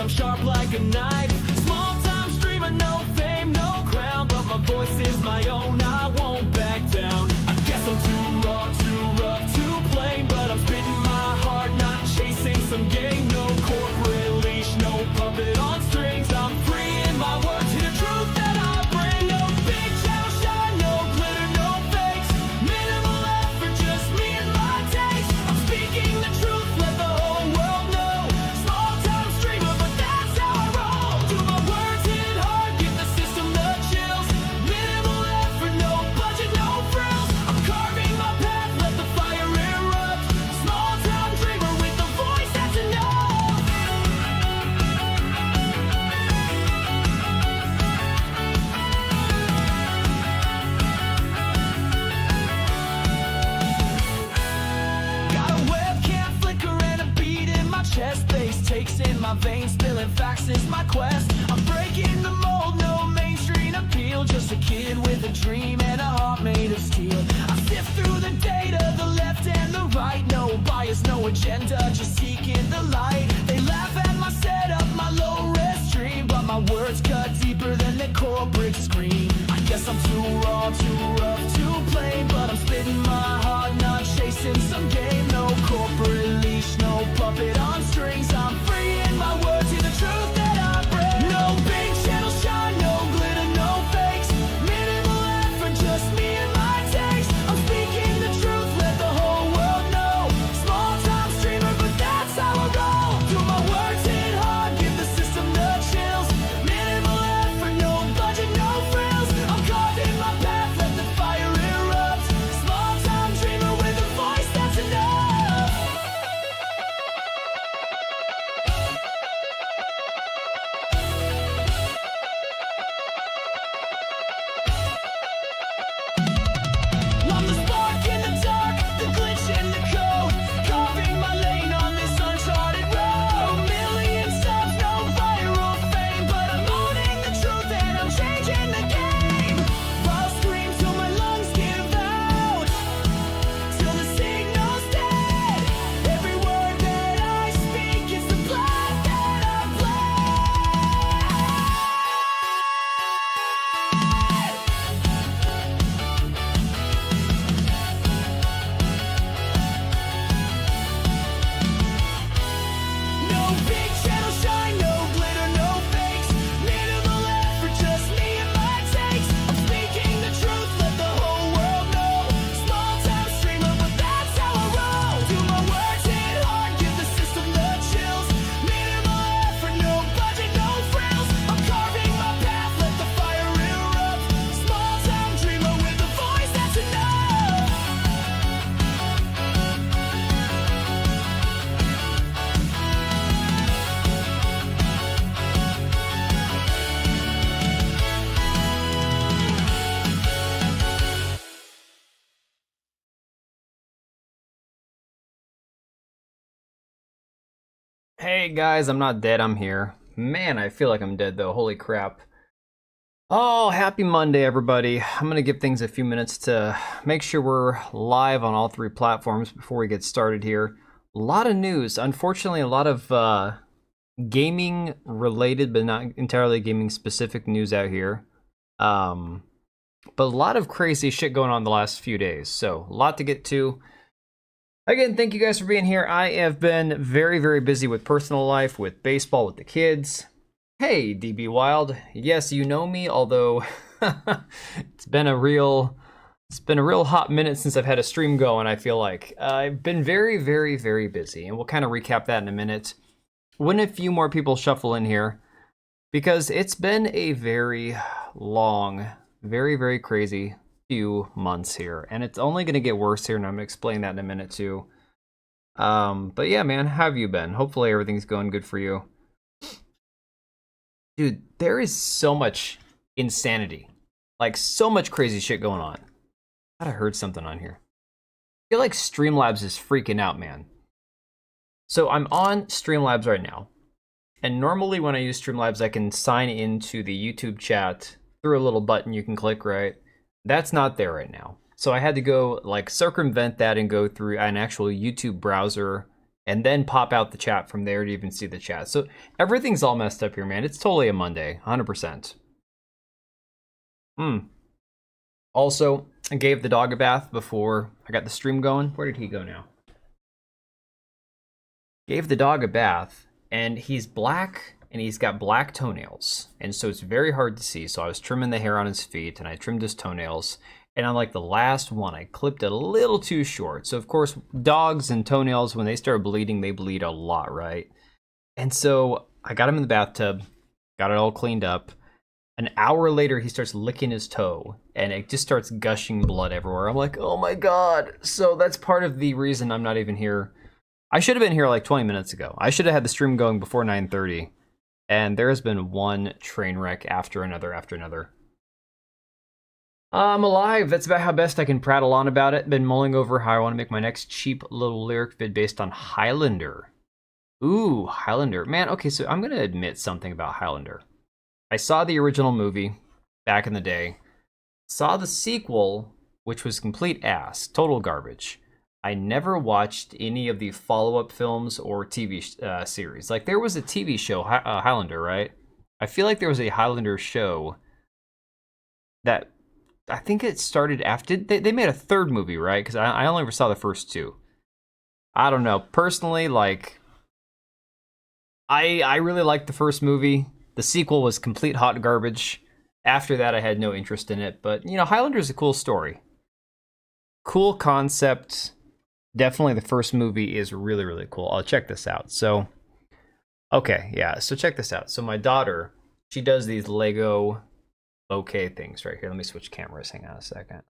I'm sharp like a knife. Small time streamer, no fame, no crown, but my voice is my own, I won't back down. I guess I'm too raw, too rough, too plain, but I'm spitting my heart, not chasing some game. No corporate leash, no puppet on strings. I'm free in my words, hear the truth that I bring. No big channel shine, no glitter, no fakes. Minimal effort, just me and my taste. I'm speaking the truth, let the whole world know. Small time streamer, but that's how I roll. Do my words hit hard, give the system the chills. Minimal effort, no budget, no frills. I'm carving my path, let the fire erupt. Small time dreamer with a voice that's enough. Got a webcam flicker and a beat in my chest. Bass takes in my veins, spilling facts is my quest. I'm breaking the mold, no mainstream appeal. Just a kid with a dream and a heart made of steel. I sift through the data, the left and the right. No bias, no agenda, just seeking the light. They laugh at my setup, my low res stream, but my words cut deeper than the corporate screen. I guess I'm too raw, too rough, too plain, but I'm spitting my heart, not chasing some game. No corporate leash, no puppet on strings. I'm free in my words, hear the truth that I bring. No big channel shine, no glitter, no fakes. Minimal effort, just me and my taste. I'm speaking the truth, let the whole world know. Small time streamer, but that's how I roll. Do my words hit hard, give the system the chills. Minimal effort, no budget, no frills. I'm carving my path, let the fire erupt. Small time dreamer with a voice that's enough. I'm the spark in the dark, the glitch in the code. Carving my lane on this uncharted road. Million subs, no viral fame, but I'm owning the truth and I'm changing the game. I'll scream till my lungs give out, till the signal's dead. Every word that I speak is the blood that I bled. No big channel shine, no glitter, no fakes. Minimal effort, just me and my takes. I'm speaking the truth, let the whole world know. Small time streamer, but that's how I roll. Do my words hit hard, give the system the chills. Minimal effort, no budget, no frills. I'm carving my path, let the fire erupt. Small time dreamer with a voice that's enough. Hey guys, I'm not dead, I'm here. Man, I feel like I'm dead though, holy crap. Oh, happy Monday everybody. I'm gonna give things a few minutes to make sure we're live on all three platforms before we get started here. A lot of news, unfortunately a lot of gaming related but not entirely gaming specific news out here. But a lot of crazy shit going on the last few days, so a lot to get to. Again, thank you guys for being here. I have been very, very busy with personal life, with baseball, with the kids. Hey, DB Wild. Yes, you know me, although it's been a real hot minute since I've had a stream going, I feel like. I've been very, very, very busy, and we'll kind of recap that in a minute. When a few more people shuffle in here, because it's been a very long, very, very crazy few months here, and it's only going to get worse here, and I'm going to explain that in a minute too. But yeah, man, how have you been? Hopefully everything's going good for you. Dude, there is so much insanity, like so much crazy shit going on. I heard something on here. I feel like Streamlabs is freaking out, man. So I'm on Streamlabs right now, and normally when I use Streamlabs, I can sign into the YouTube chat through a little button you can click, right? That's not there right now. So I had to go like circumvent that and go through an actual YouTube browser and then pop out the chat from there to even see the chat. So everything's all messed up here, man. It's totally a Monday, 100%. Also, I gave the dog a bath before I got the stream going. Where did he go now? Gave the dog a bath, and he's black, and he's got black toenails, and so it's very hard to see. So I was trimming the hair on his feet, and I trimmed his toenails, and on like the last one, I clipped it a little too short. So of course, dogs and toenails, when they start bleeding, they bleed a lot, right? And so I got him in the bathtub, got it all cleaned up. An hour later, he starts licking his toe, and it just starts gushing blood everywhere. I'm like, oh my God. So that's part of the reason I'm not even here. I should have been here like 20 minutes ago. I should have had the stream going before 9:30. And there has been one train wreck after another after another. I'm alive. That's about how best I can prattle on about it. Been mulling over how I want to make my next cheap little lyric vid based on Highlander. Ooh, Highlander. Man, okay, so I'm going to admit something about Highlander. I saw the original movie back in the day. Saw the sequel, which was complete ass. Total garbage. I never watched any of the follow-up films or TV series. Like, there was a TV show, Highlander, right? I feel like there was a Highlander show that I think it started after. They made a third movie, right? Because I only ever saw the first two. I don't know. Personally, like, I really liked the first movie. The sequel was complete hot garbage. After that, I had no interest in it. But, you know, Highlander is a cool story. Cool concept. Definitely the first movie is really, really cool. I'll check this out. So, okay, yeah. So check this out. So my daughter, she does these Lego bouquet things right here. Let me switch cameras. Hang on a second.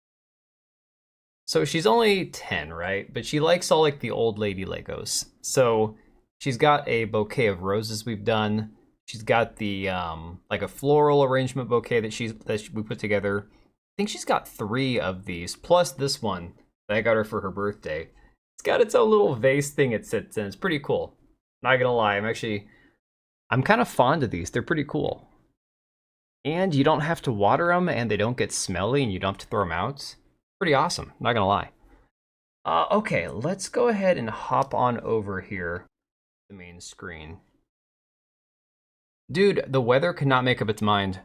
So she's only 10, right? But she likes all like the old lady Legos. So she's got a bouquet of roses we've done. She's got the like a floral arrangement bouquet that we put together. I think she's got 3 of these, plus this one that I got her for her birthday. It's got its own little vase thing it sits in. It's pretty cool. Not gonna lie, I'm kind of fond of these. They're pretty cool. And you don't have to water them, and they don't get smelly, and you don't have to throw them out. Pretty awesome, not gonna lie. Okay, let's go ahead and hop on over here to the main screen. Dude, the weather could not make up its mind.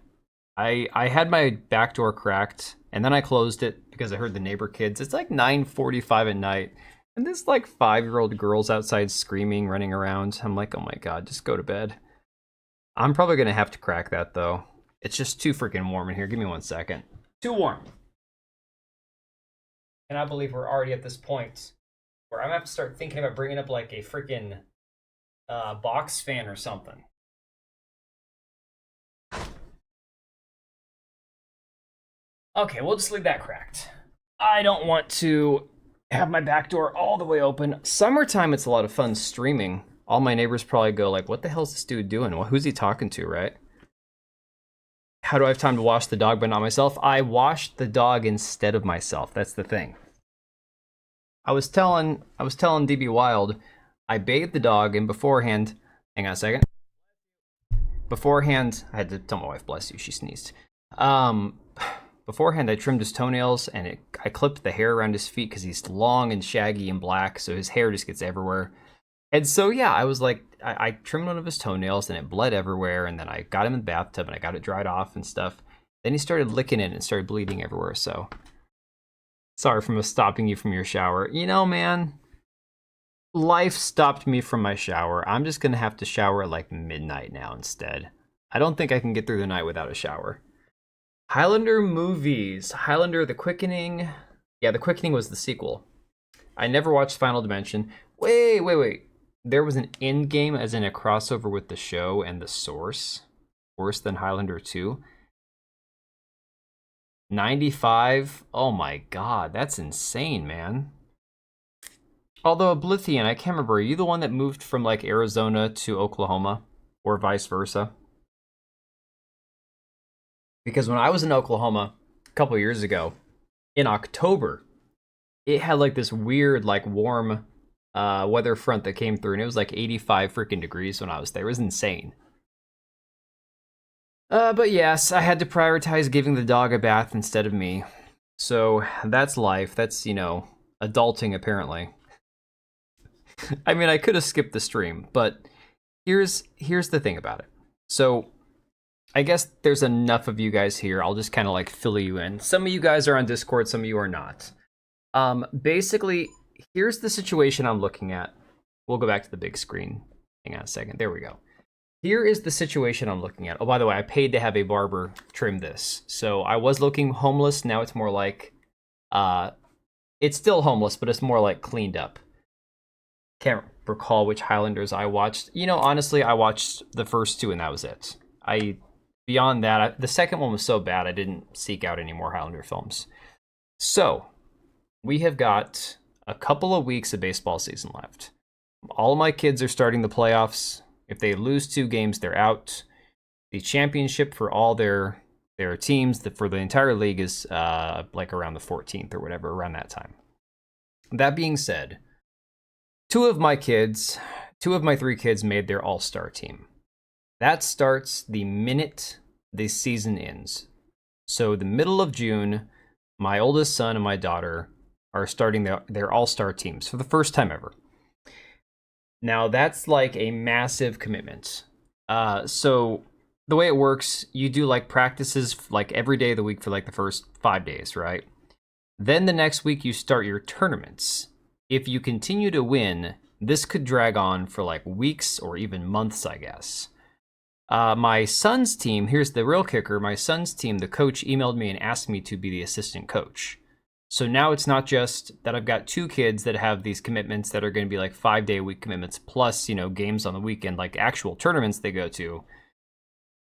I had my back door cracked, and then I closed it because I heard the neighbor kids. It's like 9:45 at night, and this like 5-year-old girl's outside screaming, running around. I'm like, oh my God, just go to bed. I'm probably gonna have to crack that though. It's just too freaking warm in here. Give me 1 second. Too warm. And I believe we're already at this point where I'm gonna have to start thinking about bringing up like a freaking box fan or something. Okay, we'll just leave that cracked. I don't want to have my back door all the way open. Summertime, it's a lot of fun streaming. All my neighbors probably go like, what the hell's this dude doing? Well, who's he talking to, right? How do I have time to wash the dog but not myself? I washed the dog instead of myself. That's the thing. I was telling DB Wild, I bathed the dog, and beforehand, hang on a second. Beforehand, I had to tell my wife, bless you, she sneezed. Beforehand, I trimmed his toenails, and I clipped the hair around his feet because he's long and shaggy and black, so his hair just gets everywhere. And so, yeah, I was like, I trimmed one of his toenails, and it bled everywhere, and then I got him in the bathtub, and I got it dried off and stuff. Then he started licking it, and it started bleeding everywhere, so sorry for stopping you from your shower. You know, man, life stopped me from my shower. I'm just going to have to shower at like midnight now instead. I don't think I can get through the night without a shower. Highlander movies. Highlander, The Quickening. Yeah, The Quickening was the sequel. I never watched Final Dimension. Wait. There was an Endgame, as in a crossover with the show and the source. Worse than Highlander 2. 95. Oh my God, that's insane, man. Although Oblivion, I can't remember. Are you the one that moved from like Arizona to Oklahoma? Or vice versa? Because when I was in Oklahoma a couple years ago, in October, it had like this weird, like warm weather front that came through, and it was like 85 freaking degrees when I was there. It was insane. But yes, I had to prioritize giving the dog a bath instead of me. So that's life. That's, you know, adulting apparently. I mean, I could have skipped the stream, but here's the thing about it. So I guess there's enough of you guys here. I'll just kind of like fill you in. Some of you guys are on Discord, some of you are not. Basically, here's the situation I'm looking at. We'll go back to the big screen. Hang on a second. There we go. Here is the situation I'm looking at. Oh, by the way, I paid to have a barber trim this. So I was looking homeless. Now it's more like, it's still homeless, but it's more like cleaned up. Can't recall which Highlanders I watched. You know, honestly, I watched the first two and that was it. Beyond that, the second one was so bad I didn't seek out any more Highlander films. So we have got a couple of weeks of baseball season left. All of my kids are starting the playoffs. If they lose 2 games, they're out. The championship for all their teams, for the entire league, is like around the 14th or whatever, around that time. That being said, 2 of my 3 kids made their all-star team. That starts the minute the season ends. So the middle of June, my oldest son and my daughter are starting their all-star teams for the first time ever. Now, that's like a massive commitment. So the way it works, you do like practices like every day of the week for like the first 5 days, right? Then the next week you start your tournaments. If you continue to win, this could drag on for like weeks or even months, I guess. My son's team, here's the real kicker, my son's team, the coach emailed me and asked me to be the assistant coach. So now it's not just that I've got 2 kids that have these commitments that are going to be like 5-day-a-week commitments plus, you know, games on the weekend, like actual tournaments they go to.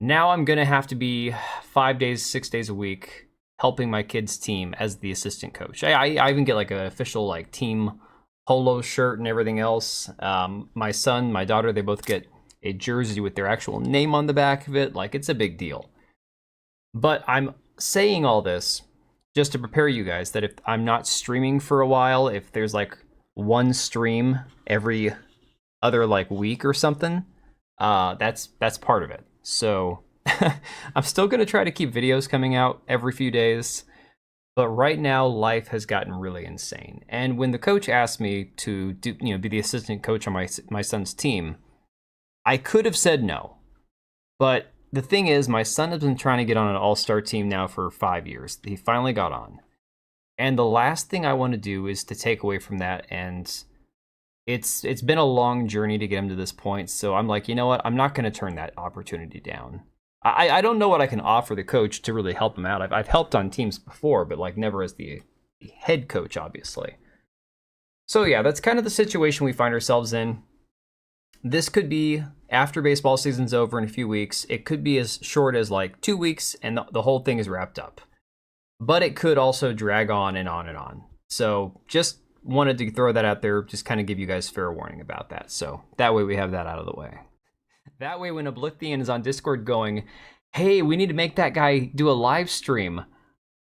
Now I'm going to have to be 5 days, 6 days a week helping my kids' team as the assistant coach. I even get like an official like team polo shirt and everything else. My son, my daughter, they both get a jersey with their actual name on the back of it. Like, it's a big deal. But I'm saying all this just to prepare you guys that if I'm not streaming for a while, if there's like one stream every other like week or something, that's part of it. So I'm still going to try to keep videos coming out every few days. But right now, life has gotten really insane. And when the coach asked me to be the assistant coach on my son's team, I could have said no. But the thing is, my son has been trying to get on an all-star team now for 5 years. He finally got on. And the last thing I want to do is to take away from that. And it's been a long journey to get him to this point. So I'm like, you know what? I'm not going to turn that opportunity down. I don't know what I can offer the coach to really help him out. I've helped on teams before, but like never as the head coach, obviously. So yeah, that's kind of the situation we find ourselves in. This could be after baseball season's over in a few weeks. It could be as short as like 2 weeks and the whole thing is wrapped up. But it could also drag on and on and on. So just wanted to throw that out there, just kind of give you guys fair warning about that. So that way we have that out of the way. That way when Oblivion is on Discord going, hey, we need to make that guy do a live stream,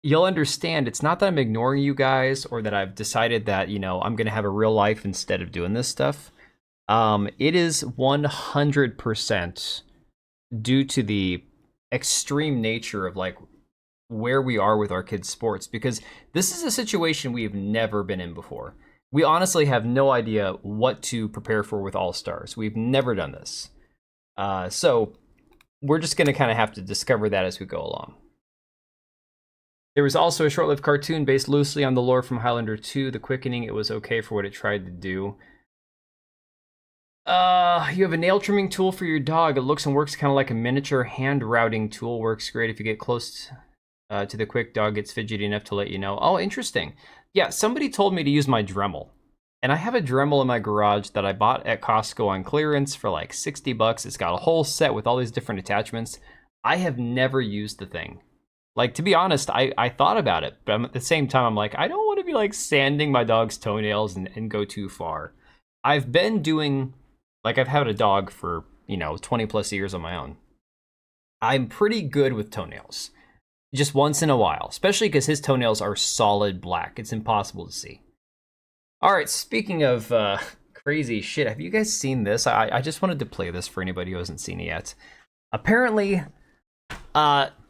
you'll understand it's not that I'm ignoring you guys or that I've decided that, you know, I'm going to have a real life instead of doing this stuff. It is 100% due to the extreme nature of like where we are with our kids' sports, because this is a situation we've never been in before. We honestly have no idea what to prepare for with All-Stars. We've never done this. So we're just going to kind of have to discover that as we go along. There was also a short-lived cartoon based loosely on the lore from Highlander 2, The Quickening. It was okay for what it tried to do. You have a nail trimming tool for your dog. It looks and works kind of like a miniature hand routing tool. Works great if you get close to the quick. Dog gets fidgety enough to let you know. Oh, interesting. Yeah, somebody told me to use my Dremel. And I have a Dremel in my garage that I bought at Costco on clearance for like $60. It's got a whole set with all these different attachments. I have never used the thing. Like, to be honest, I thought about it, but at the same time, I'm like, I don't want to be like sanding my dog's toenails and go too far. I've been doing, like, I've had a dog for, 20 plus years on my own. I'm pretty good with toenails. Just once in a while, especially because his toenails are solid black. It's impossible to see. All right, speaking of crazy shit, have you guys seen this? I just wanted to play this for anybody who hasn't seen it yet. Apparently,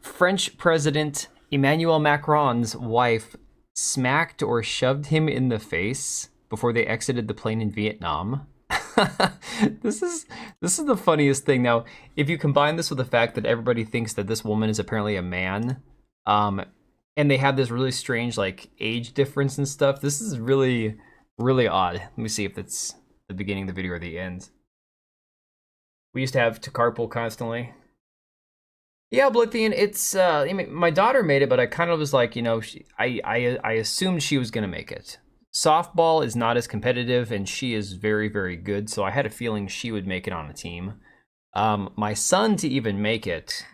French President Emmanuel Macron's wife smacked or shoved him in the face before they exited the plane in Vietnam. This is the funniest thing. Now, if you combine this with the fact that everybody thinks that this woman is apparently a man, and they have this really strange like age difference and stuff, this is really, really odd. Let me see if it's the beginning of the video or the end. We used to have to carpool constantly. Yeah, Oblivion, it's I mean, my daughter made it, but I kind of was like, you know, I assumed she was gonna make it. Softball is not as competitive, and she is very, very good, so I had a feeling she would make it on a team. My son to even make it,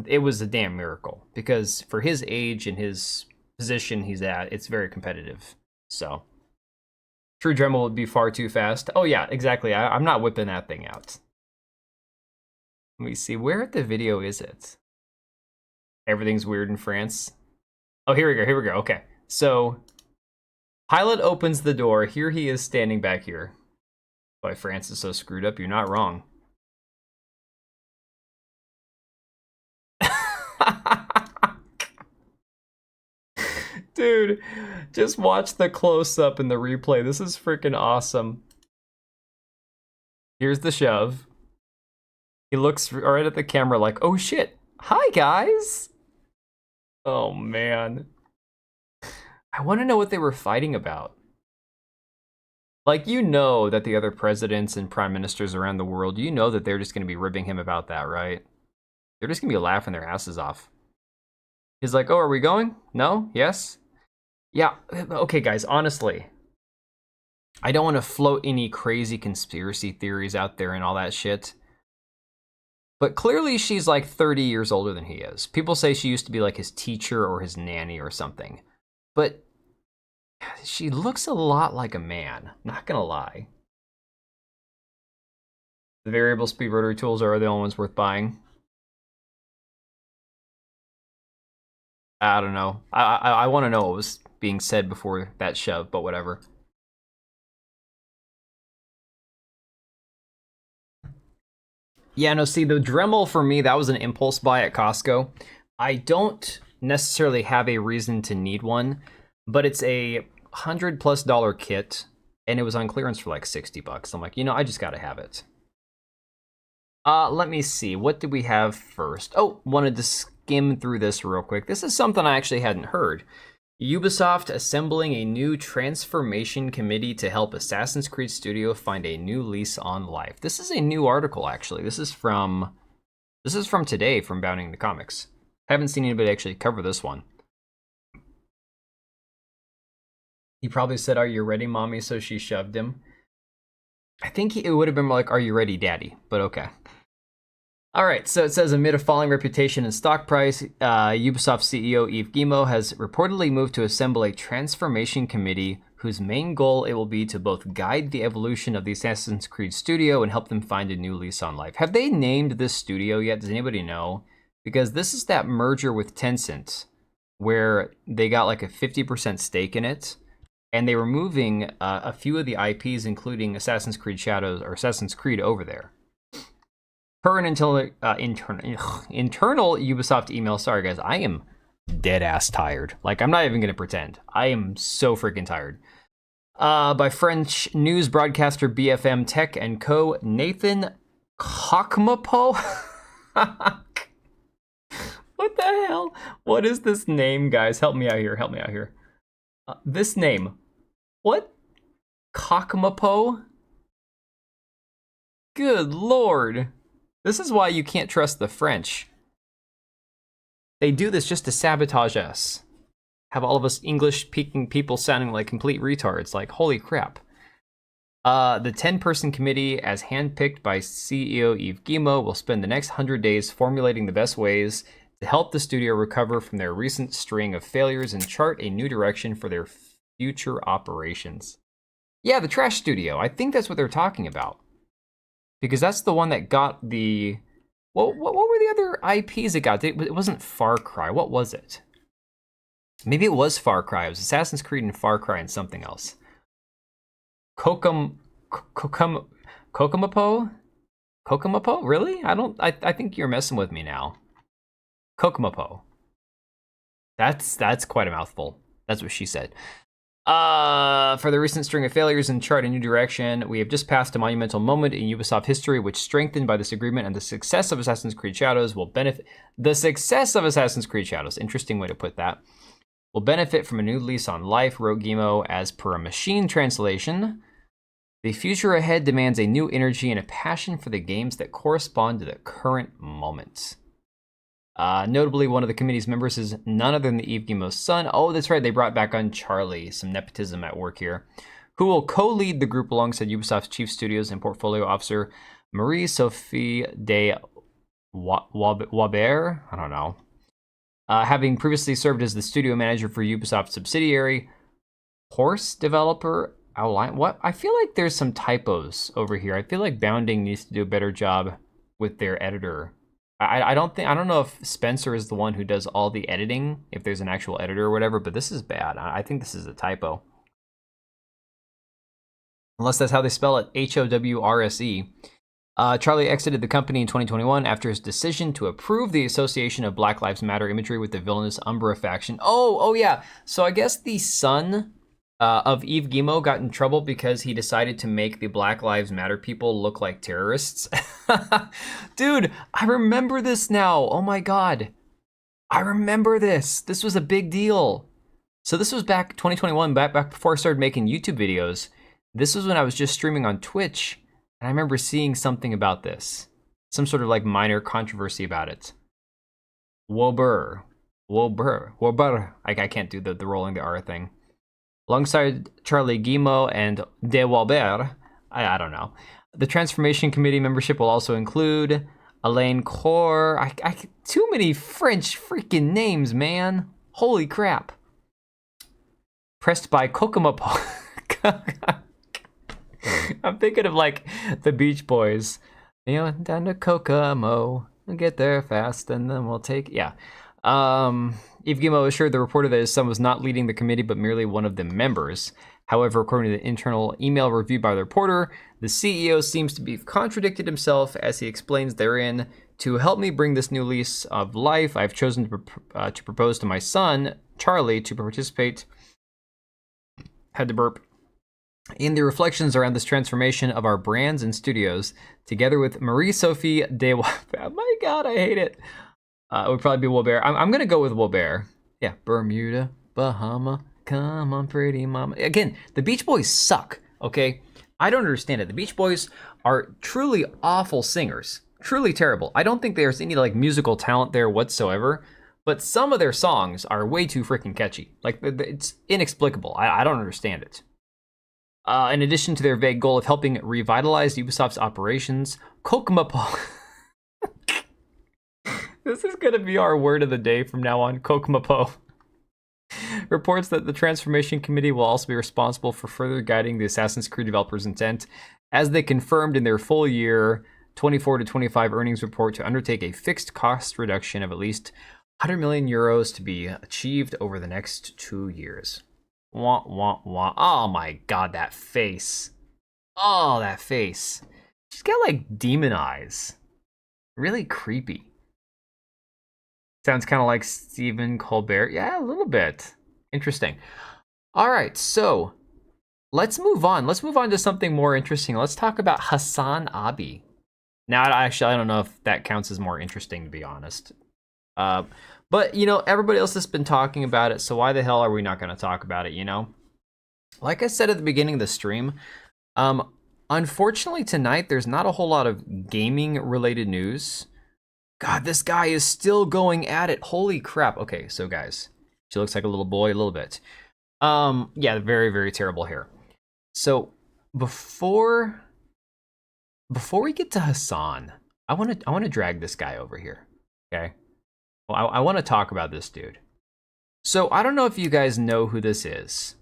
it was a damn miracle, because for his age and his position he's at, it's very competitive. So, True Dremel would be far too fast. Oh yeah, exactly, I'm not whipping that thing out. Let me see, where at the video is it? Everything's weird in France. Oh, here we go, okay. So, Pilot opens the door. Here he is standing back here. Why France is so screwed up, you're not wrong. Dude, just watch the close-up and the replay. This is freaking awesome. Here's the shove. He looks right at the camera like, oh shit, hi guys. Oh man. I want to know what they were fighting about. Like, you know that the other presidents and prime ministers around the world, you know that they're just going to be ribbing him about that, right? They're just going to be laughing their asses off. He's like, oh, are we going? No? Yes? Yeah, okay guys, honestly, I don't want to float any crazy conspiracy theories out there and all that shit. But clearly she's like 30 years older than he is. People say she used to be like his teacher or his nanny or something. But she looks a lot like a man, not gonna lie. The variable speed rotary tools are the only ones worth buying. I don't know. I want to know what was being said before that shove, but whatever. Yeah, no, see, the Dremel for me, that was an impulse buy at Costco. I don't necessarily have a reason to need one, but it's a $100+ kit, and it was on clearance for like 60 bucks. I'm like, you know, I just gotta have it. Let me see, what did we have first? Oh, wanted to skim through this real quick. This is something I actually hadn't heard. Ubisoft assembling a new transformation committee to help Assassin's Creed Studio find a new lease on life. This is a new article, actually. This is from today, from Bounding the Comics. Haven't seen anybody actually cover this one. He probably said, "Are you ready, mommy?" So she shoved him. I think it would have been more like, "Are you ready, daddy?" But okay. All right, so it says, amid a falling reputation and stock price, Ubisoft CEO Yves Guillemot has reportedly moved to assemble a transformation committee whose main goal it will be to both guide the evolution of the Assassin's Creed studio and help them find a new lease on life. Have they named this studio yet? Does anybody know? Because this is that merger with Tencent where they got like a 50% stake in it, and they were moving a few of the IPs, including Assassin's Creed Shadows or Assassin's Creed, over there. Per an internal Ubisoft email, sorry guys, I am dead ass tired. Like, I'm not even gonna pretend. I am so freaking tired. By French news broadcaster BFM Tech and Co. Nathan Kokmapo. What the hell? What is this name, guys? Help me out here. Help me out here. This name. What? Kokmapo? Good lord. This is why you can't trust the French. They do this just to sabotage us. Have all of us English-speaking people sounding like complete retards. Like, holy crap. The 10-person committee, as handpicked by CEO Yves Guillemot, will spend the next 100 days formulating the best ways to help the studio recover from their recent string of failures and chart a new direction for their future operations. Yeah, the trash studio. I think that's what they're talking about. Because that's the one that got the... What were the other IPs it got? It wasn't Far Cry. What was it? Maybe it was Far Cry. It was Assassin's Creed and Far Cry and something else. Kokamapo? Kokamapo? Really? I think you're messing with me now. Kokamapo. That's quite a mouthful. That's what she said. For the recent string of failures and chart a new direction, we have just passed a monumental moment in Ubisoft history, which, strengthened by this agreement and the success of Assassin's Creed Shadows, will benefit. The success of Assassin's Creed Shadows, interesting way to put that, will benefit from a new lease on life, wrote Guillemot, as per a machine translation. The future ahead demands a new energy and a passion for the games that correspond to the current moment. Notably, one of the committee's members is none other than Yves Guillemot's son. Oh, that's right, they brought back on Charlie. Some nepotism at work here. Who will co-lead the group alongside Ubisoft's chief studios and portfolio officer, Marie-Sophie de Wabert? I don't know. Having previously served as the studio manager for Ubisoft's subsidiary, Horse developer outline. What? I feel like there's some typos over here. I feel like Bounding needs to do a better job with their editor. I don't know if Spencer is the one who does all the editing, if there's an actual editor or whatever, but this is bad. I think this is a typo. Unless that's how they spell it, Howrse. Charlie exited the company in 2021 after his decision to approve the association of Black Lives Matter imagery with the villainous Umbra faction. Oh yeah. So I guess the son of Yves Guillemot got in trouble because he decided to make the Black Lives Matter people look like terrorists. Dude, I remember this now. Oh my God. I remember this. This was a big deal. So this was back 2021, back before I started making YouTube videos. This was when I was just streaming on Twitch, and I remember seeing something about this. Some sort of like minor controversy about it. Wober. I can't do the rolling the R thing. Alongside Charlie Guillemot and de Walbert, I don't know. The Transformation Committee membership will also include Alain Cor. Too many French freaking names, man. Holy crap. Pressed by Kokomo. I'm thinking of like the Beach Boys. You know, down to Kokomo. We'll get there fast and then we'll take... Yeah. Yves Guillemot assured the reporter that his son was not leading the committee, but merely one of the members. However, according to the internal email reviewed by the reporter, the CEO seems to be contradicted himself as he explains therein, to help me bring this new lease of life, I've chosen to propose to my son, Charlie, to participate, had to burp, in the reflections around this transformation of our brands and studios, together with Marie-Sophie de... Oh my God, I hate it. It would probably be Wilbert. I'm going to go with Wilbert. Yeah, Bermuda, Bahama, come on, pretty mama. Again, the Beach Boys suck, okay? I don't understand it. The Beach Boys are truly awful singers. Truly terrible. I don't think there's any like musical talent there whatsoever, but some of their songs are way too freaking catchy. Like, it's inexplicable. I don't understand it. In addition to their vague goal of helping revitalize Ubisoft's operations, Kokomo... This is going to be our word of the day from now on, Kokomo. Reports that the Transformation Committee will also be responsible for further guiding the Assassin's Creed developers' intent, as they confirmed in their full year 24 to 25 earnings report, to undertake a fixed cost reduction of at least 100 million euros to be achieved over the next 2 years. Wah, wah, wah. Oh my God, that face. Oh, that face. She's got like demon eyes. Really creepy. Sounds kind of like Stephen Colbert. Yeah, a little bit. Interesting. All right, so let's move on. Let's move on to something more interesting. Let's talk about Hasan Abi. Now, actually, I don't know if that counts as more interesting, to be honest. But, you know, everybody else has been talking about it, so why the hell are we not going to talk about it, you know? Like I said at the beginning of the stream, unfortunately tonight, there's not a whole lot of gaming-related news. God, this guy is still going at it. Holy crap. Okay, so guys, she looks like a little boy a little bit. Yeah, very, very terrible hair. So before we get to Hasan, I want to drag this guy over here. Okay. Well, I want to talk about this dude. So I don't know if you guys know who this is.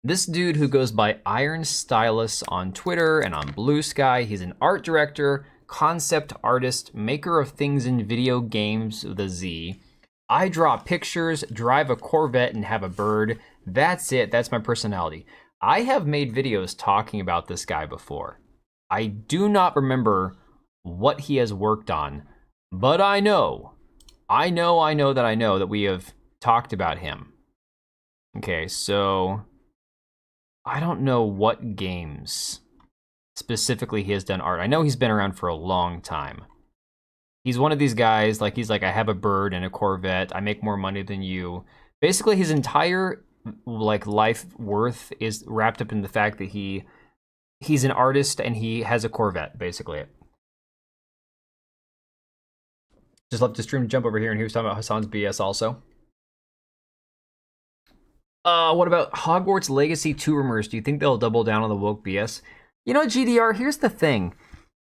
This dude who goes by Iron Stylus on Twitter and on Blue Sky. He's an art director, concept artist, maker of things in video games with a Z. I draw pictures, drive a Corvette, and have a bird. That's it. That's my personality. I have made videos talking about this guy before. I do not remember what he has worked on, but I know that we have talked about him. Okay, so I don't know what games specifically he has done art. I know he's been around for a long time. He's one of these guys, like, he's like, I have a bird and a Corvette. I make more money than you. Basically, his entire, like, life worth is wrapped up in the fact that he's an artist and he has a Corvette, basically. Just left to stream to jump over here, and he was talking about Hasan's BS also. What about Hogwarts Legacy 2 rumors? Do you think they'll double down on the woke BS? You know, GDR, here's the thing.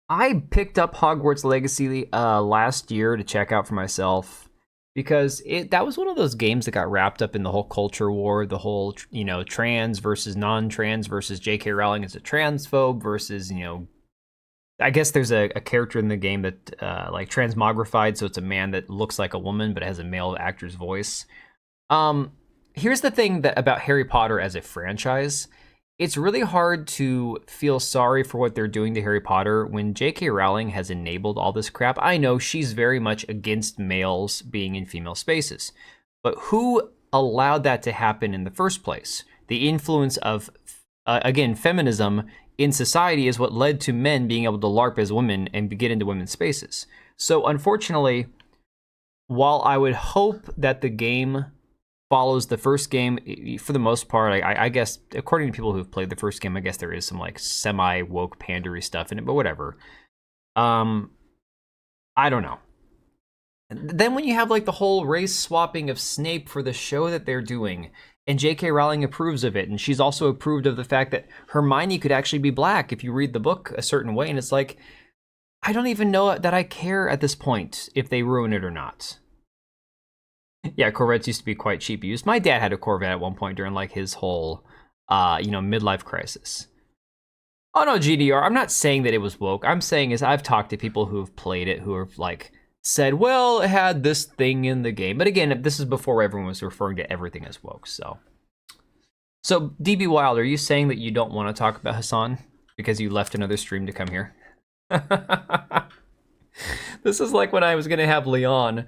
I picked up Hogwarts Legacy last year to check out for myself because that was one of those games that got wrapped up in the whole culture war, the whole, you know, trans versus non-trans versus J.K. Rowling as a transphobe versus, you know, I guess there's a character in the game that like transmogrified, so it's a man that looks like a woman but has a male actor's voice. Here's the thing that about Harry Potter as a franchise. It's really hard to feel sorry for what they're doing to Harry Potter when J.K. Rowling has enabled all this crap. I know she's very much against males being in female spaces, but who allowed that to happen in the first place? The influence of, again, feminism in society is what led to men being able to LARP as women and get into women's spaces. So unfortunately, while I would hope that the game follows the first game for the most part, I guess according to people who've played the first game, I guess there is some like semi woke pandery stuff in it, but whatever. I don't know. Then when you have like the whole race swapping of Snape for the show that they're doing, and J.K. Rowling approves of it, and she's also approved of the fact that Hermione could actually be black if you read the book a certain way, and it's like, I don't even know that I care at this point if they ruin it or not. Yeah, Corvettes used to be quite cheap used. My dad had a Corvette at one point during like his whole, you know, midlife crisis. Oh no, GDR, I'm not saying that it was woke. I'm saying is I've talked to people who have played it who have like said, well, it had this thing in the game. But again, this is before everyone was referring to everything as woke, so. So, DB Wild, are you saying that you don't want to talk about Hasan because you left another stream to come here? This is like when I was going to have Leon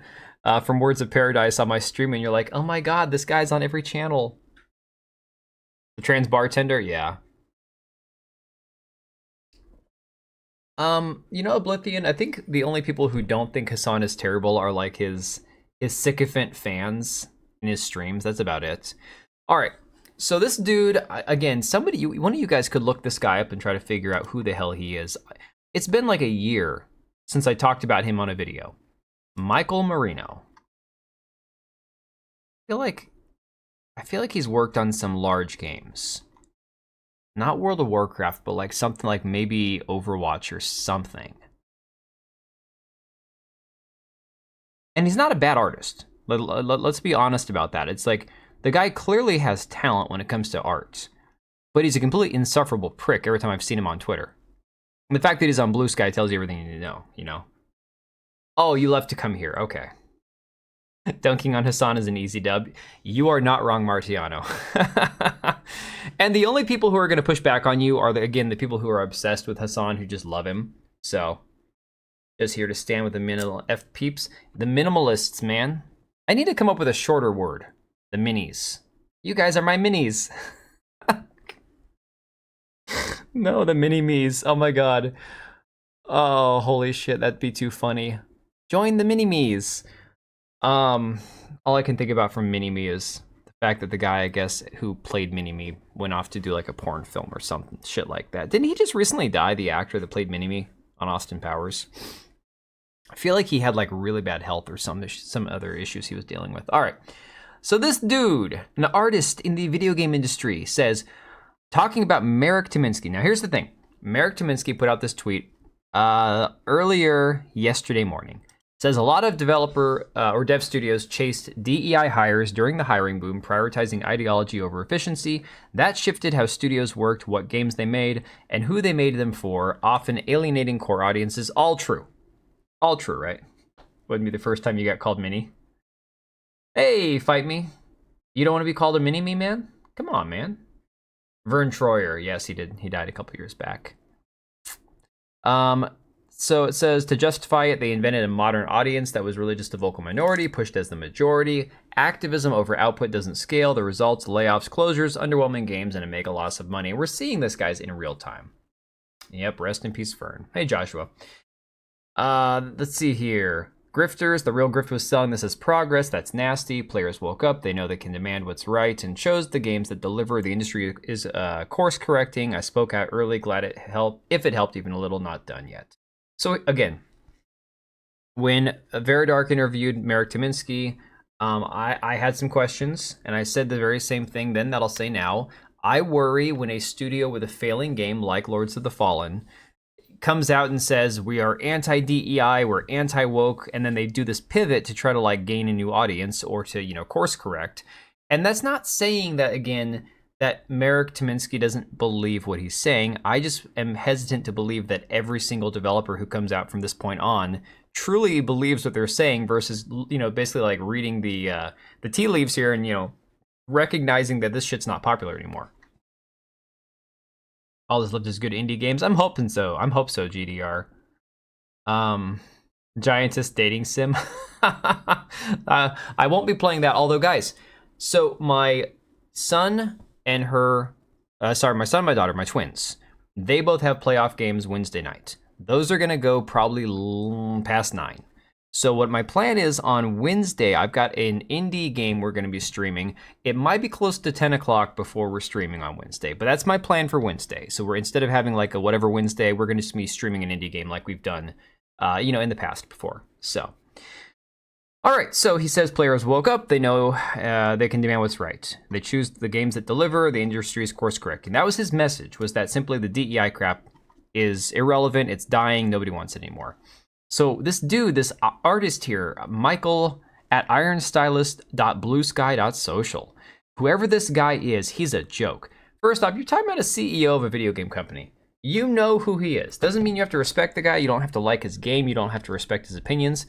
from Words of Paradise on my stream, and you're like, oh my god, this guy's on every channel. The trans bartender? Yeah. You know, Oblivion, I think the only people who don't think Hasan is terrible are like his sycophant fans in his streams. That's about it. All right. So this dude, again, one of you guys could look this guy up and try to figure out who the hell he is. It's been like a year since I talked about him on a video. Michael Marino. I feel like he's worked on some large games. Not World of Warcraft, but like something like maybe Overwatch or something. And he's not a bad artist. Let's be honest about that. It's like, the guy clearly has talent when it comes to art, but he's a completely insufferable prick every time I've seen him on Twitter. And the fact that he's on Blue Sky tells you everything you need to know, you know? Oh, you left to come here, okay. Dunking on Hasan is an easy dub. You are not wrong, Martiano. And the only people who are going to push back on you are, again, the people who are obsessed with Hasan, who just love him. So, just here to stand with the minimal F peeps. The minimalists, man. I need to come up with a shorter word. The minis. You guys are my minis. No, the mini-me's. Oh my god. Oh, holy shit, that'd be too funny. Join the mini-me's. All I can think about from Mini-Me is the fact that the guy, I guess, who played Mini-Me went off to do like a porn film or something, shit like that. Didn't he just recently die, the actor that played Mini-Me on Austin Powers? I feel like he had like really bad health or some other issues he was dealing with. All right. So this dude, an artist in the video game industry, says, talking about Marek Tymiński. Now here's the thing. Marek Tymiński put out this tweet earlier yesterday morning. Says a lot of developer or dev studios chased DEI hires during the hiring boom, prioritizing ideology over efficiency. That shifted how studios worked, what games they made, and who they made them for, often alienating core audiences. All true. All true, right? Wouldn't be the first time you got called Mini. Hey, fight me. You don't want to be called a Mini-Me, man? Come on, man. Vern Troyer. Yes, he did. He died a couple years back. So it says, to justify it, they invented a modern audience that was really just a vocal minority, pushed as the majority. Activism over output doesn't scale. The results, layoffs, closures, underwhelming games, and a mega loss of money. We're seeing this, guys, in real time. Yep, rest in peace, Fern. Hey, Joshua. Let's see here. Grifters, the real grift was selling this as progress. That's nasty. Players woke up. They know they can demand what's right and chose the games that deliver. The industry is course correcting. I spoke out early. Glad it helped. If it helped even a little, not done yet. So again, when Veridark interviewed Marek Tymiński, I had some questions, and I said the very same thing then that I'll say now. I worry when a studio with a failing game like Lords of the Fallen comes out and says, we are anti-DEI, we're anti-woke, and then they do this pivot to try to like gain a new audience or to, you know, course correct. And that's not saying that, again, that Marek Tymiński doesn't believe what he's saying. I just am hesitant to believe that every single developer who comes out from this point on truly believes what they're saying versus, you know, basically like reading the tea leaves here and, you know, recognizing that this shit's not popular anymore. All this left is good indie games. I'm hoping so. GDR. Giantess dating sim. I won't be playing that. Although, guys, so my son and her, my son and my daughter, my twins, they both have playoff games Wednesday night. Those are gonna go probably past 9. So what my plan is on Wednesday, I've got an indie game we're going to be streaming. It might be close to 10 o'clock before we're streaming on Wednesday, but that's my plan for Wednesday. So we're, instead of having like a whatever Wednesday, we're going to be streaming an indie game like we've done, you know, in the past before. So, all right. So he says players woke up. They know they can demand what's right. They choose the games that deliver. The industry is course correcting. That was his message, was that simply the DEI crap is irrelevant. It's dying. Nobody wants it anymore. So this dude, this artist here, Michael at ironstylist.bluesky.social, whoever this guy is, he's a joke. First off, you're talking about a CEO of a video game company. You know who he is. Doesn't mean you have to respect the guy. You don't have to like his game. You don't have to respect his opinions.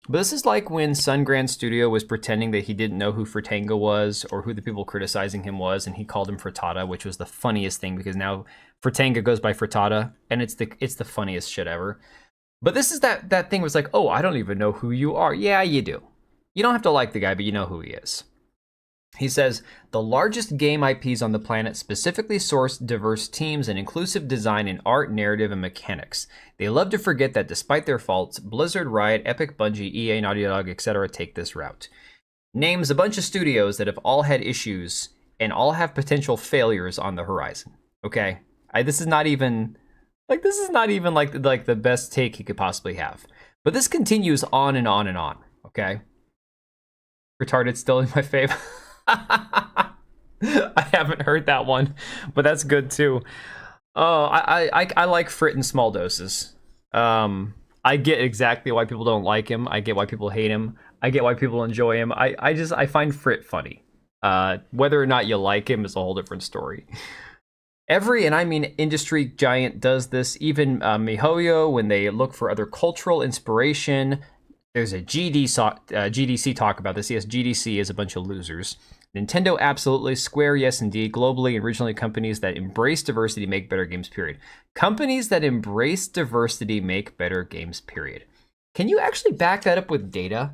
But this is like when Sungrand Studio was pretending that he didn't know who Furtanga was or who the people criticizing him was, and he called him Frittata, which was the funniest thing because now Furtanga goes by Frittata, and it's the funniest shit ever. But this is that thing was like, oh, I don't even know who you are. Yeah, you do. You don't have to like the guy, but you know who he is. He says, the largest game IPs on the planet specifically source diverse teams and inclusive design in art, narrative, and mechanics. They love to forget that despite their faults, Blizzard, Riot, Epic, Bungie, EA, Naughty Dog, etc. take this route. Names a bunch of studios that have all had issues and all have potential failures on the horizon. Okay? This is not even like the best take he could possibly have. But this continues on and on and on, okay? Retarded still in my fave. I haven't heard that one, but that's good too. Oh, I like Frit in small doses. I get exactly why people don't like him. I get why people hate him. I get why people enjoy him. I find Frit funny. Whether or not you like him is a whole different story. Every, and I mean industry giant, does this. Even MiHoYo, when they look for other cultural inspiration, there's a GDC talk about this. Yes, GDC is a bunch of losers. Nintendo, absolutely. Square, yes, indeed. Globally and regionally, companies that embrace diversity make better games, period. Companies that embrace diversity make better games, period. Can you actually back that up with data?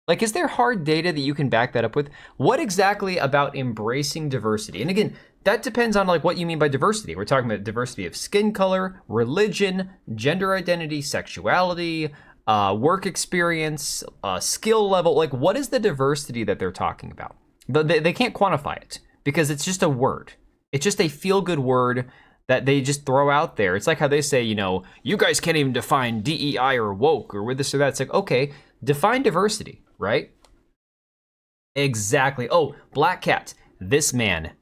Like, is there hard data that you can back that up with? What exactly about embracing diversity? And again, that depends on like what you mean by diversity. We're talking about diversity of skin color, religion, gender identity, sexuality, work experience, skill level. Like, what is the diversity that they're talking about? They can't quantify it because it's just a word. It's just a feel-good word that they just throw out there. It's like how they say, you know, you guys can't even define DEI or woke or with this or that. It's like, okay, define diversity, right? Exactly. Oh, Black Cat. This man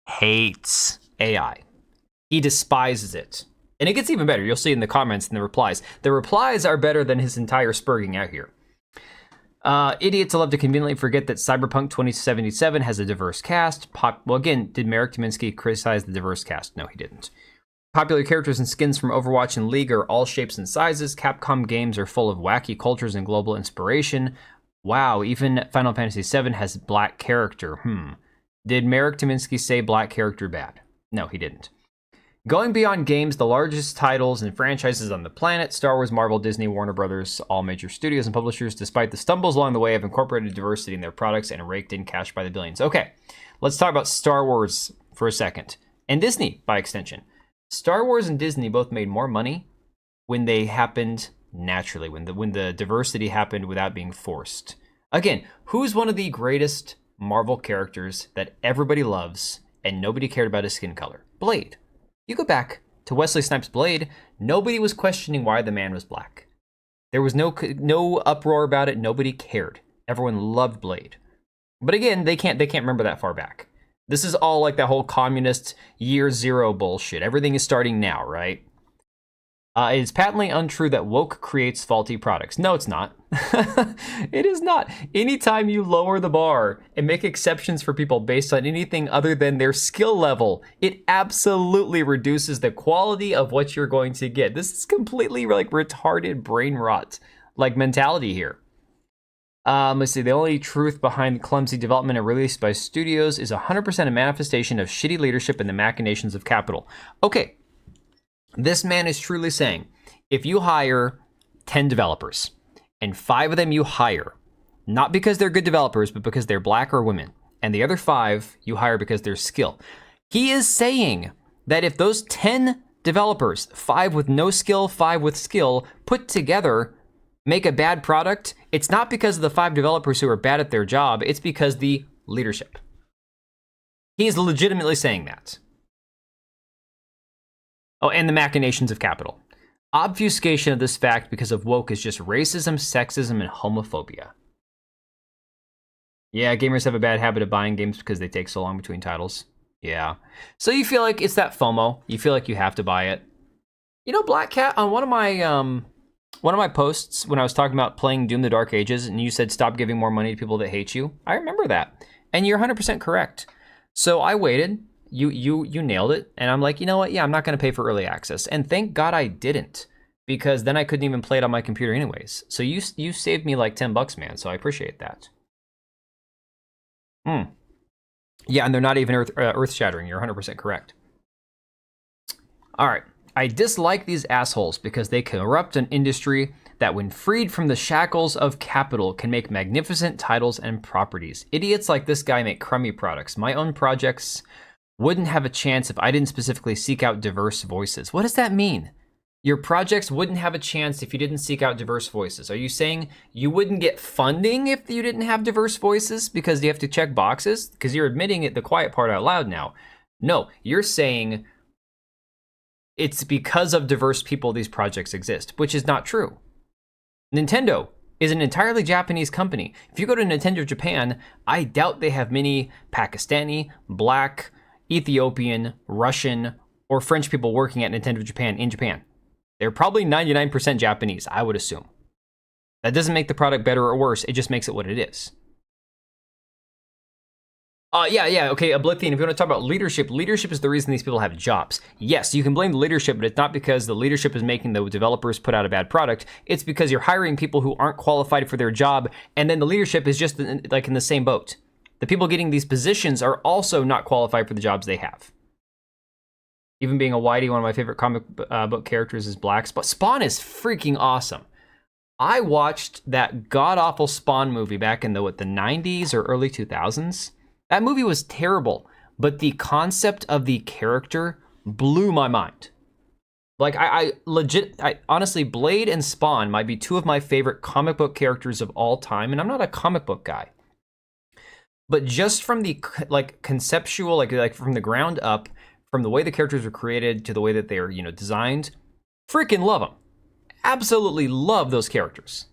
hates AI. He despises it. And it gets even better. You'll see in the comments and the replies. The replies are better than his entire spurging out here. Idiots love to conveniently forget that Cyberpunk 2077 has a diverse cast. Well, again, did Marek Tymiński criticize the diverse cast? No, he didn't. Popular characters and skins from Overwatch and League are all shapes and sizes. Capcom games are full of wacky cultures and global inspiration. Wow, even Final Fantasy VII has black character. Did Marek Tymiński say black character bad? No, he didn't. Going beyond games, the largest titles and franchises on the planet, Star Wars, Marvel, Disney, Warner Brothers, all major studios and publishers, despite the stumbles along the way, have incorporated diversity in their products and raked in cash by the billions. Okay, let's talk about Star Wars for a second. And Disney, by extension. Star Wars and Disney both made more money when they happened naturally, when the diversity happened without being forced. Again, who's one of the greatest Marvel characters that everybody loves and nobody cared about his skin color? Blade. You go back to Wesley Snipes' Blade, nobody was questioning why the man was black. There was no uproar about it, nobody cared. Everyone loved Blade. But again, they can't remember that far back. This is all like that whole communist year zero bullshit. Everything is starting now, right? It is patently untrue that woke creates faulty products. No, it's not. It is not. Anytime you lower the bar and make exceptions for people based on anything other than their skill level, it absolutely reduces the quality of what you're going to get. This is completely like retarded brain rot like mentality here. Let's see. The only truth behind clumsy development and release by studios is 100% a manifestation of shitty leadership and the machinations of capital. Okay. This man is truly saying, if you hire 10 developers and 5 of them you hire, not because they're good developers, but because they're black or women, and the other 5 you hire because they're skill. He is saying that if those 10 developers, 5 with no skill, 5 with skill, put together, make a bad product, it's not because of the 5 developers who are bad at their job, it's because the leadership. He is legitimately saying that. Oh, and the machinations of capital. Obfuscation of this fact because of woke is just racism, sexism, and homophobia. Yeah, gamers have a bad habit of buying games because they take so long between titles. Yeah. So you feel like it's that FOMO. You feel like you have to buy it. You know, Black Cat, on one of my posts when I was talking about playing Doom: The Dark Ages, and you said stop giving more money to people that hate you. I remember that. And you're 100% correct. So I waited. You nailed it. And I'm like, you know what? Yeah, I'm not going to pay for early access. And thank God I didn't, because then I couldn't even play it on my computer anyways. So you saved me like $10, man. So I appreciate that. Yeah, and they're not even earth-shattering. You're 100% correct. All right. I dislike these assholes because they corrupt an industry that, when freed from the shackles of capital, can make magnificent titles and properties. Idiots like this guy make crummy products. My own projects wouldn't have a chance if I didn't specifically seek out diverse voices. What does that mean? Your projects wouldn't have a chance if you didn't seek out diverse voices. Are you saying you wouldn't get funding if you didn't have diverse voices because you have to check boxes? Because you're admitting it, the quiet part out loud now. No, you're saying it's because of diverse people these projects exist, which is not true. Nintendo is an entirely Japanese company. If you go to Nintendo Japan, I doubt they have many Pakistani, Black, Ethiopian, Russian, or French people working at Nintendo Japan in Japan. They're probably 99% Japanese, I would assume. That doesn't make the product better or worse, it just makes it what it is. Yeah, okay, Oblivion, if you want to talk about leadership is the reason these people have jobs. Yes, you can blame the leadership, but it's not because the leadership is making the developers put out a bad product. It's because you're hiring people who aren't qualified for their job, and then the leadership is just like in the same boat. The people getting these positions are also not qualified for the jobs they have. Even being a whitey, one of my favorite comic book characters is Black Spawn. Spawn is freaking awesome. I watched that god-awful Spawn movie back in the 90s or early 2000s. That movie was terrible, but the concept of the character blew my mind. Like, I honestly, Blade and Spawn might be 2 of my favorite comic book characters of all time, and I'm not a comic book guy. But just from the conceptual, like from the ground up, from the way the characters were created to the way that they're, designed, freaking love them. Absolutely love those characters.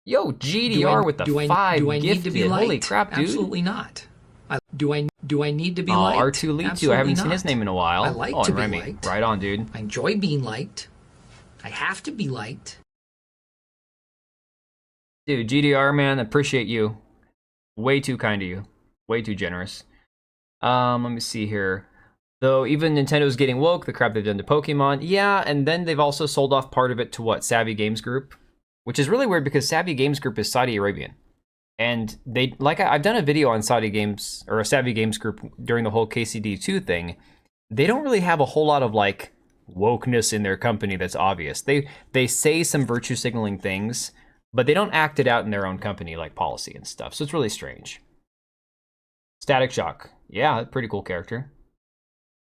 Yo, GDR with the 5 do I need to be gifted. liked? Holy crap, dude. Absolutely not. Do I need to be liked? R2 Lead 2. Absolutely I haven't not. seen his name in a while. I like to be Remy. liked. Right on, dude. I enjoy being liked. I have to be liked. Dude, GDR, man, appreciate you. Way too kind of you. Way too generous. Let me see here. Though even Nintendo's getting woke, the crap they've done to Pokemon. Yeah, and then they've also sold off part of it to what? Savvy Games Group? Which is really weird because Savvy Games Group is Saudi Arabian. And I've done a video on Saudi Games, or a Savvy Games Group during the whole KCD2 thing. they don't really have a whole lot of like wokeness in their company that's obvious. They say some virtue signaling things, but they don't act it out in their own company like policy and stuff. So it's really strange. Static Shock. Yeah, pretty cool character.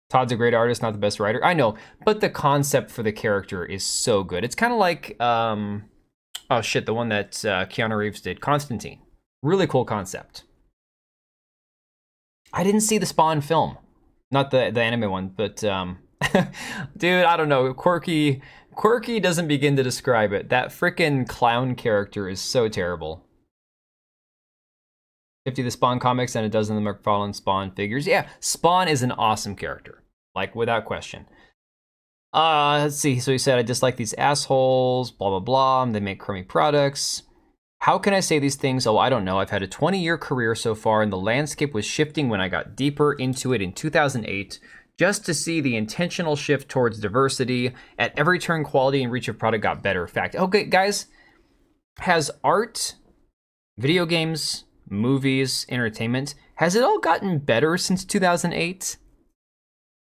Todd's a great artist, not the best writer. I know, but the concept for the character is so good. It's kind of like, oh shit, the one that Keanu Reeves did, Constantine. Really cool concept. I didn't see the Spawn film, not the anime one, but dude, I don't know. Quirky doesn't begin to describe it. That frickin' clown character is so terrible. 50 the Spawn comics and a dozen of the McFarlane Spawn figures. Yeah, Spawn is an awesome character, like without question. Let's see. So he said, I dislike these assholes, blah, blah, blah. They make crummy products. How can I say these things? Oh, I don't know. I've had a 20-year career so far, and the landscape was shifting when I got deeper into it in 2008. Just to see the intentional shift towards diversity. At every turn, quality and reach of product got better. Fact. Okay, guys, has art, video games, movies, entertainment, has it all gotten better since 2008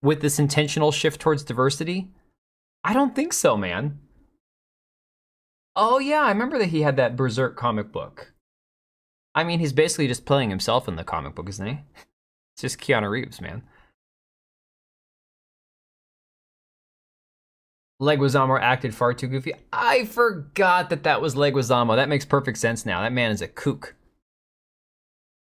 with this intentional shift towards diversity? I don't think so, man. Oh yeah, I remember that he had that Berserk comic book. I mean, he's basically just playing himself in the comic book, isn't he? It's just Keanu Reeves, man. Leguizamo acted far too goofy. I forgot that was Leguizamo. That makes perfect sense now. That man is a kook.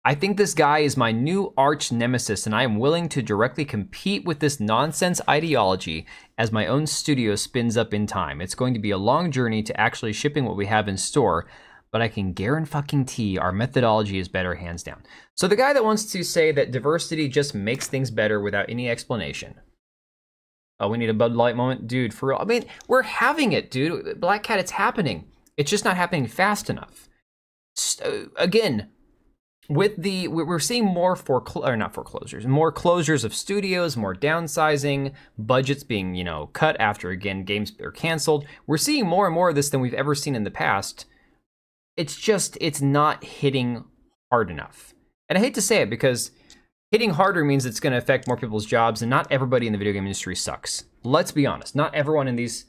I think this guy is my new arch nemesis, and I am willing to directly compete with this nonsense ideology as my own studio spins up in time. It's going to be a long journey to actually shipping what we have in store, but I can guarantee our methodology is better, hands down. So the guy that wants to say that diversity just makes things better without any explanation. Oh, we need a Bud Light moment? Dude, for real. I mean, we're having it, dude. Black Cat, it's happening. It's just not happening fast enough. Again, we're seeing more more closures of studios, more downsizing, budgets being, cut after, again, games are canceled. We're seeing more and more of this than we've ever seen in the past. It's not hitting hard enough. And I hate to say it because hitting harder means it's going to affect more people's jobs, and not everybody in the video game industry sucks. Let's be honest. Not everyone in these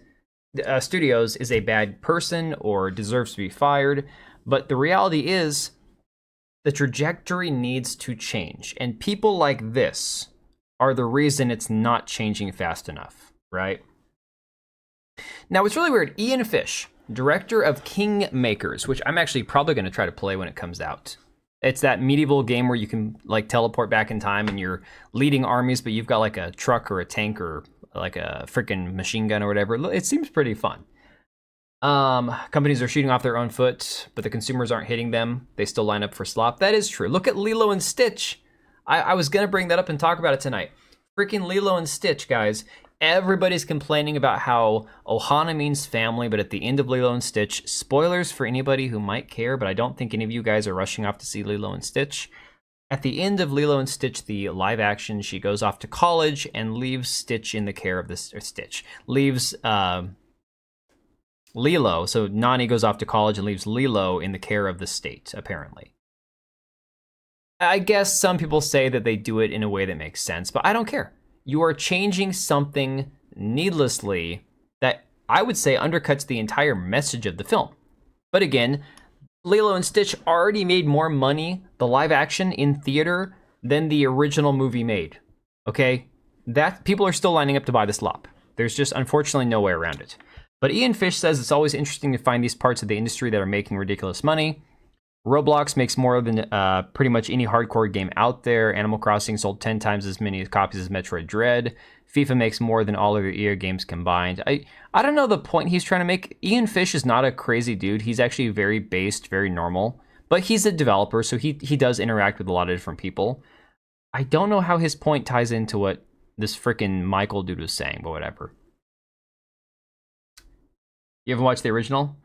studios is a bad person or deserves to be fired, but the reality is the trajectory needs to change, and people like this are the reason it's not changing fast enough, right? Now, it's really weird. Ian Fish, director of Kingmakers, which I'm actually probably going to try to play when it comes out. It's that medieval game where you can like teleport back in time and you're leading armies, but you've got like a truck or a tank or like a freaking machine gun or whatever. It seems pretty fun. Companies are shooting off their own foot, but the consumers aren't hitting them. They still line up for slop. That is true. Look at Lilo and Stitch. I was going to bring that up and talk about it tonight. Freaking Lilo and Stitch, guys. Everybody's complaining about how Ohana means family, but at the end of Lilo and Stitch, spoilers for anybody who might care, but I don't think any of you guys are rushing off to see Lilo and Stitch. At the end of Lilo and Stitch, the live action, she goes off to college and leaves Stitch in the care of this, or Stitch, leaves Lilo, so Nani goes off to college and leaves Lilo in the care of the state, apparently. I guess some people say that they do it in a way that makes sense, but I don't care. You are changing something needlessly that I would say undercuts the entire message of the film. But again, Lilo and Stitch already made more money, the live action in theater, than the original movie made. Okay? That people are still lining up to buy the slop. There's just unfortunately no way around it. But Ian Fish says it's always interesting to find these parts of the industry that are making ridiculous money. Roblox makes more than pretty much any hardcore game out there. Animal Crossing sold 10 times as many copies as Metroid Dread. FIFA makes more than all of the EA games combined. I don't know the point he's trying to make. Ian Fish is not a crazy dude. He's actually very based, very normal. But he's a developer, so he does interact with a lot of different people. I don't know how his point ties into what this frickin' Michael dude was saying, but whatever. You haven't watched the original?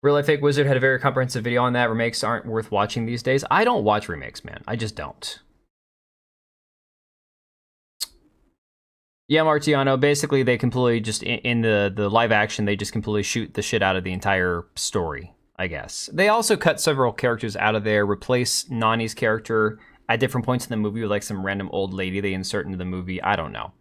Real Life Fake Wizard had a very comprehensive video on that. Remakes aren't worth watching these days. I don't watch remakes, man. I just don't. Yeah, Martiano, basically they completely just, in the live action, they just completely shoot the shit out of the entire story, I guess. They also cut several characters out of there, replace Nani's character at different points in the movie with like some random old lady they insert into the movie. I don't know.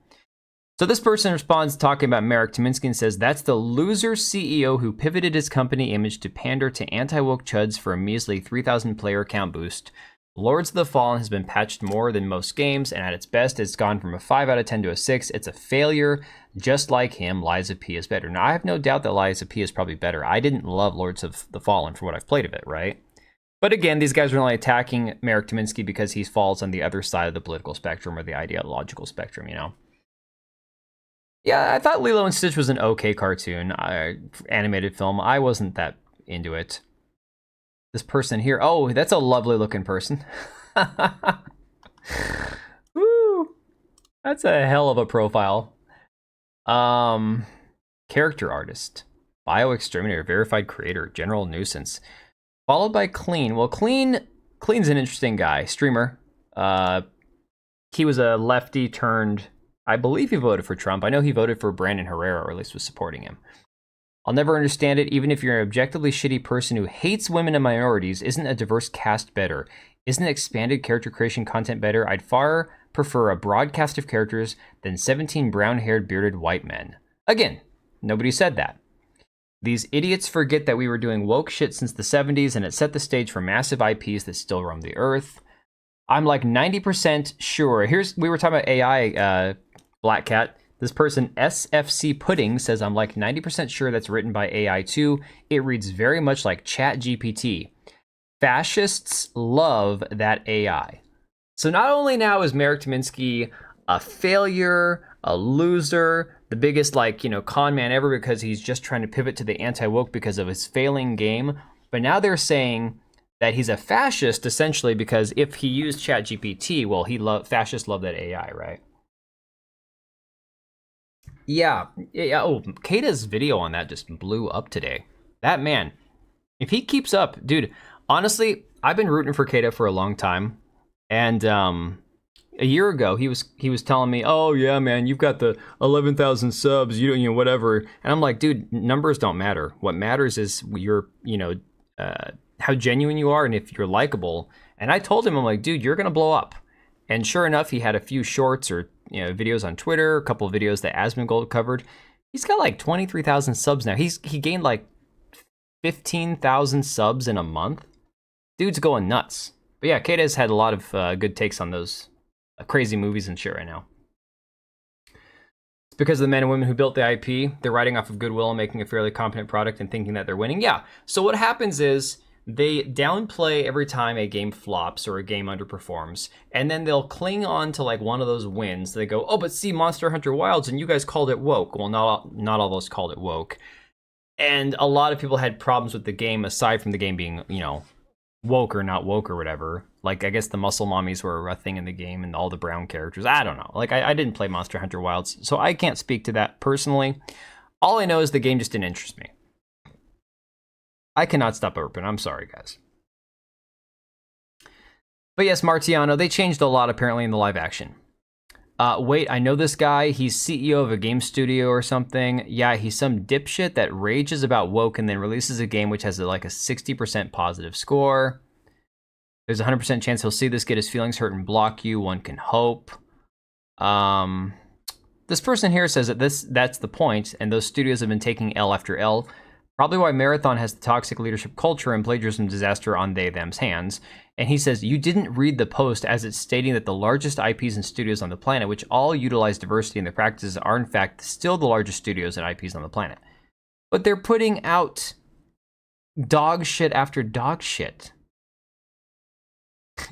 So this person responds talking about Marek Tymiński and says, that's the loser CEO who pivoted his company image to pander to anti-woke chuds for a measly 3,000 player count boost. Lords of the Fallen has been patched more than most games, and at its best, it's gone from a 5 out of 10 to a 6. It's a failure. Just like him, Liza P is better. Now, I have no doubt that Liza P is probably better. I didn't love Lords of the Fallen for what I've played of it, right? But again, these guys are only attacking Marek Tymiński because he falls on the other side of the political spectrum or the ideological spectrum, you know? Yeah, I thought Lilo and Stitch was an okay cartoon, animated film. I wasn't that into it. This person here, oh, that's a lovely looking person. Woo! That's a hell of a profile. Character artist, bio exterminator, verified creator, general nuisance, followed by Clean. Well, Clean's an interesting guy, streamer. He was a lefty turned, I believe he voted for Trump. I know he voted for Brandon Herrera, or at least was supporting him. I'll never understand it, even if you're an objectively shitty person who hates women and minorities. Isn't a diverse cast better? Isn't expanded character creation content better? I'd far prefer a broad cast of characters than 17 brown-haired bearded white men. Again, nobody said that. These idiots forget that we were doing woke shit since the 70s, and it set the stage for massive IPs that still roam the earth. I'm like 90% sure. We were talking about AI, Black Cat. This person, SFC Pudding, says, I'm like 90% sure that's written by AI too. It reads very much like ChatGPT. Fascists love that AI. So not only now is Marek Tymiński a failure, a loser, the biggest con man ever because he's just trying to pivot to the anti-woke because of his failing game, but now they're saying that he's a fascist essentially because if he used ChatGPT, well, fascists love that AI, right? Yeah. Oh, Kata's video on that just blew up today. That man, if he keeps up, dude, honestly, I've been rooting for Kata for a long time. And a year ago, he was telling me, oh, yeah, man, you've got the 11,000 subs, you know, whatever. And I'm like, dude, numbers don't matter. What matters is your, how genuine you are and if you're likable. And I told him, I'm like, dude, you're going to blow up. And sure enough, he had a few shorts or videos on Twitter, a couple of videos that Asmongold covered. He's got like 23,000 subs now. He gained like 15,000 subs in a month. Dude's going nuts. But yeah, Kata's had a lot of good takes on those crazy movies and shit right now. It's because of the men and women who built the IP. They're riding off of goodwill and making a fairly competent product and thinking that they're winning. Yeah, so what happens is they downplay every time a game flops or a game underperforms, and then they'll cling on to like one of those wins. They go, oh, but see, Monster Hunter Wilds, and you guys called it woke. Well, not all of us called it woke. And a lot of people had problems with the game, aside from the game being, woke or not woke or whatever. Like, I guess the muscle mommies were a thing in the game and all the brown characters. I don't know. Like, I didn't play Monster Hunter Wilds, so I can't speak to that personally. All I know is the game just didn't interest me. I cannot stop open. I'm sorry, guys. But yes, Martiano, they changed a lot apparently in the live action. Wait, I know this guy. He's CEO of a game studio or something. Yeah, he's some dipshit that rages about woke and then releases a game which has like a 60% positive score. There's a 100% chance he'll see this, get his feelings hurt, and block you. One can hope. This person here says that that's the point, and those studios have been taking L after L. Probably why Marathon has the toxic leadership culture and plagiarism disaster on them's hands. And he says, you didn't read the post as it's stating that the largest IPs and studios on the planet, which all utilize diversity in their practices, are in fact still the largest studios and IPs on the planet. But they're putting out dog shit after dog shit.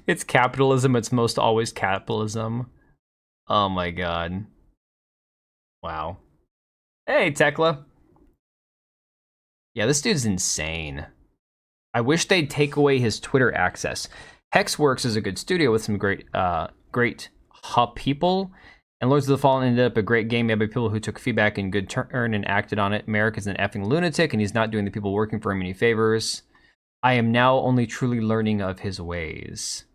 It's capitalism. It's most always capitalism. Oh my god. Wow. Hey, Tekla. Yeah, this dude's insane. I wish they'd take away his Twitter access. Hexworks is a good studio with some great people. And Lords of the Fallen ended up a great game made by people who took feedback in good turn and acted on it. Merrick is an effing lunatic, and he's not doing the people working for him any favors. I am now only truly learning of his ways.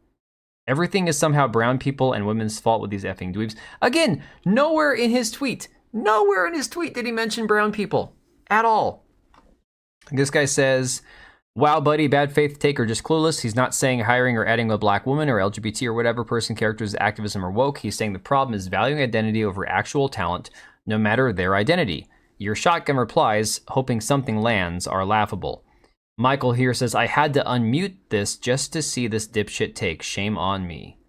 Everything is somehow brown people and women's fault with these effing dweebs. Again, nowhere in his tweet did he mention brown people at all. This guy says, Wow, buddy, bad faith taker, just clueless. He's not saying hiring or adding a black woman or LGBT or whatever person characters activism or woke. He's saying the problem is valuing identity over actual talent, no matter their identity. Your shotgun replies, hoping something lands, are laughable. Michael here says, I had to unmute this just to see this dipshit take. Shame on me.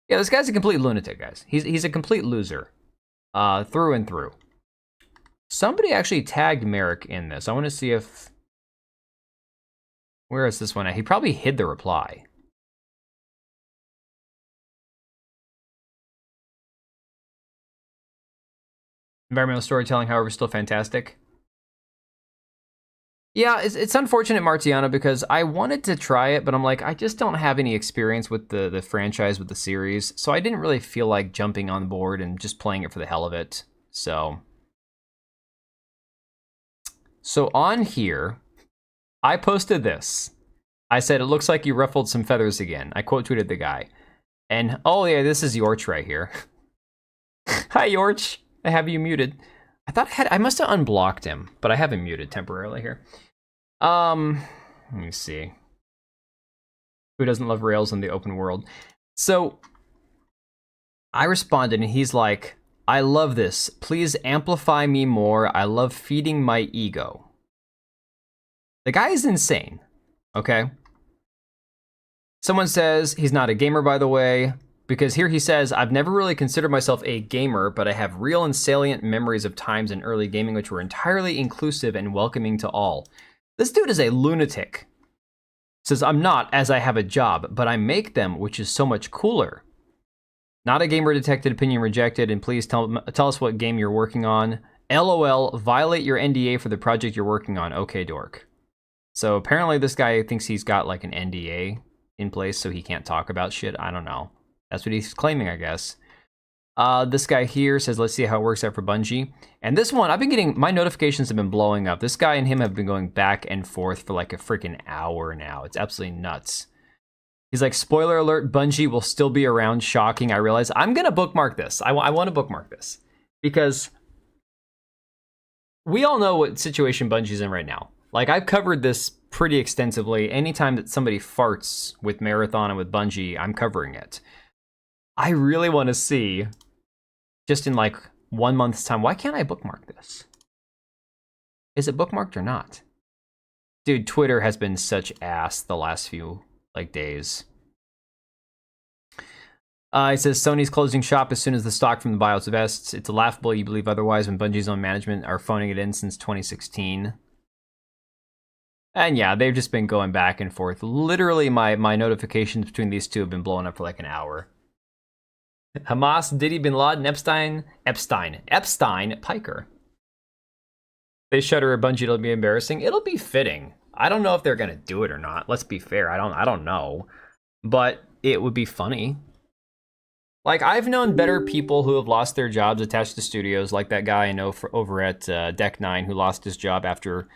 Yeah, this guy's a complete lunatic, guys. He's a complete loser. Through and through. Somebody actually tagged Merrick in this. I want to see if... Where is this one at? He probably hid the reply. Environmental storytelling, however, is still fantastic. Yeah, it's unfortunate, Martiano, because I wanted to try it, but I'm like, I just don't have any experience with the franchise, with the series, so I didn't really feel like jumping on board and just playing it for the hell of it. So on here, I posted this. I said, it looks like you ruffled some feathers again. I quote tweeted the guy. And, oh yeah, this is Yorch right here. Hi, Yorch. I have you muted. I thought I must have unblocked him, but I have him muted temporarily here. Let me see. Who doesn't love Rails in the open world? So, I responded and he's like, I love this. Please amplify me more. I love feeding my ego. The guy is insane. Okay. Someone says he's not a gamer, by the way, because here he says, I've never really considered myself a gamer, but I have real and salient memories of times in early gaming which were entirely inclusive and welcoming to all. This dude is a lunatic. Says, I'm not, as I have a job, but I make them, which is so much cooler. Not a gamer detected, opinion rejected, and please tell us what game you're working on. LOL, violate your NDA for the project you're working on. Okay, dork. So apparently this guy thinks he's got like an NDA in place so he can't talk about shit. I don't know. That's what he's claiming, I guess. This guy here says, let's see how it works out for Bungie. And this one, I've been getting, my notifications have been blowing up. This guy and him have been going back and forth for like a freaking hour now. It's absolutely nuts. He's like, spoiler alert, Bungie will still be around. Shocking, I realize. I'm going to bookmark this. I want to bookmark this. Because we all know what situation Bungie's in right now. Like, I've covered this pretty extensively. Anytime that somebody farts with Marathon and with Bungie, I'm covering it. I really want to see, just in like 1 month's time, why can't I bookmark this? Is it bookmarked or not? Dude, Twitter has been such ass the last few like days. It says Sony's closing shop as soon as the stock from the BIOS vests. It's laughable you believe otherwise when Bungie's own management are phoning it in since 2016. And yeah, they've just been going back and forth. Literally, my notifications between these two have been blowing up for like an hour. Hamas, Diddy, Bin Laden, Epstein, Piker. They shutter a Bungie, it'll be embarrassing. It'll be fitting. I don't know if they're gonna do it or not. Let's be fair. I don't know. But it would be funny. Like, I've known better people who have lost their jobs attached to studios, like that guy I know over at Deck 9 who lost his job after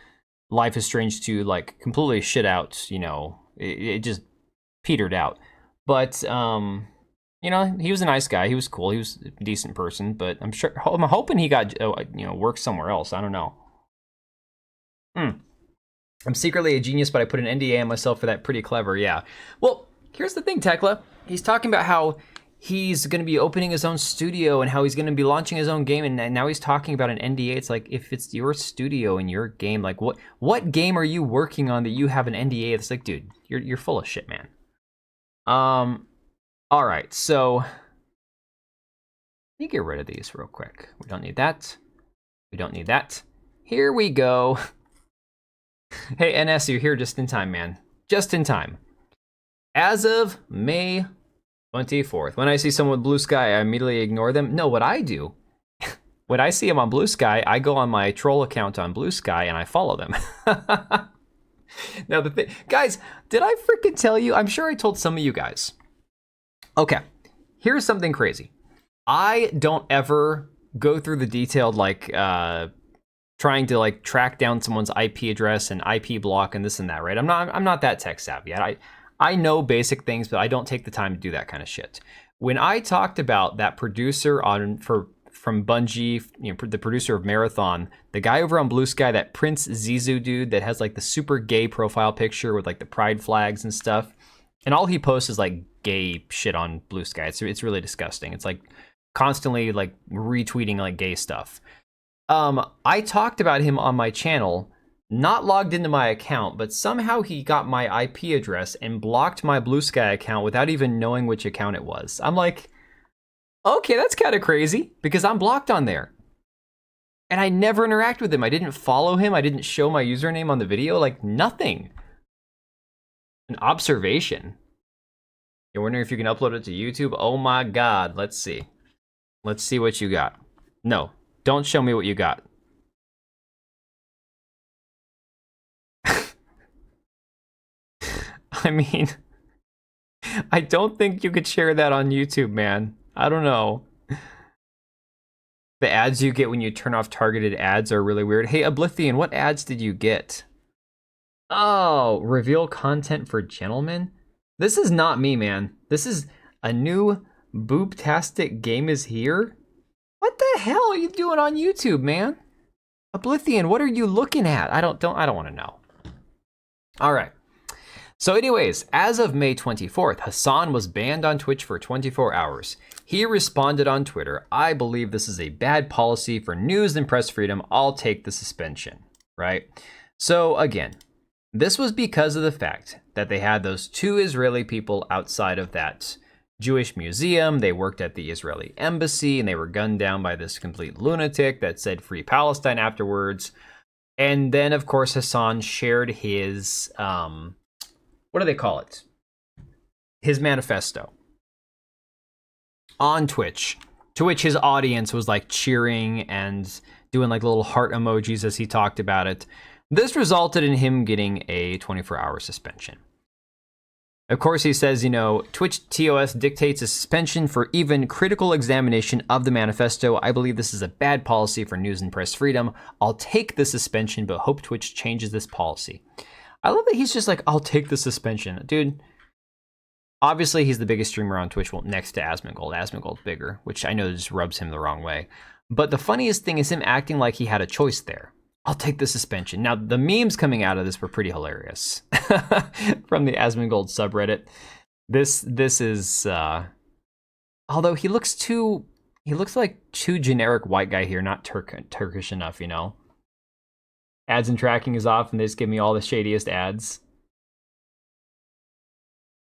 Life is Strange 2, like, completely shit out, you know. It just petered out. But, you know, he was a nice guy. He was cool. He was a decent person. But I'm hoping he got, you know, work somewhere else. I don't know. I'm secretly a genius, but I put an NDA on myself for that. Pretty clever, yeah. Well, here's the thing, Tekla. He's talking about how he's going to be opening his own studio and how he's going to be launching his own game, and now he's talking about an NDA. It's like, if it's your studio and your game, like, what game are you working on that you have an NDA? It's like, dude, you're full of shit, man. All right, so let me get rid of these real quick. We don't need that. We don't need that. Here we go. Hey, NS, you're here just in time, man. Just in time. As of May 24th, when I see someone with Blue Sky, I immediately ignore them. No, what I do, when I see them on Blue Sky, I go on my troll account on Blue Sky and I follow them. Now, the thing, guys, did I freaking tell you? I'm sure I told some of you guys. Okay, here's something crazy. I don't ever go through the detailed, like, trying to like track down someone's IP address and IP block and this and that, right? I'm not that tech savvy. I know basic things, but I don't take the time to do that kind of shit. When I talked about that producer for from Bungie, the producer of Marathon, the guy over on Blue Sky, that Prince Zizou dude that has like the super gay profile picture with like the pride flags and stuff. And all he posts is like gay shit on Blue Sky. It's really disgusting. It's like constantly like retweeting like gay stuff. I talked about him on my channel, not logged into my account, but somehow he got my IP address and blocked my Blue Sky account without even knowing which account it was. I'm like, okay, that's kind of crazy because I'm blocked on there. And I never interact with him. I didn't follow him. I didn't show my username on the video, like nothing. An observation. You're wondering if you can upload it to YouTube? Oh my God, let's see. Let's see what you got. No, don't show me what you got. I mean, I don't think you could share that on YouTube, man. I don't know. The ads you get when you turn off targeted ads are really weird. Hey, Oblivion, what ads did you get? Oh, reveal content for gentlemen? This is not me, man. This is a new boobtastic game is here? What the hell are you doing on YouTube, man? Oblivion, what are you looking at? I don't want to know. All right. So anyways, as of May 24th, Hasan was banned on Twitch for 24 hours. He responded on Twitter, "I believe this is a bad policy for news and press freedom. I'll take the suspension," right? So again, this was because of the fact that they had those 2 Israeli people outside of that Jewish museum. They worked at the Israeli embassy and they were gunned down by this complete lunatic that said Free Palestine afterwards. And then of course, Hasan shared his, what do they call it? His manifesto on Twitch, to which his audience was like cheering and doing like little heart emojis as he talked about it. This resulted in him getting a 24-hour suspension. Of course, he says, Twitch TOS dictates a suspension for even critical examination of the manifesto. I believe this is a bad policy for news and press freedom. I'll take the suspension, but hope Twitch changes this policy. I love that he's just like, I'll take the suspension. Dude, obviously he's the biggest streamer on Twitch, well, next to Asmongold. Asmongold's bigger, which I know just rubs him the wrong way. But the funniest thing is him acting like he had a choice there. I'll take the suspension. Now, the memes coming out of this were pretty hilarious from the Asmongold subreddit. This is, although he looks like too generic white guy here, not Turkish enough, Ads and tracking is off, and they just give me all the shadiest ads.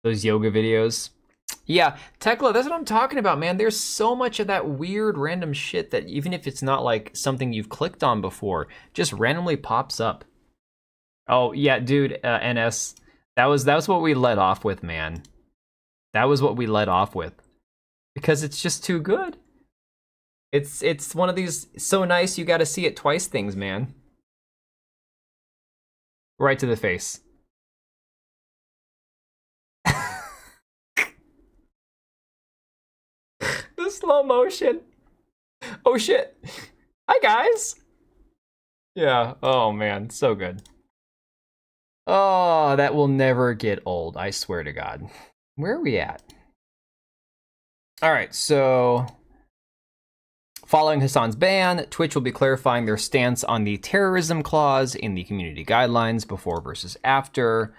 Those yoga videos. Yeah, Tekla, that's what I'm talking about, man. There's so much of that weird random shit that even if it's not like something you've clicked on before, just randomly pops up. Oh, yeah, dude, NS. That was what we led off with, man. That was what we led off with. Because it's just too good. It's one of these so nice you gotta see it twice things, man. Right to the face. The slow motion. Oh shit. Hi guys. Yeah, oh man, so good. Oh, that will never get old, I swear to God. Where are we at? All right, so following Hasan's ban, Twitch will be clarifying their stance on the terrorism clause in the community guidelines before versus after.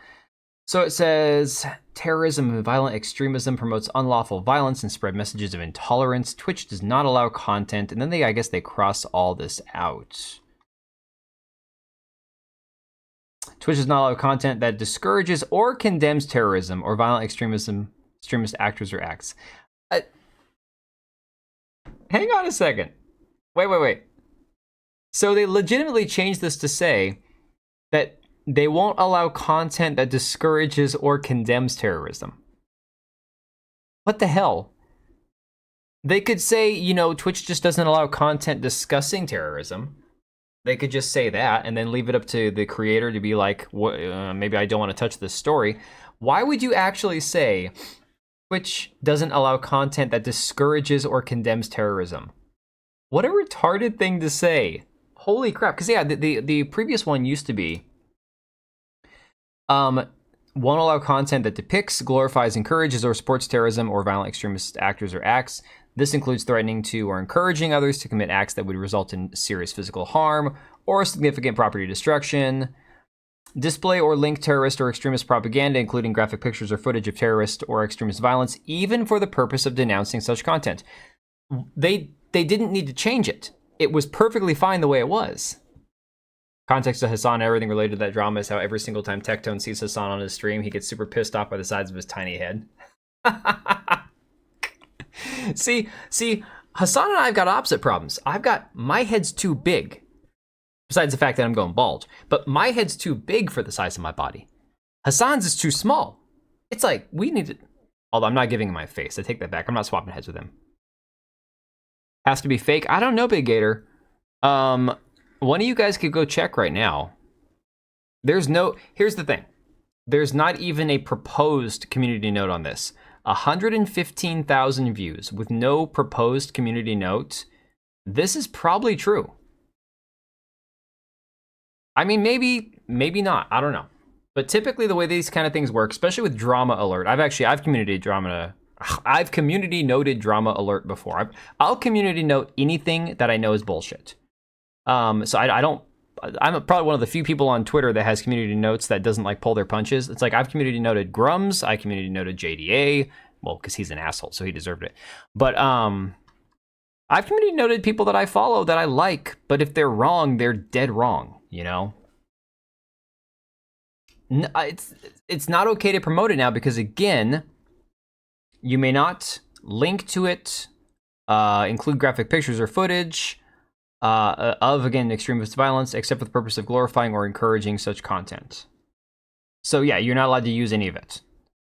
So it says, terrorism and violent extremism promotes unlawful violence and spread messages of intolerance. Twitch does not allow content. And then I guess they cross all this out. Twitch does not allow content that discourages or condemns terrorism or violent extremist actors or acts. Hang on a second. Wait. So they legitimately changed this to say that they won't allow content that discourages or condemns terrorism. What the hell? They could say, Twitch just doesn't allow content discussing terrorism. They could just say that and then leave it up to the creator to be like, maybe I don't want to touch this story. Why would you actually say Twitch doesn't allow content that discourages or condemns terrorism? What a retarded thing to say. Holy crap. Because, yeah, the previous one used to be, won't allow content that depicts, glorifies, encourages, or supports terrorism or violent extremist actors or acts. This includes threatening to or encouraging others to commit acts that would result in serious physical harm or significant property destruction. Display or link terrorist or extremist propaganda, including graphic pictures or footage of terrorist or extremist violence, even for the purpose of denouncing such content. They didn't need to change it. It was perfectly fine the way it was. Context of Hasan, everything related to that drama is how every single time Tectone sees Hasan on his stream, he gets super pissed off by the size of his tiny head. See, Hasan and I have got opposite problems. My head's too big. Besides the fact that I'm going bald. But my head's too big for the size of my body. Hasan's is too small. It's like, we need to... Although I'm not giving him my face. I take that back. I'm not swapping heads with him. Has to be fake? I don't know, Big Gator. One of you guys could go check right now. Here's the thing. There's not even a proposed community note on this. 115,000 views with no proposed community note. This is probably true. I mean, maybe not. I don't know. But typically the way these kind of things work, especially with drama alert, I've community noted drama alert before. I'll community note anything that I know is bullshit. I'm probably one of the few people on Twitter that has community notes that doesn't like pull their punches. It's like I've community noted Grums, I community noted JDA, well, because he's an asshole, so he deserved it. But I've community noted people that I follow that I like, but if they're wrong, they're dead wrong. You know, it's not okay to promote it now because, again, you may not link to it, include graphic pictures or footage of, again, extremist violence, except for the purpose of glorifying or encouraging such content. So, yeah, you're not allowed to use any of it.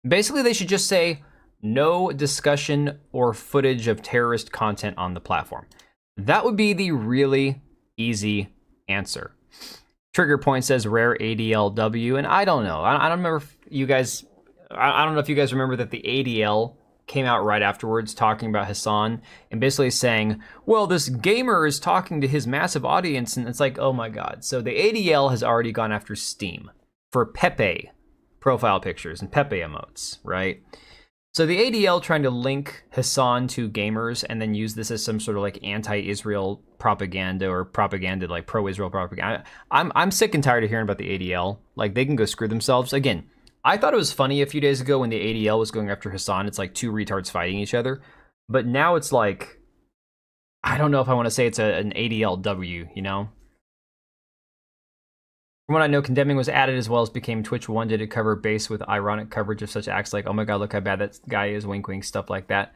Basically, they should just say no discussion or footage of terrorist content on the platform. That would be the really easy answer. Trigger Point says rare ADLW, and I don't know. I don't remember if you guys... I don't know if you guys remember that the ADL came out right afterwards talking about Hasan and basically saying, well, this gamer is talking to his massive audience, and it's like, oh my god. So the ADL has already gone after Steam for Pepe profile pictures and Pepe emotes, right? So the ADL trying to link Hasan to gamers and then use this as some sort of like anti-Israel propaganda or propaganda, like pro-Israel propaganda. I'm sick and tired of hearing about the ADL. Like, they can go screw themselves. Again, I thought it was funny a few days ago when the ADL was going after Hasan. It's like two retards fighting each other. But now it's like, I don't know if I want to say it's an ADLW, you know? From what I know, condemning was added as well as became Twitch wanted to cover base with ironic coverage of such acts like, oh my god, look how bad that guy is, wink wink, stuff like that.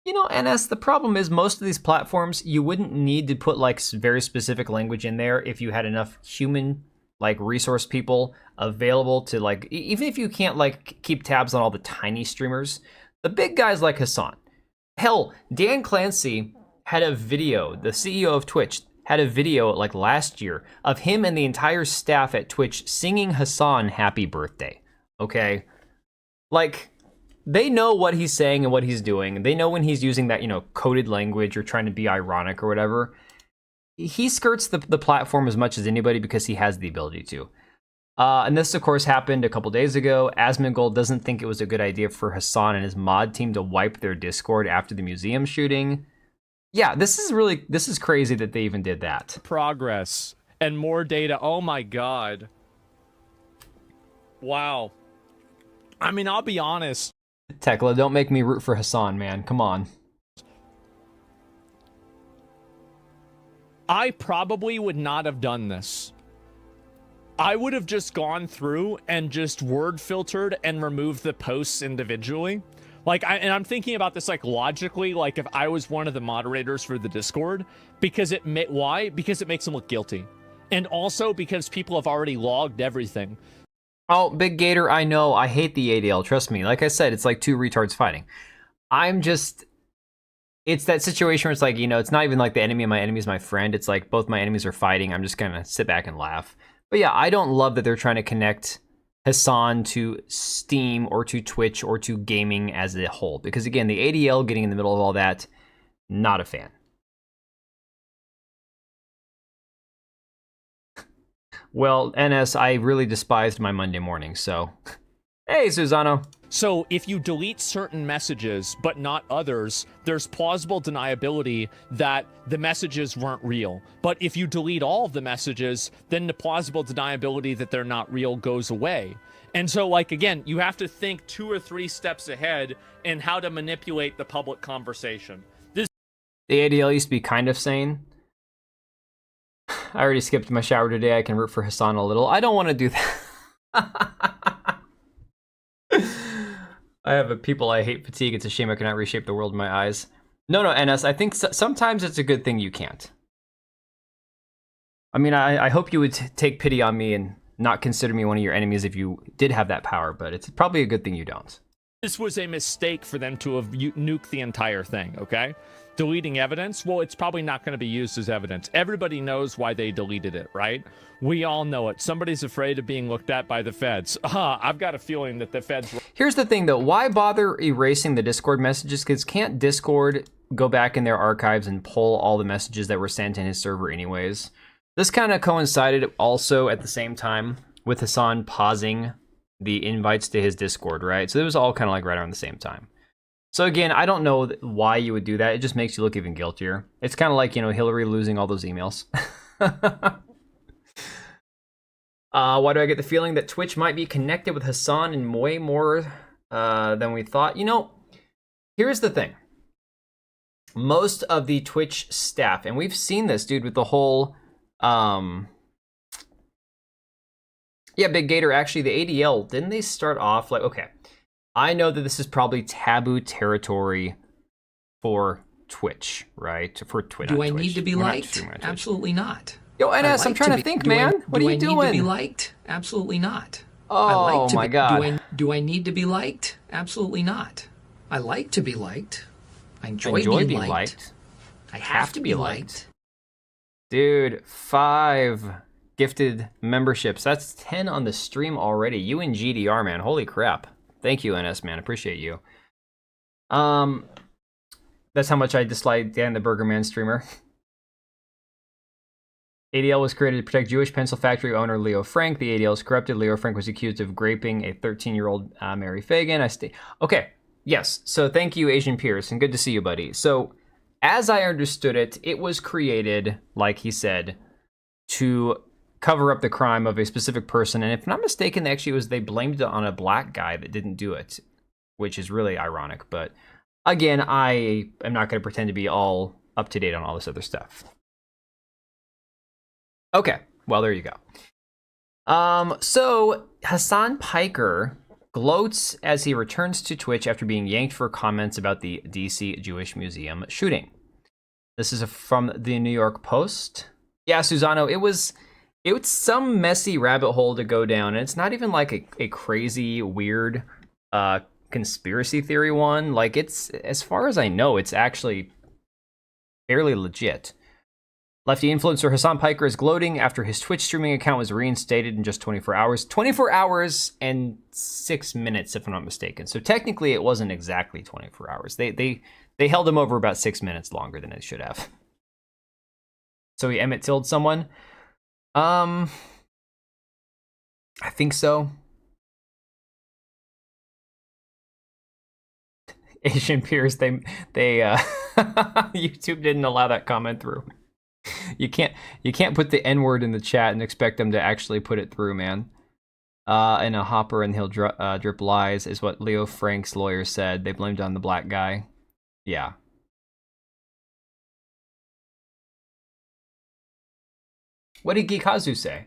You know, NS, the problem is most of these platforms, you wouldn't need to put like very specific language in there if you had enough human like resource people available to like, even if you can't like keep tabs on all the tiny streamers, the big guys like Hasan. Hell, Dan Clancy had a video, the CEO of Twitch, had a video like last year of him and the entire staff at Twitch singing Hasan happy birthday. Okay? Like, they know what he's saying and what he's doing. They know when he's using that, you know, coded language or trying to be ironic or whatever. He skirts the platform as much as anybody because he has the ability to. And this, of course, happened a couple days ago. Asmongold doesn't think it was a good idea for Hasan and his mod team to wipe their Discord after the museum shooting. Yeah, this is crazy that they even did that. Progress and more data. Oh my god. Wow. I mean, I'll be honest. Tekla, don't make me root for Hasan, man. Come on. I probably would not have done this. I would have just gone through and just word filtered and removed the posts individually. Like, I'm thinking about this, like, logically, like, if I was one of the moderators for the Discord, because why? Because it makes them look guilty. And also because people have already logged everything. Oh, Big Gator, I know. I hate the ADL. Trust me. Like I said, it's like two retards fighting. It's that situation where it's like, you know, it's not even like the enemy of my enemy is my friend. It's like both my enemies are fighting. I'm just gonna sit back and laugh. But yeah, I don't love that they're trying to connect Hasan to Steam or to Twitch or to gaming as a whole. Because again, the ADL getting in the middle of all that, not a fan. Well, NS, I really despised my Monday morning, so Hey, Susano. So if you delete certain messages but not others, there's plausible deniability that the messages weren't real. But if you delete all of the messages, then the plausible deniability that they're not real goes away. And so, like, again, you have to think 2 or 3 steps ahead in how to manipulate the public conversation. The ADL used to be kind of sane. I already skipped my shower today. I can root for Hasan a little. I don't want to do that. I have a people I hate fatigue. It's a shame I cannot reshape the world in my eyes. No, NS, I think sometimes it's a good thing you can't. I mean, I hope you would take pity on me and not consider me one of your enemies if you did have that power, but it's probably a good thing you don't. This was a mistake for them to have nuked the entire thing, okay? Deleting evidence, well, it's probably not going to be used as evidence. Everybody knows why they deleted it, right? We all know it. Somebody's afraid of being looked at by the feds. I've got a feeling that the feds... Here's the thing, though. Why bother erasing the Discord messages? Because can't Discord go back in their archives and pull all the messages that were sent in his server anyways? This kind of coincided also at the same time with Hasan pausing the invites to his Discord, right? So it was all kind of like right around the same time. So again, I don't know why you would do that. It just makes you look even guiltier. It's kind of like, you know, Hillary losing all those emails. Why do I get the feeling that Twitch might be connected with Hasan in way more than we thought? You know, here's the thing. Most of the Twitch staff, and we've seen this, dude, with the whole... Yeah, Big Gator, actually, the ADL, didn't they start off like... Okay, I know that this is probably taboo territory for Twitch, right? For Twitch. Do I need to be liked? Absolutely not. Yo, NS, I'm trying to think, man. What are you doing? Do I need to be liked? Absolutely not. Oh, my God. Do I need to be liked? Absolutely not. I like to be liked. I enjoy being liked. I have to be liked. Dude, 5 gifted memberships. That's 10 on the stream already. You and GDR, man. Holy crap. Thank you, NS, man. Appreciate you. That's how much I dislike Dan the Burger Man streamer. ADL was created to protect Jewish pencil factory owner Leo Frank. The ADL is corrupted. Leo Frank was accused of raping a 13-year-old Mary Fagan. Okay, yes. So thank you, Asian Pierce, and good to see you, buddy. So as I understood it, it was created, like he said, to cover up the crime of a specific person. And if I'm not mistaken, actually, they blamed it on a black guy that didn't do it, which is really ironic. But again, I am not going to pretend to be all up to date on all this other stuff. Okay, well, there you go. So Hasan Piker gloats as he returns to Twitch after being yanked for comments about the DC Jewish Museum shooting. This is from the New York Post. Yeah, Susano, it was some messy rabbit hole to go down, and it's not even like a crazy, weird conspiracy theory one. Like, it's, as far as I know, it's actually fairly legit. Lefty influencer Hasan Piker is gloating after his Twitch streaming account was reinstated in just 24 hours. 24 hours and 6 minutes, if I'm not mistaken. So technically, it wasn't exactly 24 hours. They held him over about 6 minutes longer than they should have. So he Emmett Tilled someone? I think so. Asian peers, they YouTube didn't allow that comment through. You can't put the N-word in the chat and expect them to actually put it through, man. And a hopper and he'll drip lies is what Leo Frank's lawyer said. They blamed it on the black guy. Yeah. What did Geekazu say?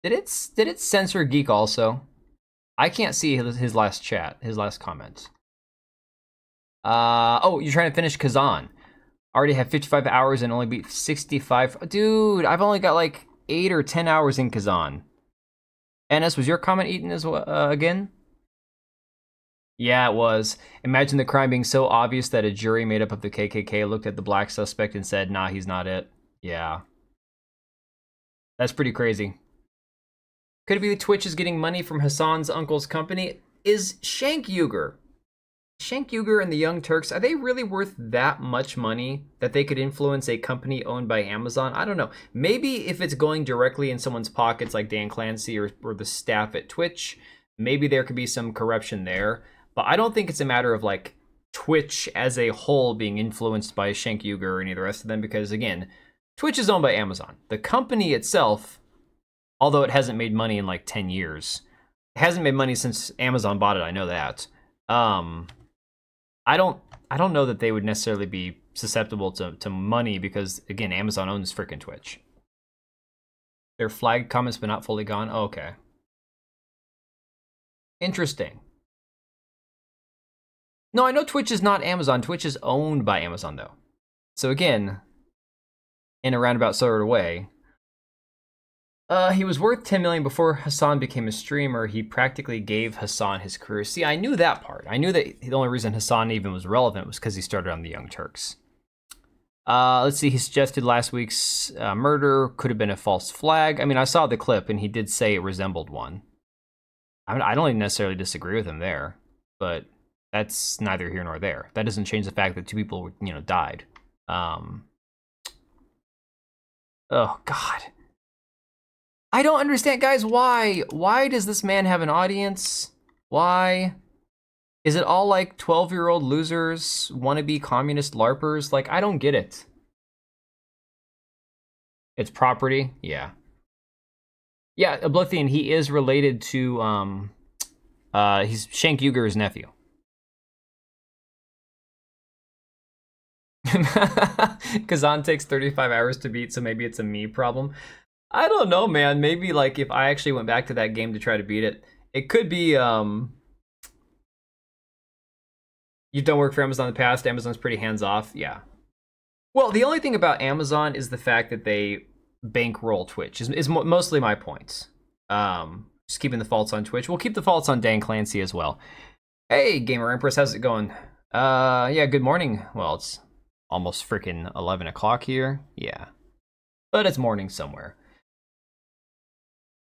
Did it censor Geek also? I can't see his last chat, his last comment. Oh, you're trying to finish Kazan. Already have 55 hours and only beat 65. Dude, I've only got like 8 or 10 hours in Kazan. NS, was your comment eaten as well, again? Yeah, it was. Imagine the crime being so obvious that a jury made up of the KKK looked at the black suspect and said, nah, he's not it. Yeah. That's pretty crazy. Could it be Twitch is getting money from Hasan's uncle's company? Is Shank Uger. Cenk Uygur and the Young Turks, are they really worth that much money that they could influence a company owned by Amazon? I don't know. Maybe if it's going directly in someone's pockets like Dan Clancy or the staff at Twitch, maybe there could be some corruption there. But I don't think it's a matter of like Twitch as a whole being influenced by Cenk Uygur or any of the rest of them, because again, Twitch is owned by Amazon. The company itself, although it hasn't made money in like 10 years, it hasn't made money since Amazon bought it, I know that. I don't know that they would necessarily be susceptible to money because, again, Amazon owns freaking Twitch. Their flagged comments but not fully gone? Oh, okay. Interesting. No, I know Twitch is not Amazon. Twitch is owned by Amazon, though. So again, in a roundabout sort of way, he was worth 10 million before Hasan became a streamer. He practically gave Hasan his career. See, I knew that part. I knew that the only reason Hasan even was relevant was because he started on the Young Turks. Let's see. He suggested last week's murder could have been a false flag. I mean, I saw the clip and he did say it resembled one. I mean, I don't even necessarily disagree with him there, but that's neither here nor there. That doesn't change the fact that 2 people, died. Oh God. I don't understand, guys. Why? Why does this man have an audience? Why? Is it all like 12-year-old losers, wannabe communist LARPers? Like, I don't get it. It's property? Yeah. Yeah, Oblivion, he is related to, he's Cenk Uygur's nephew. Kazan takes 35 hours to beat, so maybe it's a me problem. I don't know, man. Maybe like if I actually went back to that game to try to beat it, it could be you've done work for Amazon in the past. Amazon's pretty hands-off. Yeah. Well, the only thing about Amazon is the fact that they bankroll Twitch is mostly my point. Just keeping the faults on Twitch. We'll keep the faults on Dan Clancy as well. Hey, Gamer Empress, how's it going? Yeah, good morning. Well, it's almost freaking 11 o'clock here. Yeah. But it's morning somewhere.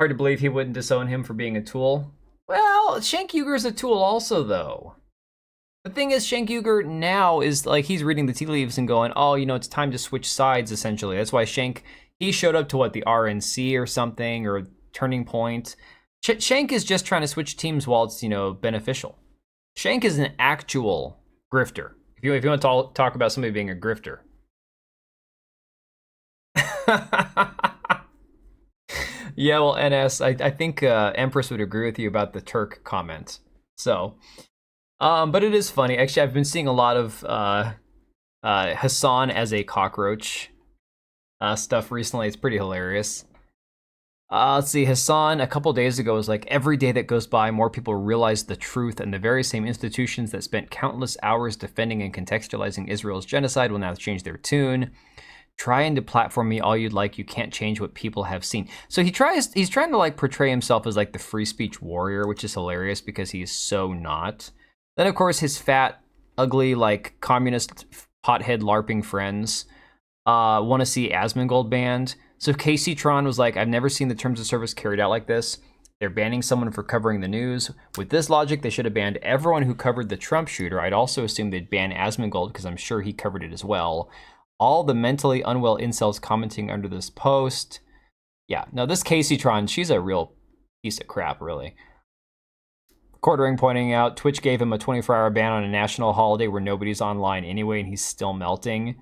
Hard to believe he wouldn't disown him for being a tool. Well, Cenk Uygur's a tool also, though. The thing is, Cenk Uygur now is like he's reading the tea leaves and going, oh, it's time to switch sides, essentially. That's why he showed up to what, the RNC or something, or Turning Point. Cenk is just trying to switch teams while it's, beneficial. Cenk is an actual grifter. If you want to talk about somebody being a grifter. Yeah, well, NS, I think Empress would agree with you about the Turk comment. So, but it is funny. Actually, I've been seeing a lot of Hasan as a cockroach stuff recently. It's pretty hilarious. Let's see, Hasan a couple days ago was like, every day that goes by, more people realize the truth, and the very same institutions that spent countless hours defending and contextualizing Israel's genocide will now change their tune. Trying to platform me all you'd like, you can't change what people have seen. So he's trying to like portray himself as like the free speech warrior, which is hilarious because he is so not. Then of course his fat, ugly, like communist pothead LARPing friends want to see Asmongold banned. So Casey Tron was like, I've never seen the terms of service carried out like this. They're banning someone for covering the news. With this logic, they should have banned everyone who covered the Trump shooter. I'd also assume they'd ban Asmongold because I'm sure he covered it as well. All the mentally unwell incels commenting under this post. Yeah, no, this Casey Tron, she's a real piece of crap, really. Quartering pointing out, Twitch gave him a 24-hour ban on a national holiday where nobody's online anyway, and he's still melting.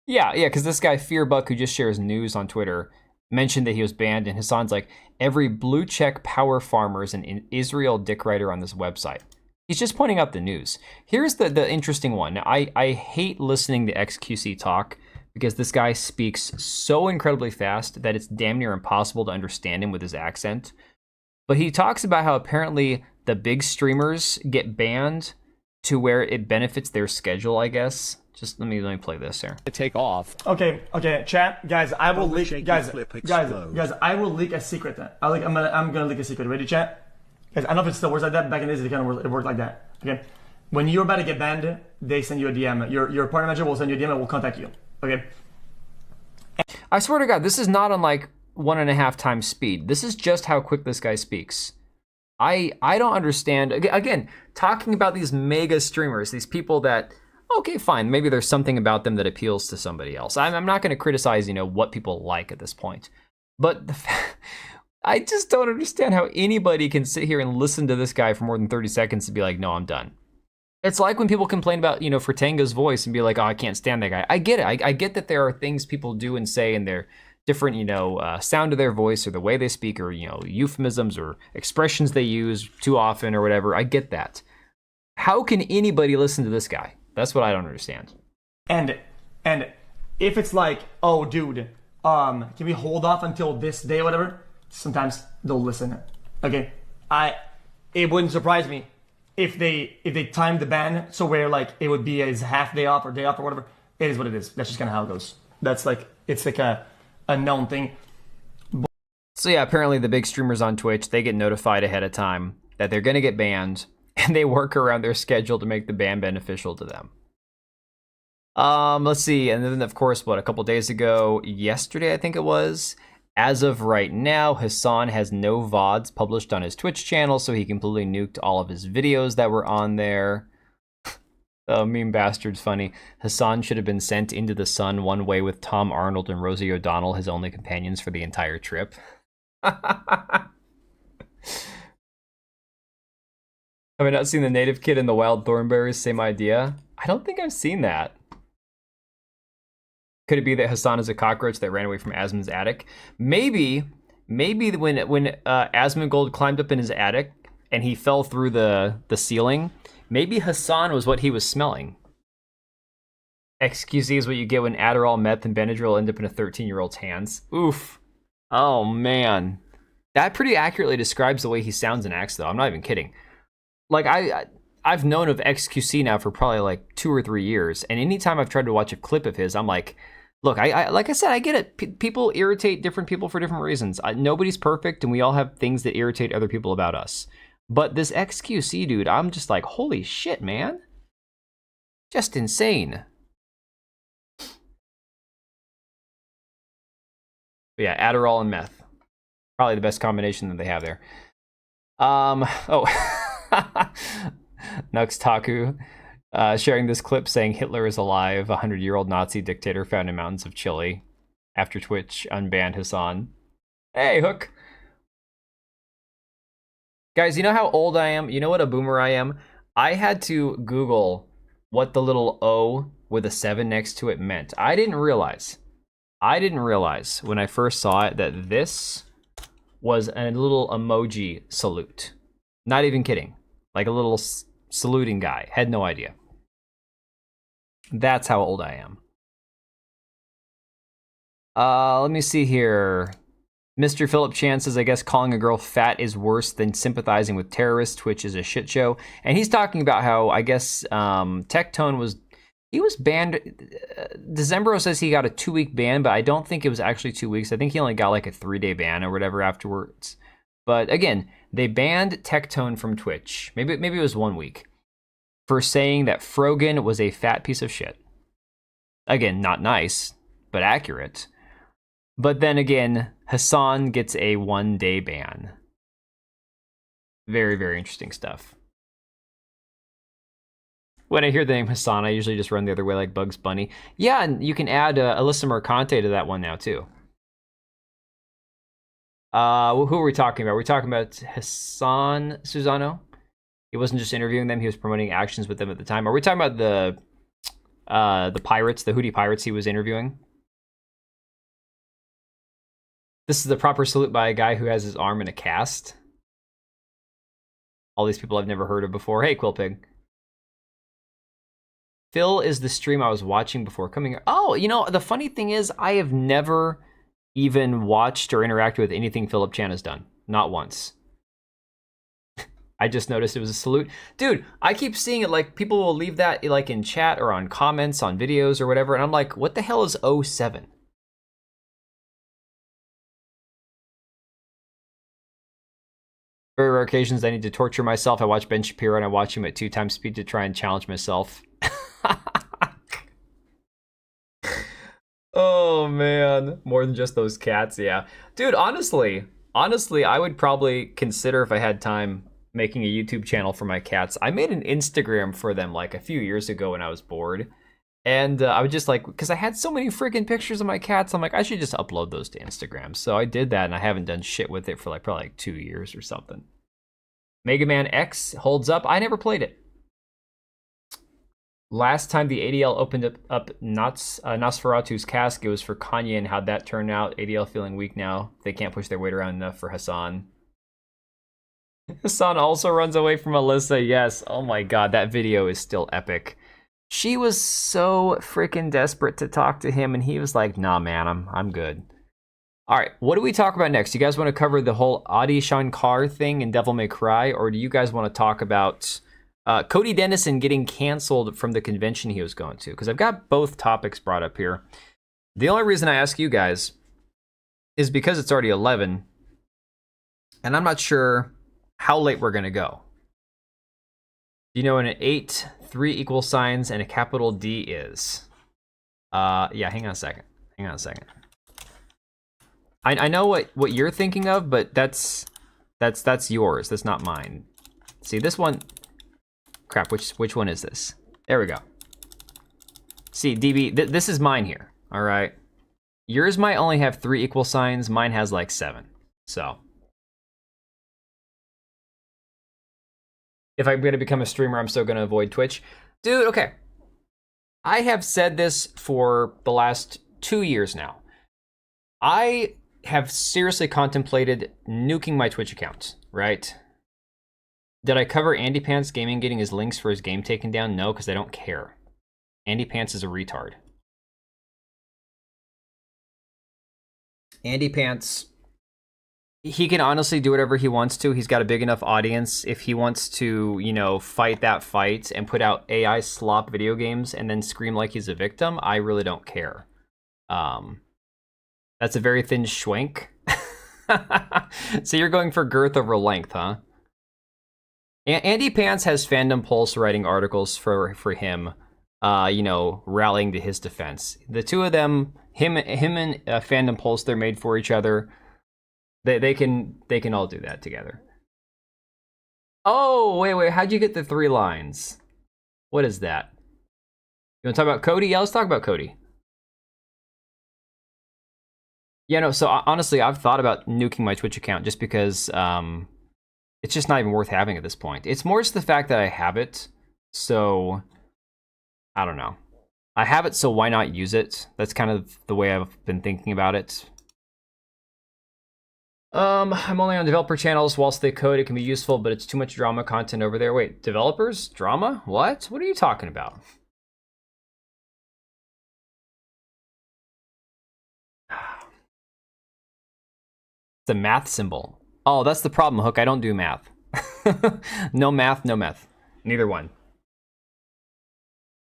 Yeah, because this guy, Fearbuck, who just shares news on Twitter, mentioned that he was banned, and Hasan's like, every blue check power farmer is an Israel dick writer on this website. He's just pointing out the news. Here's the interesting one. Now, I hate listening to XQC talk because this guy speaks so incredibly fast that it's damn near impossible to understand him with his accent. But he talks about how apparently the big streamers get banned to where it benefits their schedule, I guess. Just let me play this here. To take off. Okay, chat, guys. I will leak, guys. I will leak a secret. I'm gonna leak a secret. Ready, chat? Guys, I don't know if it still works like that. Back in the days, it worked like that. Okay, when you're about to get banned, they send you a DM. Your partner manager will send you a DM and will contact you. Okay. I swear to God, this is not on like 1.5 times speed. This is just how quick this guy speaks. I don't understand. Again, talking about these mega streamers, these people that, okay, fine, maybe there's something about them that appeals to somebody else. I'm not going to criticize, what people like at this point. But I just don't understand how anybody can sit here and listen to this guy for more than 30 seconds and be like, no, I'm done. It's like when people complain about, Fertanga's voice and be like, oh, I can't stand that guy. I get it. I get that there are things people do and say in their different, sound of their voice or the way they speak or, euphemisms or expressions they use too often or whatever. I get that. How can anybody listen to this guy? That's what I don't understand. And if it's like, oh, dude, can we hold off until this day or whatever? Sometimes they'll listen. Okay, it wouldn't surprise me if they timed the ban so where like it would be his half day off or day off or whatever. It is what it is. That's just kind of how it goes. That's like it's like a known thing. So yeah, apparently the big streamers on Twitch, they get notified ahead of time that they're gonna get banned, and they work around their schedule to make the ban beneficial to them. Let's see, and then of course, a couple days ago, yesterday I think it was. As of right now, Hasan has no VODs published on his Twitch channel, so he completely nuked all of his videos that were on there. Oh, meme bastard's funny. Hasan should have been sent into the sun one way with Tom Arnold and Rosie O'Donnell, his only companions for the entire trip. Have I not seen the native kid and the wild thornberries? Same idea? I don't think I've seen that. Could it be that Hasan is a cockroach that ran away from Asmon's attic? Maybe when Asmongold climbed up in his attic and he fell through the ceiling, maybe Hasan was what he was smelling. XQC is what you get when Adderall, meth, and Benadryl end up in a 13-year-old's hands. Oof. Oh, man. That pretty accurately describes the way he sounds and acts, though. I'm not even kidding. Like, I've known of XQC now for probably like 2 or 3 years, and anytime I've tried to watch a clip of his, I'm like, look, I like I said, I get it. People irritate different people for different reasons. Nobody's perfect, and we all have things that irritate other people about us. But this XQC dude, I'm just like, holy shit, man. Just insane. But yeah, Adderall and meth. Probably the best combination that they have there. Oh. Nux Taku sharing this clip saying Hitler is alive, a 100-year-old Nazi dictator found in mountains of Chile after Twitch unbanned Hasan. Hey, Hook. Guys, you know how old I am? You know what a boomer I am? I had to Google what the little O with a 7 next to it meant. I didn't realize when I first saw it that this was a little emoji salute. Not even kidding. Like a little saluting guy. Had no idea. That's how old I am. Let me see here. Mr. Philip Chan says, I guess calling a girl fat is worse than sympathizing with terrorists, which is a shit show. And he's talking about how, I guess, Tectone was banned. Decembro says he got a 2-week ban, but I don't think it was actually 2 weeks. I think he only got like a 3-day ban or whatever afterwards. But again, they banned Tectone from Twitch. Maybe it was 1 week for saying that Frogan was a fat piece of shit. Again, not nice, but accurate. But then again, Hasan gets a 1-day ban. Very, very interesting stuff. When I hear the name Hasan, I usually just run the other way like Bugs Bunny. Yeah, and you can add Alyssa Mercante to that one now, too. Who are we talking about? We're talking about Hasan Susano. He wasn't just interviewing them; he was promoting actions with them at the time. Are we talking about the pirates, the Hootie Pirates he was interviewing? This is the proper salute by a guy who has his arm in a cast. All these people I've never heard of before. Hey, Quillpig. Phil is the stream I was watching before coming here. Oh, the funny thing is, I have never even watched or interacted with anything Philip Chan has done. Not once. I just noticed it was a salute. Dude, I keep seeing it, like, people will leave that, like, in chat or on comments on videos or whatever, and I'm like, what the hell is 07? Very rare occasions I need to torture myself. I watch Ben Shapiro and I watch him at 2 times speed to try and challenge myself. Oh, man. More than just those cats, yeah. Dude, honestly, Honestly, I would probably consider, if I had time, making a YouTube channel for my cats. I made an Instagram for them like a few years ago when I was bored. And I would just like, because I had so many freaking pictures of my cats, I'm like, I should just upload those to Instagram. So I did that, and I haven't done shit with it for like probably like 2 years or something. Mega Man X holds up. I never played it. Last time the ADL opened up Nosferatu's cask, it was for Kanye, and how'd that turn out? ADL feeling weak now. They can't push their weight around enough for Hasan. Hasan also runs away from Alyssa. Yes. Oh my god, that video is still epic. She was so freaking desperate to talk to him, and he was like, nah, man, I'm good. All right, what do we talk about next? You guys want to cover the whole Adi Shankar thing in Devil May Cry, or do you guys want to talk about Cody Dennison getting canceled from the convention he was going to? Because I've got both topics brought up here. The only reason I ask you guys is because it's already 11, and I'm not sure how late we're going to go. You know, an 8, 3 equal signs, and a capital D is. Yeah, hang on a second. I know what you're thinking of, but that's yours. That's not mine. See, this one. Crap, which one is this? There we go. See, DB, this is mine here. All right. Yours might only have 3 equal signs. Mine has like 7. So. If I'm going to become a streamer, I'm still going to avoid Twitch. Dude, okay. I have said this for the last 2 years now. I have seriously contemplated nuking my Twitch account, right? Did I cover Andy Pants Gaming getting his links for his game taken down? No, because I don't care. Andy Pants is a retard. Andy Pants, he can honestly do whatever he wants to. He's got a big enough audience. If he wants to, you know, fight that fight and put out AI slop video games and then scream like he's a victim, I really don't care. That's a very thin schwank. So you're going for girth over length, huh? Andy Pants has Fandom Pulse writing articles for him, you know, rallying to his defense. The two of them, him and Fandom Pulse, they're made for each other. They can all do that together. Oh, wait, how'd you get the 3 lines? What is that? You want to talk about Cody? Yeah, let's talk about Cody. Yeah, no, so honestly, I've thought about nuking my Twitch account just because it's just not even worth having at this point. It's more just the fact that I have it, so I don't know. I have it, so why not use it? That's kind of the way I've been thinking about it. I'm only on developer channels. Whilst they code, it can be useful, but it's too much drama content over there. Wait, developers? Drama? What? What are you talking about? The math symbol. Oh, that's the problem, Hook. I don't do math. No math, no meth. Neither one.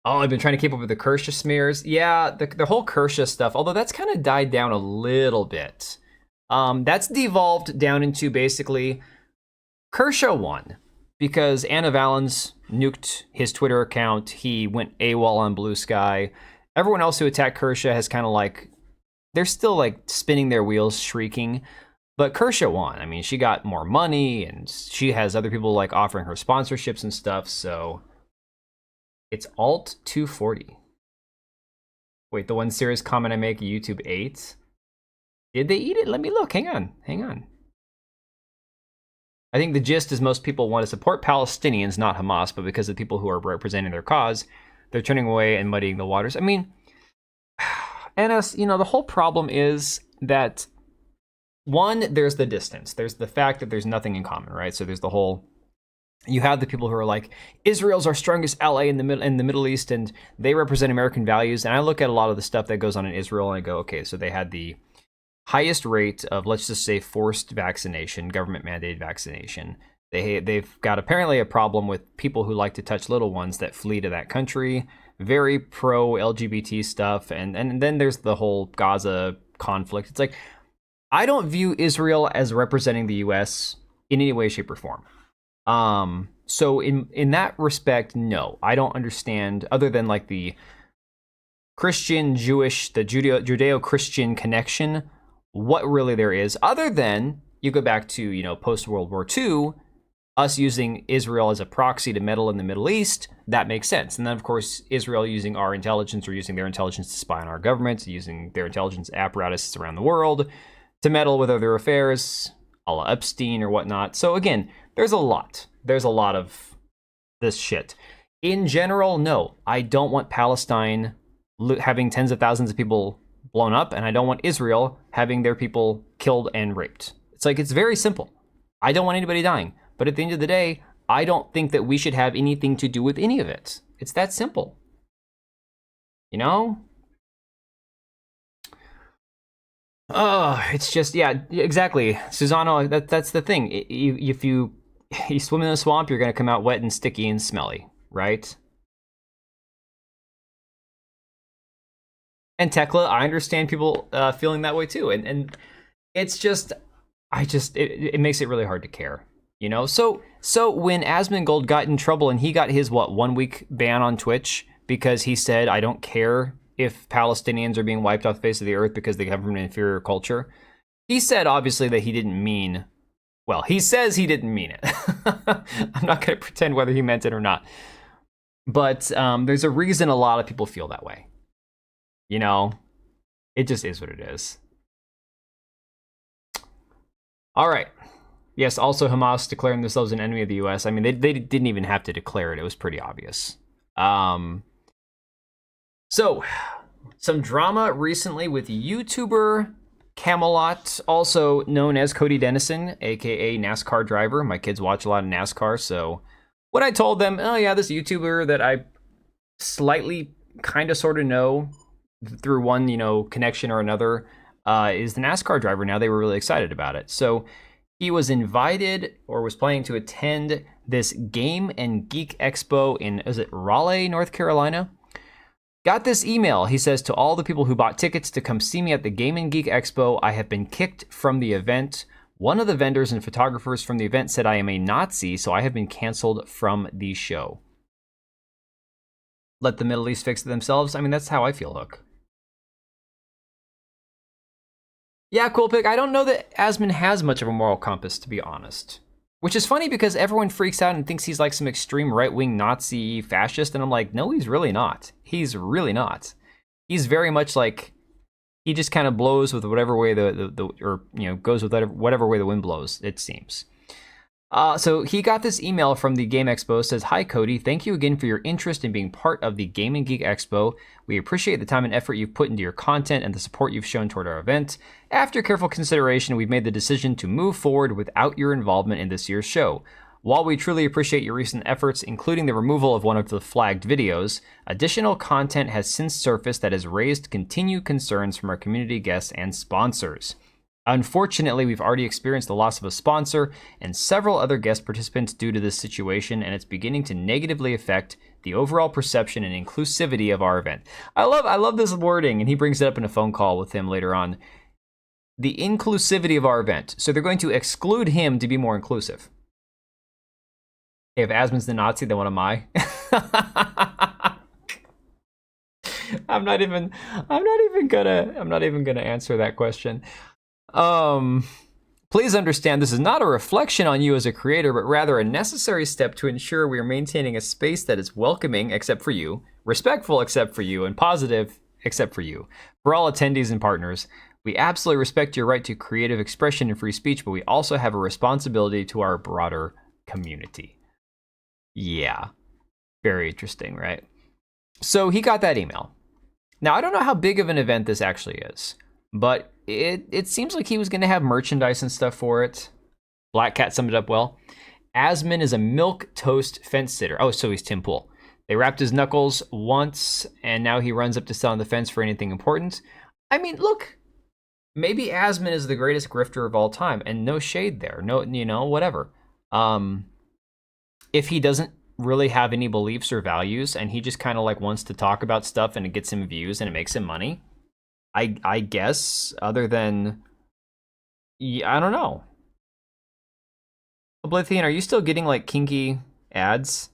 Oh, I've been trying to keep up with the Kershaw smears. Yeah, the whole Kershaw stuff, although that's kind of died down a little bit. That's devolved down into basically Kershaw won because Anna Valens nuked his Twitter account. He went AWOL on Blue Sky. Everyone else who attacked Kershaw has kind of like, they're still like spinning their wheels, shrieking. But Kershaw won. I mean, she got more money, and she has other people like offering her sponsorships and stuff. So it's Alt 240. Wait, the one serious comment I make, YouTube 8. Did they eat it? Let me look. Hang on. I think the gist is most people want to support Palestinians, not Hamas, but because of people who are representing their cause, they're turning away and muddying the waters. I mean, and you know, the whole problem is that, one, there's the distance. There's the fact that there's nothing in common, right? So there's the whole, you have the people who are like, Israel's our strongest ally in the Middle East, and they represent American values. And I look at a lot of the stuff that goes on in Israel, and I go, okay, so they had the highest rate of, let's just say, forced vaccination, government mandated vaccination. They've got apparently a problem with people who like to touch little ones that flee to that country. Very pro LGBT stuff, and then there's the whole Gaza conflict. It's like, I don't view Israel as representing the U.S. in any way, shape, or form. So in that respect, no, I don't understand, other than like the Christian, Jewish, the Judeo-Christian connection, what really there is, other than you go back to, you know, post-World War II, us using Israel as a proxy to meddle in the Middle East, that makes sense. And then, of course, Israel using our intelligence or using their intelligence to spy on our government, using their intelligence apparatuses around the world to meddle with other affairs, a la Epstein or whatnot. So again, there's a lot. There's a lot of this shit. In general, no, I don't want Palestine having tens of thousands of people blown up, and I don't want Israel having their people killed and raped. It's like, it's very simple. I don't want anybody dying. But at the end of the day, I don't think that we should have anything to do with any of it. It's that simple. You know? It's just, yeah, exactly. Susano, that's the thing. If you swim in the swamp, you're going to come out wet and sticky and smelly, right? And Tekla, I understand people feeling that way too. And it's just, it makes it really hard to care. You know, so when Asmongold got in trouble and he got his 1 week ban on Twitch because he said, I don't care if Palestinians are being wiped off the face of the earth because they come from an inferior culture. He said obviously that he didn't mean, well, he says he didn't mean it. I'm not going to pretend whether he meant it or not. But there's a reason a lot of people feel that way. You know, it just is what it is. All right. Yes, also Hamas declaring themselves an enemy of the U.S. I mean, they didn't even have to declare it. It was pretty obvious. So, some drama recently with YouTuber Camelot, also known as Cody Dennison, a.k.a. NASCAR driver. My kids watch a lot of NASCAR, so when I told them, oh yeah, this YouTuber that I slightly kind of sort of know through one, you know, connection or another, is the NASCAR driver now, they were really excited about it. So, he was invited or was planning to attend this Game and Geek Expo in, is it Raleigh, North Carolina? Got this email. He says, to all the people who bought tickets to come see me at the Game and Geek Expo, I have been kicked from the event. One of the vendors and photographers from the event said I am a Nazi, so I have been canceled from the show. Let the Middle East fix it themselves. I mean, that's how I feel, Hook. Yeah, Cool Pick. I don't know that Asmon has much of a moral compass, to be honest. Which is funny because everyone freaks out and thinks he's like some extreme right-wing Nazi fascist, and I'm like, no, he's really not. He's really not. He's very much like, he just kind of blows with whatever way or you know, goes with whatever way the wind blows, it seems. So he got this email from the Game Expo. Says, hi Cody, thank you again for your interest in being part of the Game and Geek Expo. We appreciate the time and effort you've put into your content and the support you've shown toward our event. After careful consideration, we've made the decision to move forward without your involvement in this year's show. While we truly appreciate your recent efforts, including the removal of one of the flagged videos, additional content has since surfaced that has raised continued concerns from our community guests and sponsors. Unfortunately, we've already experienced the loss of a sponsor and several other guest participants due to this situation, and it's beginning to negatively affect the overall perception and inclusivity of our event. I love this wording, and he brings it up in a phone call with him later on. The inclusivity of our event. So they're going to exclude him to be more inclusive. If Asmon's the Nazi, then what am I? I'm not even gonna answer that question. Please understand this is not a reflection on you as a creator, but rather a necessary step to ensure we are maintaining a space that is welcoming except for you, respectful except for you, and positive except for you. For all attendees and partners, we absolutely respect your right to creative expression and free speech, but we also have a responsibility to our broader community. Yeah, very interesting, right? So he got that email. Now, I don't know how big of an event this actually is, but it seems like he was going to have merchandise and stuff for it. Black Cat summed it up well. Asmon is a milk toast fence sitter. Oh, so he's Tim Pool. They wrapped his knuckles once, and now he runs up to sit on the fence for anything important. I mean, look, maybe Asmon is the greatest grifter of all time, and no shade there. No, you know, whatever. If he doesn't really have any beliefs or values, and he just kind of like wants to talk about stuff, and it gets him views, and it makes him money, I guess, other than, I don't know. Oblivion, are you still getting like kinky ads?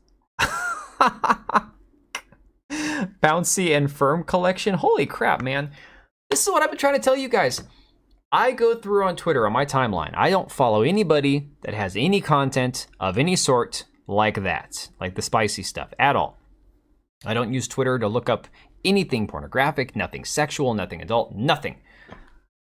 Bouncy and Firm collection? Holy crap, man. This is what I've been trying to tell you guys. I go through on Twitter on my timeline. I don't follow anybody that has any content of any sort like that, like the spicy stuff at all. I don't use Twitter to look up anything pornographic, nothing sexual, nothing adult, nothing.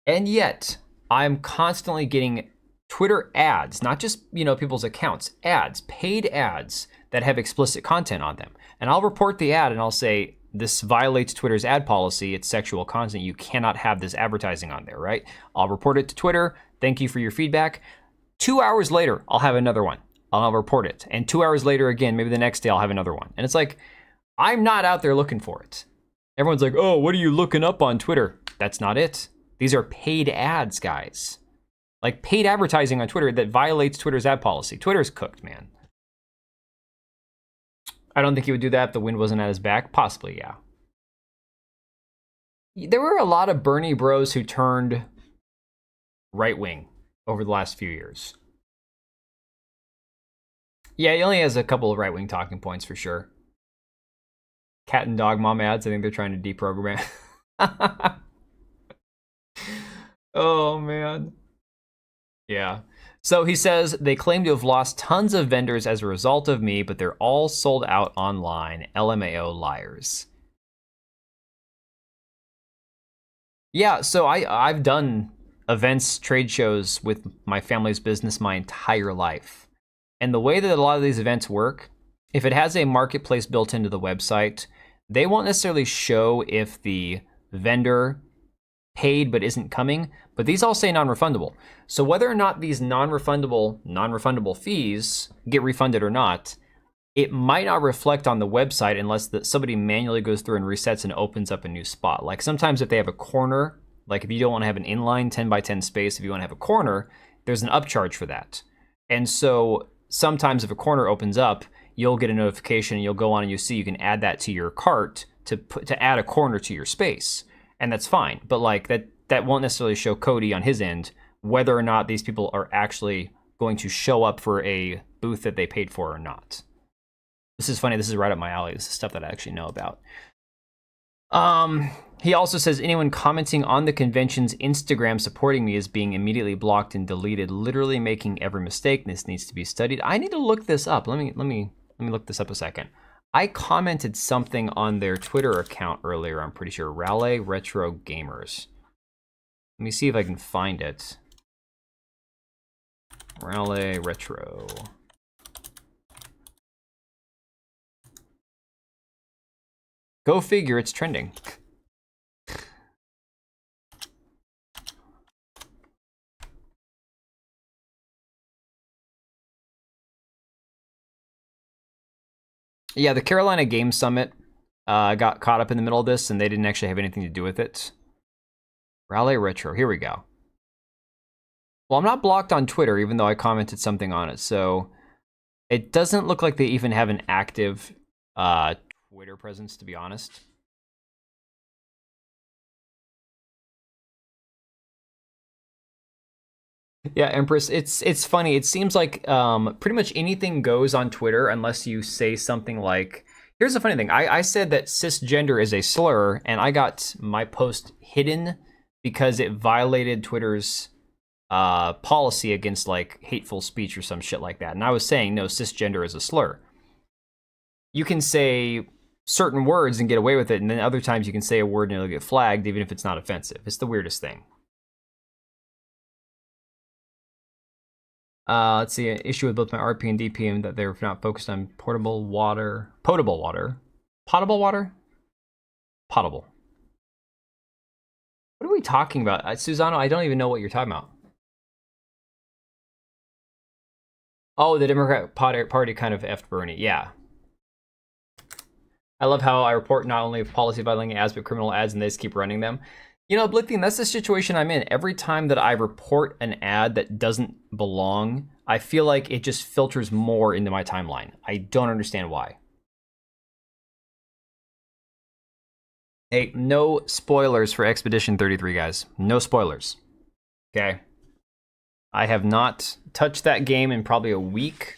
And yet, I'm constantly getting Twitter ads, not just, people's accounts, ads, paid ads that have explicit content on them. And I'll report the ad and I'll say, this violates Twitter's ad policy. It's sexual content. You cannot have this advertising on there, right? I'll report it to Twitter. Thank you for your feedback. 2 hours later, I'll have another one. I'll report it. And 2 hours later again, maybe the next day, I'll have another one. And it's like, I'm not out there looking for it. Everyone's like, oh, what are you looking up on Twitter? That's not it. These are paid ads, guys. Like paid advertising on Twitter that violates Twitter's ad policy. Twitter's cooked, man. I don't think he would do that if the wind wasn't at his back. Possibly, yeah. There were a lot of Bernie bros who turned right-wing over the last few years. Yeah, he only has a couple of right-wing talking points for sure. Cat and dog mom ads, I think they're trying to deprogram it. Oh, man. Yeah. So he says, they claim to have lost tons of vendors as a result of me, but they're all sold out online. LMAO liars. Yeah, so I've done events, trade shows with my family's business my entire life. And the way that a lot of these events work, if it has a marketplace built into the website, they won't necessarily show if the vendor paid but isn't coming, but these all say non-refundable. So whether or not these non-refundable fees get refunded or not, it might not reflect on the website unless somebody manually goes through and resets and opens up a new spot. Like sometimes if they have a corner, like if you don't want to have an inline 10 by 10 space, if you want to have a corner, there's an upcharge for that. And so sometimes if a corner opens up, you'll get a notification and you'll go on and you see you can add that to your cart to add a corner to your space. And that's fine, but like that won't necessarily show Cody on his end whether or not these people are actually going to show up for a booth that they paid for or not. This is funny. This is right up my alley. This is stuff that I actually know about. He also says anyone commenting on the convention's Instagram supporting me is being immediately blocked and deleted, literally making every mistake. This needs to be studied. I need to look this up. Let me look this up a second. I commented something on their Twitter account earlier, I'm pretty sure. Raleigh Retro Gamers. Let me see if I can find it. Raleigh Retro. Go figure, it's trending. Yeah, the Carolina Game Summit got caught up in the middle of this, and they didn't actually have anything to do with it. Raleigh Retro, here we go. Well, I'm not blocked on Twitter, even though I commented something on it, so it doesn't look like they even have an active Twitter presence, to be honest. Yeah, Empress, it's funny. It seems like pretty much anything goes on Twitter unless you say something like, here's the funny thing. I said that cisgender is a slur, and I got my post hidden because it violated Twitter's policy against like hateful speech or some shit like that. And I was saying, no, cisgender is a slur. You can say certain words and get away with it, and then other times you can say a word and it'll get flagged even if it's not offensive. It's the weirdest thing. Let's see, an issue with both my RP and DPM that they're not focused on potable water. Potable water? What are we talking about? Susano, I don't even know what you're talking about. Oh, the Democrat Party kind of effed Bernie, yeah. I love how I report not only policy violating ads, but criminal ads, and they just keep running them. You know, Blithian, that's the situation I'm in. Every time that I report an ad that doesn't belong, I feel like it just filters more into my timeline. I don't understand why. Hey, no spoilers for Expedition 33, guys. No spoilers. Okay? I have not touched that game in probably a week,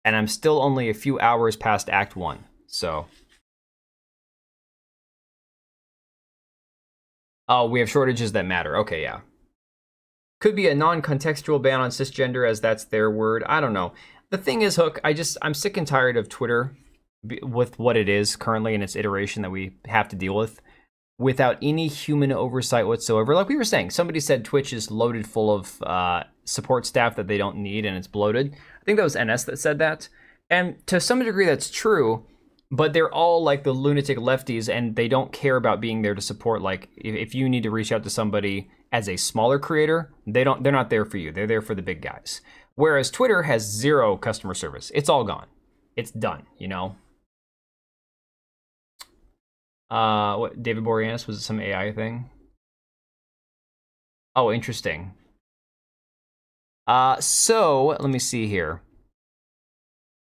and I'm still only a few hours past Act 1, so... Oh, we have shortages that matter. Okay, yeah. Could be a non-contextual ban on cisgender, as that's their word. I don't know. The thing is, Hook, I'm sick and tired of Twitter with what it is currently in its iteration that we have to deal with without any human oversight whatsoever. Like we were saying, somebody said Twitch is loaded full of support staff that they don't need and it's bloated. I think that was NS that said that. And to some degree that's true, but they're all like the lunatic lefties and they don't care about being there to support. Like if you need to reach out to somebody as a smaller creator, they're not there for you. They're there for the big guys. Whereas Twitter has zero customer service. It's all gone. It's done, you know? What, David Boreanaz, was it some AI thing? Oh, interesting. So let me see here.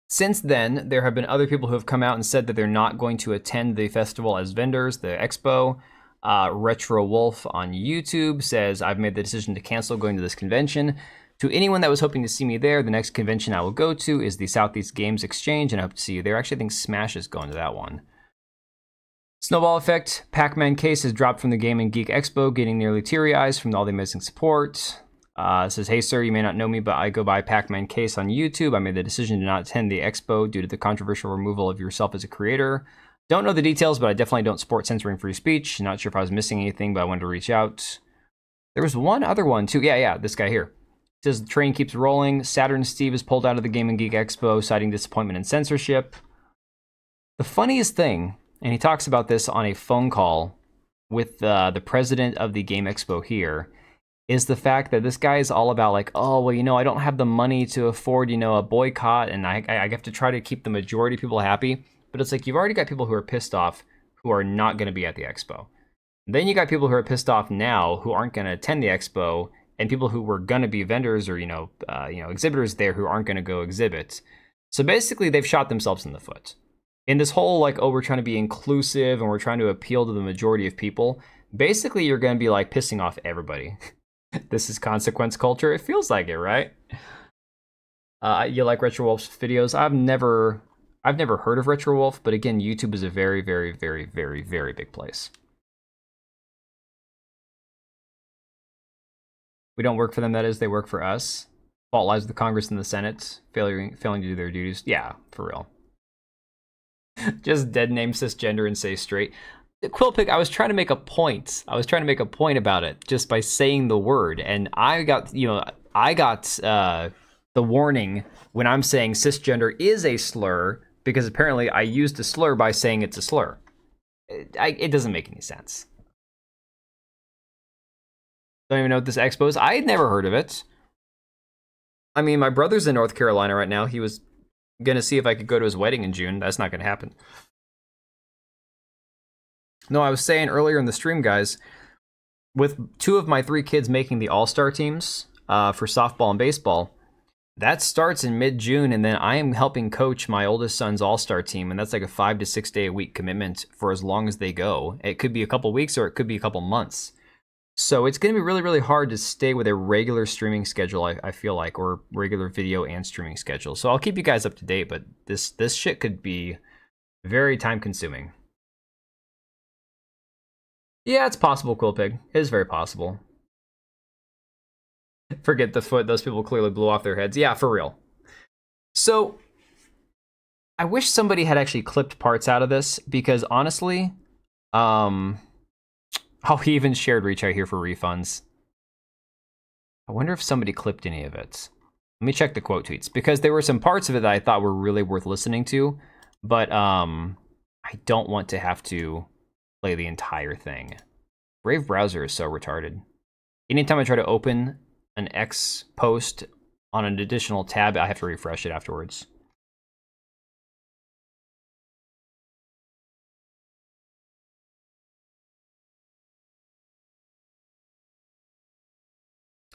Since then, there have been other people who have come out and said that they're not going to attend the festival as vendors, the expo. Retro Wolf on YouTube says, I've made the decision to cancel going to this convention. To anyone that was hoping to see me there, the next convention I will go to is the Southeast Games Exchange, and I hope to see you there. Actually, I think Smash is going to that one. Snowball Effect, Pac-Man case has dropped from the Game and Geek Expo, getting nearly teary eyes from all the amazing support. It says, hey sir, you may not know me, but I go by Pac-Man case on YouTube. I made the decision to not attend the expo due to the controversial removal of yourself as a creator. Don't know the details, but I definitely don't support censoring free speech. Not sure if I was missing anything, but I wanted to reach out. There was one other one too. Yeah, this guy here. It says the train keeps rolling. Saturn Steve is pulled out of the Game and Geek Expo, citing disappointment and censorship. The funniest thing, and he talks about this on a phone call with the president of the Game Expo here, is the fact that this guy is all about like, oh, well, you know, I don't have the money to afford, you know, a boycott, and I have to try to keep the majority of people happy. But it's like, you've already got people who are pissed off who are not going to be at the expo. Then you got people who are pissed off now who aren't going to attend the expo, and people who were going to be vendors or, exhibitors there who aren't going to go exhibit. So basically, they've shot themselves in the foot. In this whole, like, oh, we're trying to be inclusive and we're trying to appeal to the majority of people, basically, you're going to be, like, pissing off everybody. This is consequence culture. It feels like it, right? You like Retro Wolf's videos? I've never heard of Retro Wolf, but again, YouTube is a very, very, very, very, very big place. We don't work for them, that is, they work for us. Fault lies with the Congress and the Senate, failing to do their duties. Yeah, for real. Just dead name cisgender and say straight. Quillpig, I was trying to make a point. About it just by saying the word, and I got the warning when I'm saying cisgender is a slur, because apparently I used a slur by saying it's a slur. It doesn't make any sense. Don't even know what this expo is. I had never heard of it. I mean, my brother's in North Carolina right now. He was gonna see if I could go to his wedding in June. That's not gonna happen. No, I was saying earlier in the stream, guys, with 2 of my 3 kids making the all-star teams for softball and baseball, that starts in mid-June, and then I am helping coach my oldest son's all-star team, and that's like a 5 to 6 day a week commitment for as long as they go. It could be a couple weeks or it could be a couple months. So it's going to be really, really hard to stay with a regular streaming schedule, I feel like, or regular video and streaming schedule. So I'll keep you guys up to date, but this shit could be very time-consuming. Yeah, it's possible, Quillpig. It is very possible. Forget the foot. Those people clearly blew off their heads. Yeah, for real. So, I wish somebody had actually clipped parts out of this, because honestly, he even shared Reach Out here for refunds. I wonder if somebody clipped any of it. Let me check the quote tweets, because there were some parts of it that I thought were really worth listening to, but I don't want to have to play the entire thing. Brave browser is so retarded. Anytime I try to open an X post on an additional tab, I have to refresh it afterwards.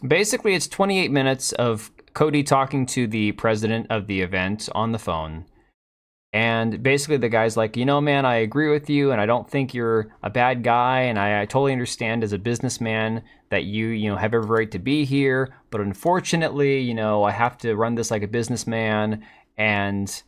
Basically, it's 28 minutes of Cody talking to the president of the event on the phone. And basically the guy's like, you know, man, I agree with you, and I don't think you're a bad guy, and I totally understand as a businessman that you have every right to be here, but unfortunately, I have to run this like a businessman, and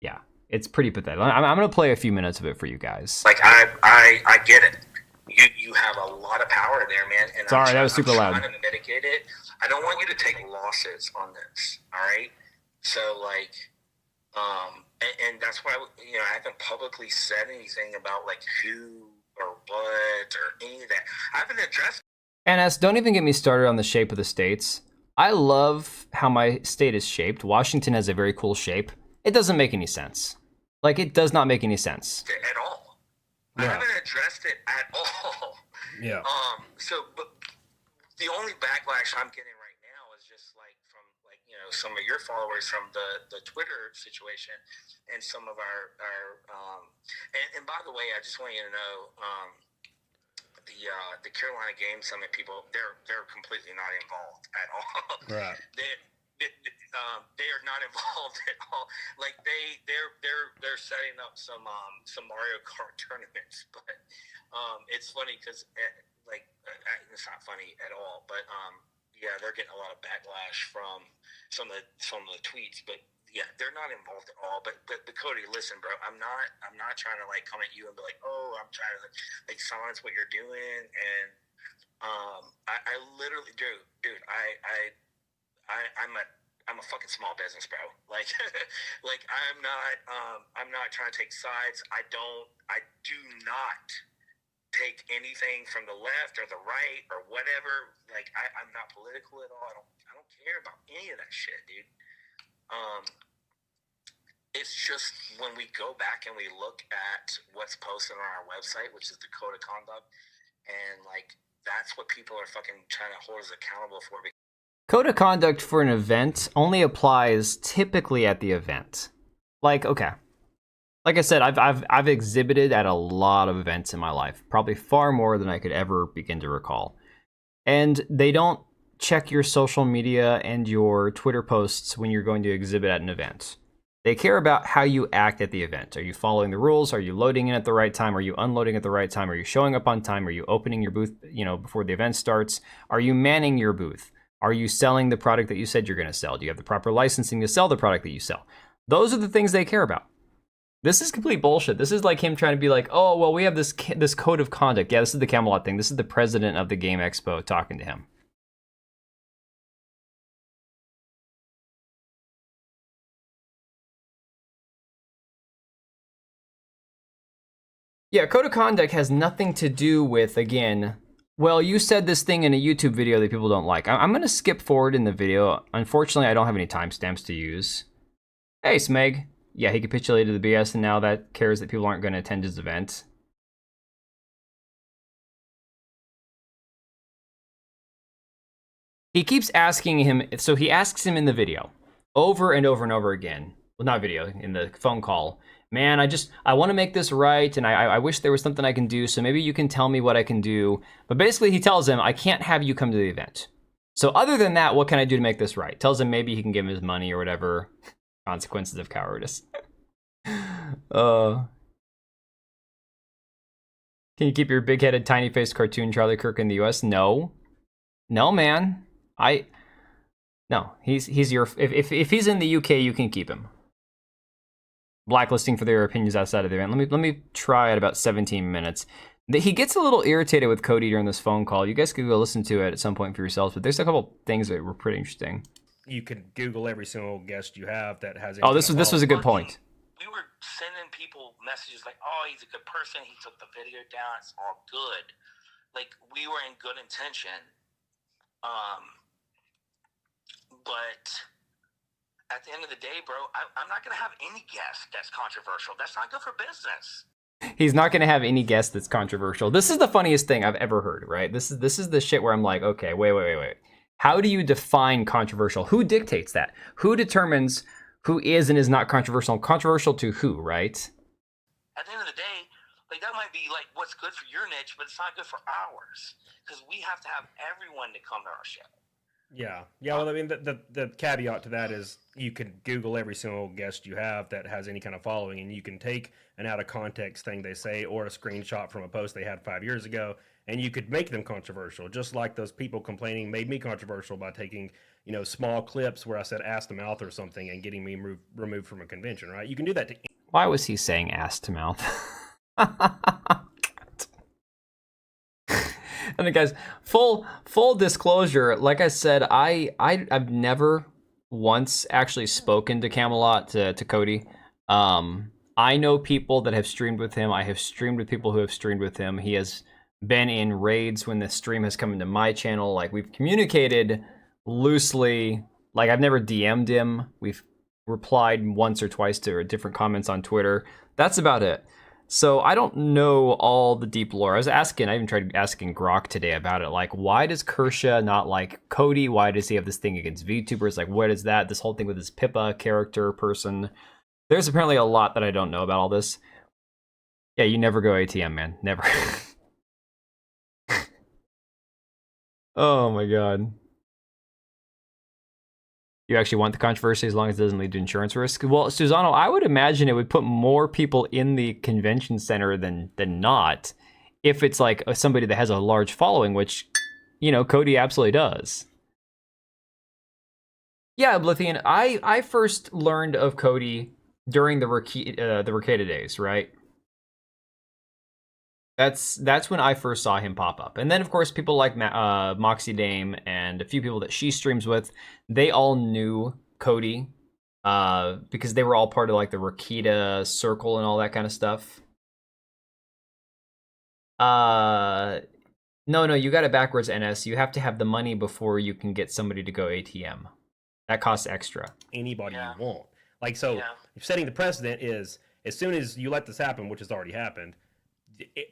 yeah, it's pretty pathetic. I'm going to play a few minutes of it for you guys. Like, I get it. You have a lot of power there, man. And sorry, that was super loud. I'm trying to mitigate it. I don't want you to take losses on this. All right. So like, and that's why, you know, I haven't publicly said anything about like who or what or any of that. I haven't addressed. NS, don't even get me started on the shape of the states. I love how my state is shaped. Washington has a very cool shape. It doesn't make any sense. Like, it does not make any sense. At all. Yeah. I haven't addressed it at all. Yeah. So, but the only backlash I'm getting right now is just like from like, you know, some of your followers from the Twitter situation and some of our and by the way, I just want you to know, the Carolina Game Summit people, they're completely not involved at all. Right. They are not involved at all. Like they're setting up some Mario Kart tournaments, but it's funny because it's not funny at all. But yeah, they're getting a lot of backlash from some of the tweets, but. Yeah, they're not involved at all. But Cody, listen, bro, I'm not trying to like come at you and be like, oh, I'm trying to like silence what you're doing. And I literally, dude, I'm a fucking small business, bro. Like like I'm not trying to take sides. I do not take anything from the left or the right or whatever. Like I'm not political at all. I don't care about any of that shit, dude. It's just when we go back and we look at what's posted on our website, which is the code of conduct, and like that's what people are fucking trying to hold us accountable for. Code of conduct for an event only applies typically at the event. Like, okay. Like I said, I've exhibited at a lot of events in my life, probably far more than I could ever begin to recall. And they don't check your social media and your Twitter posts when you're going to exhibit at an event. They care about how you act at the event. Are you following the rules? Are you loading in at the right time? Are you unloading at the right time? Are you showing up on time? Are you opening your booth, before the event starts? Are you manning your booth? Are you selling the product that you said you're going to sell? Do you have the proper licensing to sell the product that you sell? Those are the things they care about. This is complete bullshit. This is like him trying to be like, oh, well, we have this code of conduct. Yeah, this is the Camelot thing. This is the president of the Game Expo talking to him. Yeah, code of conduct has nothing to do with, again, well, you said this thing in a YouTube video that people don't like. I'm going to skip forward in the video. Unfortunately, I don't have any timestamps to use. Hey, Smeg. Yeah, he capitulated the BS, and now that cares that people aren't going to attend his event. He keeps asking him, so he asks him in the video, over and over and over again. Well, not video, in the phone call. Man, I want to make this right, and I wish there was something I can do, so maybe you can tell me what I can do. But basically, he tells him, I can't have you come to the event. So other than that, what can I do to make this right? Tells him maybe he can give him his money or whatever. Consequences of cowardice. Can you keep your big-headed, tiny-faced cartoon Charlie Kirk in the U.S.? No. No, man. No, he's your... If he's in the UK, you can keep him. Blacklisting for their opinions outside of the event. Let me try at about 17 minutes. He gets a little irritated with Cody during this phone call. You guys could go listen to it at some point for yourselves, but there's a couple things that were pretty interesting. You could Google every single guest you have that has... Oh, this was a good point. We were sending people messages like, oh, he's a good person. He took the video down. It's all good. Like, we were in good intention. But... at the end of the day, bro, I'm not going to have any guest that's controversial. That's not good for business. He's not going to have any guest that's controversial. This is the funniest thing I've ever heard, right? This is the shit where I'm like, okay, wait. How do you define controversial? Who dictates that? Who determines who is and is not controversial? Controversial to who, right? At the end of the day, like that might be like what's good for your niche, but it's not good for ours because we have to have everyone to come to our show. Yeah. Well, I mean, the caveat to that is you can Google every single guest you have that has any kind of following, and you can take an out of context thing they say or a screenshot from a post they had 5 years ago, and you could make them controversial, just like those people complaining made me controversial by taking, small clips where I said ass to mouth or something and getting me removed from a convention, right? You can do that to... Why was he saying ass to mouth? And then, guys, full disclosure. Like I said, I've never once actually spoken to Camelot to Cody. I know people that have streamed with him. I have streamed with people who have streamed with him. He has been in raids when the stream has come into my channel. Like, we've communicated loosely. Like, I've never DM'd him. We've replied once or twice to different comments on Twitter. That's about it. So I don't know all the deep lore. I even tried asking Grok today about it. Like, why does Kersha not like Cody? Why does he have this thing against VTubers? Like, what is that? This whole thing with his Pippa character person. There's apparently a lot that I don't know about all this. Yeah, you never go ATM, man. Never. Oh my god. You actually want the controversy as long as it doesn't lead to insurance risk? Well, Susano, I would imagine it would put more people in the convention center than not, if it's like somebody that has a large following, which, you know, Cody absolutely does. Yeah, Oblivion, I first learned of Cody during the Ricada days, right? That's when I first saw him pop up. And then, of course, people like Moxie Dame and a few people that she streams with, they all knew Cody because they were all part of like the Ricada circle and all that kind of stuff. No, you got it backwards, NS. You have to have the money before you can get somebody to go ATM. That costs extra. Anybody you want. Like, so setting the precedent is, as soon as you let this happen, which has already happened,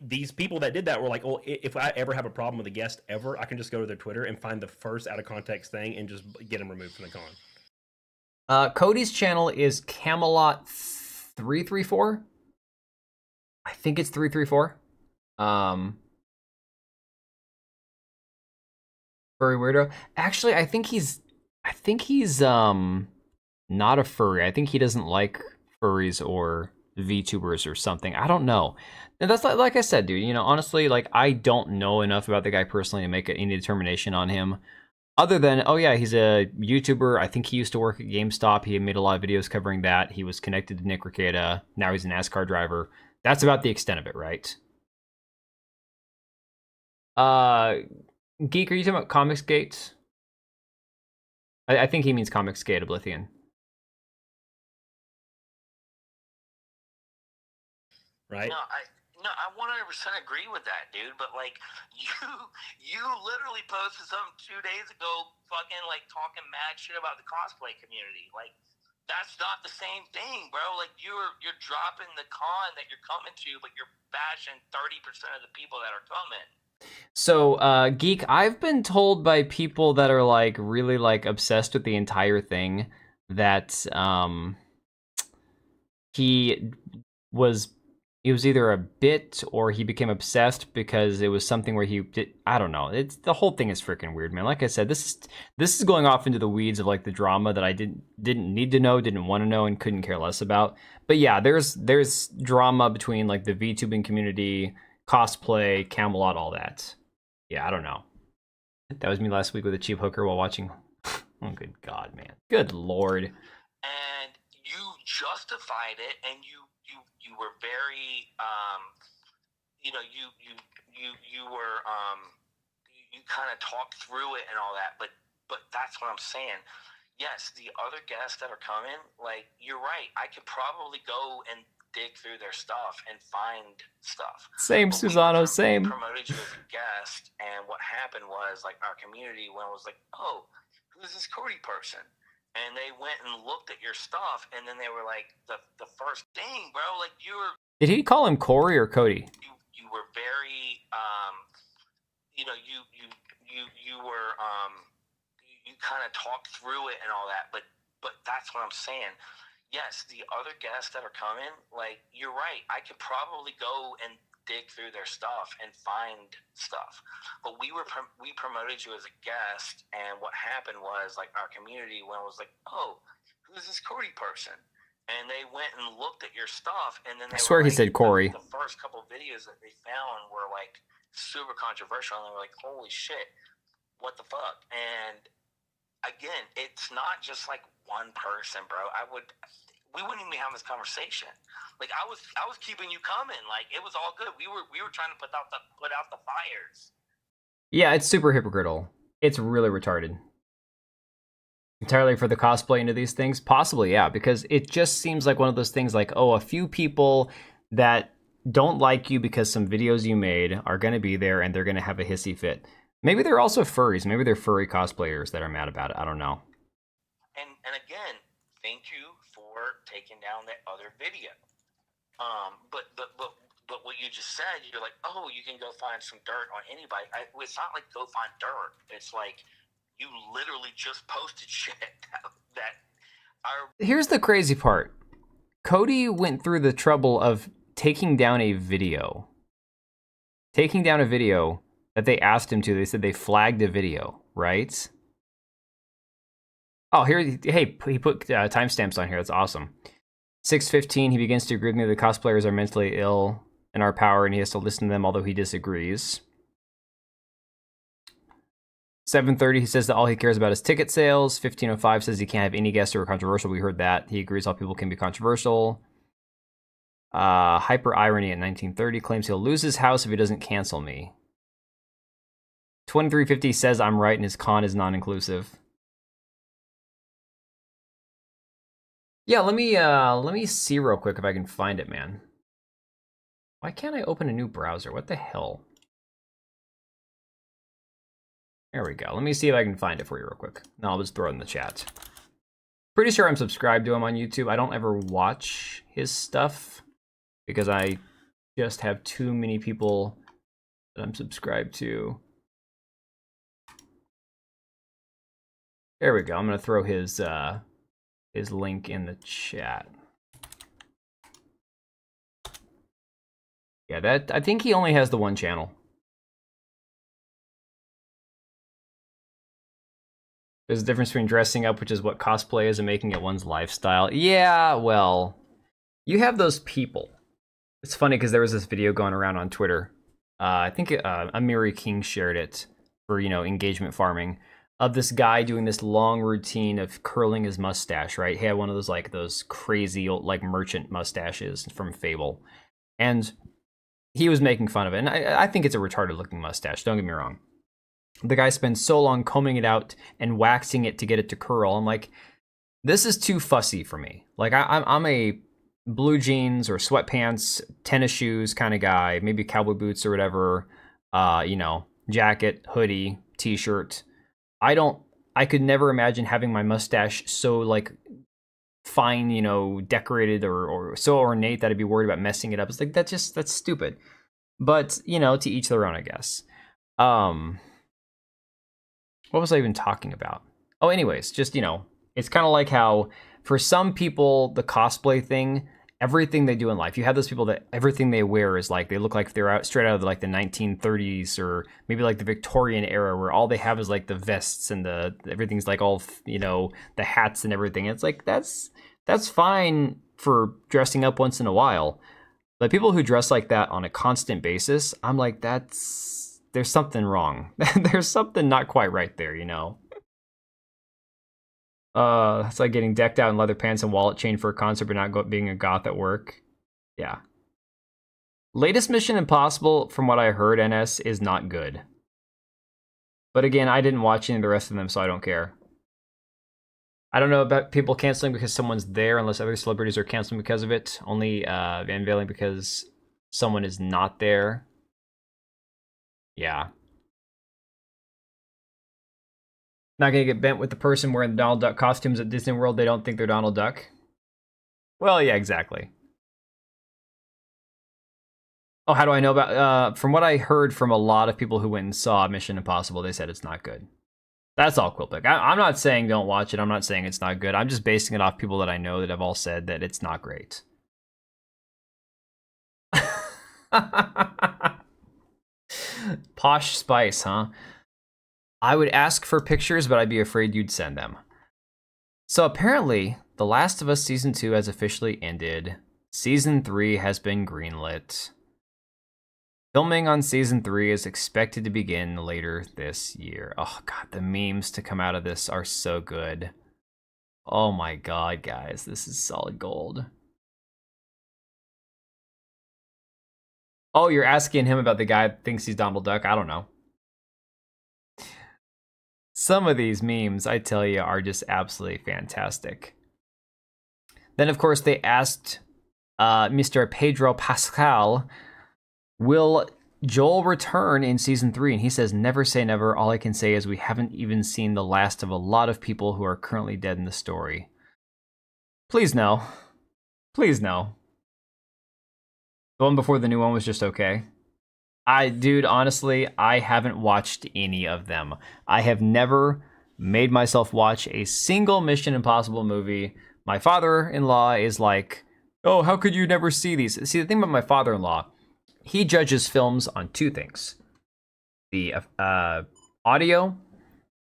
these people that did that were like, well, if I ever have a problem with a guest ever, I can just go to their Twitter and find the first out of context thing and just get them removed from the con. Cody's channel is Camelot 334. I think it's 334. Furry weirdo. Actually, I think he's not a furry. I think he doesn't like furries or VTubers or something. I don't know. And that's like I said, dude, you know, honestly, like, I don't know enough about the guy personally to make any determination on him. Other than, oh yeah, he's a YouTuber. I think he used to work at GameStop. He made a lot of videos covering that. He was connected to Nick Ricada. Now he's a NASCAR driver. That's about the extent of it, right? Geek, are you talking about Comicsgate? I think he means Comicsgate, Oblivion. Right? No, I 100% agree with that, dude. But like, you literally posted something 2 days ago, fucking like talking mad shit about the cosplay community. Like, that's not the same thing, bro. Like, you're dropping the con that you're coming to, but you're bashing 30% of the people that are coming. So, Geek, I've been told by people that are like really like obsessed with the entire thing that he was either a bit or he became obsessed because it was something where he did, I don't know. It's the whole thing is freaking weird, man. Like I said, this is going off into the weeds of like the drama that I didn't need to know, didn't want to know, and couldn't care less about. But yeah, there's drama between like the VTubing community, cosplay, Camelot, all that. Yeah, I don't know. That was me last week with a cheap hooker while watching. Oh, good God, man. Good Lord. And you justified it, and you were very, you know, you were, you kind of talked through it and all that, but that's what I'm saying. Yes, the other guests that are coming, like, you're right. I could probably go and dig through their stuff and find stuff. Same, Susano, same. We promoted you as a guest, and what happened was, like, our community was like, oh, who's this Cody person? And they went and looked at your stuff, and then they were like, the first thing, bro, like, you were... Did he call him Corey or Cody? You were very, you know, you were, you kind of talked through it and all that, but that's what I'm saying. Yes, the other guests that are coming, like, you're right. I could probably go and dig through their stuff and find stuff. But we promoted you as a guest, and what happened was, like, our community was like, oh, who's this Cody person? And they went and looked at your stuff, and then they I swear he said Corey. The first couple of videos that they found were, like, super controversial, and they were like, holy shit, what the fuck? And again, it's not just like one person, bro. We wouldn't even be having this conversation. Like, I was keeping you coming. Like, it was all good. We were trying to put out the fires. Yeah, it's super hypocritical. It's really retarded. Entirely for the cosplay into these things? Possibly, yeah, because it just seems like one of those things like, oh, a few people that don't like you because some videos you made are going to be there and they're going to have a hissy fit. Maybe they're also furries. Maybe they're furry cosplayers that are mad about it. I don't know. And again, thank you for taking down that other video. But what you just said, you're like, oh, you can go find some dirt on anybody. It's not like go find dirt. It's like you literally just posted shit that are. Here's the crazy part. Cody went through the trouble of taking down a video. Taking down a video that they asked him to. They said they flagged a video, right? Oh, here, hey, he put timestamps on here. That's awesome. 6:15, he begins to agree with me that the cosplayers are mentally ill in our power, and he has to listen to them, although he disagrees. 7:30, he says that all he cares about is ticket sales. 15:05 says he can't have any guests who are controversial. We heard that. He agrees all people can be controversial. Hyper Irony at 19:30 claims he'll lose his house if he doesn't cancel me. 23:50 says I'm right and his con is non-inclusive. Yeah, let me see real quick if I can find it, man. Why can't I open a new browser? What the hell? There we go. Let me see if I can find it for you real quick. No, I'll just throw it in the chat. Pretty sure I'm subscribed to him on YouTube. I don't ever watch his stuff because I just have too many people that I'm subscribed to. There we go. I'm gonna throw his link in the chat. Yeah, that I think he only has the one channel. There's a difference between dressing up, which is what cosplay is, and making it one's lifestyle. Yeah, well, you have those people. It's funny because there was this video going around on Twitter. I think Amiri King shared it for, engagement farming, of this guy doing this long routine of curling his mustache, right? He had one of those crazy old, merchant mustaches from Fable. And he was making fun of it. And I think it's a retarded looking mustache, don't get me wrong. The guy spends so long combing it out and waxing it to get it to curl. I'm like, this is too fussy for me. Like, I'm a blue jeans or sweatpants, tennis shoes kind of guy, maybe cowboy boots or whatever, jacket, hoodie, t-shirt. I could never imagine having my mustache so fine, decorated or so ornate that I'd be worried about messing it up. It's like, that's stupid. But, to each their own, I guess. What was I even talking about? Oh, anyways, just, it's kind of like how for some people, the cosplay thing, everything they do in life, you have those people that everything they wear is they look like they're out straight out of the 1930s or maybe the Victorian era where all they have is the vests and everything's all, the hats and everything. It's like, that's fine for dressing up once in a while. But people who dress like that on a constant basis, I'm like, there's something wrong. There's something not quite right there, It's like getting decked out in leather pants and wallet chain for a concert, but not being a goth at work. Yeah. Latest Mission Impossible, from what I heard, NS, is not good. But again, I didn't watch any of the rest of them, so I don't care. I don't know about people canceling because someone's there, unless other celebrities are canceling because of it. Only unveiling because someone is not there. Yeah. Not gonna get bent with the person wearing the Donald Duck costumes at Disney World. They don't think they're Donald Duck. Well, yeah, exactly. Oh, how do I know about... from what I heard from a lot of people who went and saw Mission Impossible, they said it's not good. That's all, Quilpic. I'm not saying don't watch it. I'm not saying it's not good. I'm just basing it off people that I know that have all said that it's not great. Posh Spice, huh? I would ask for pictures, but I'd be afraid you'd send them. So apparently, The Last of Us Season 2 has officially ended. Season 3 has been greenlit. Filming on Season 3 is expected to begin later this year. Oh god, the memes to come out of this are so good. Oh my god, guys, this is solid gold. Oh, you're asking him about the guy that thinks he's Donald Duck? I don't know. Some of these memes, I tell you, are just absolutely fantastic. Then, of course, they asked Mr. Pedro Pascal, will Joel return in season 3? And he says, never say never. All I can say is we haven't even seen the last of a lot of people who are currently dead in the story. Please no. Please no. The one before the new one was just okay. Dude, honestly, I haven't watched any of them. I have never made myself watch a single Mission Impossible movie. My father-in-law is like, oh, how could you never see these? See, the thing about my father-in-law, he judges films on two things. The audio,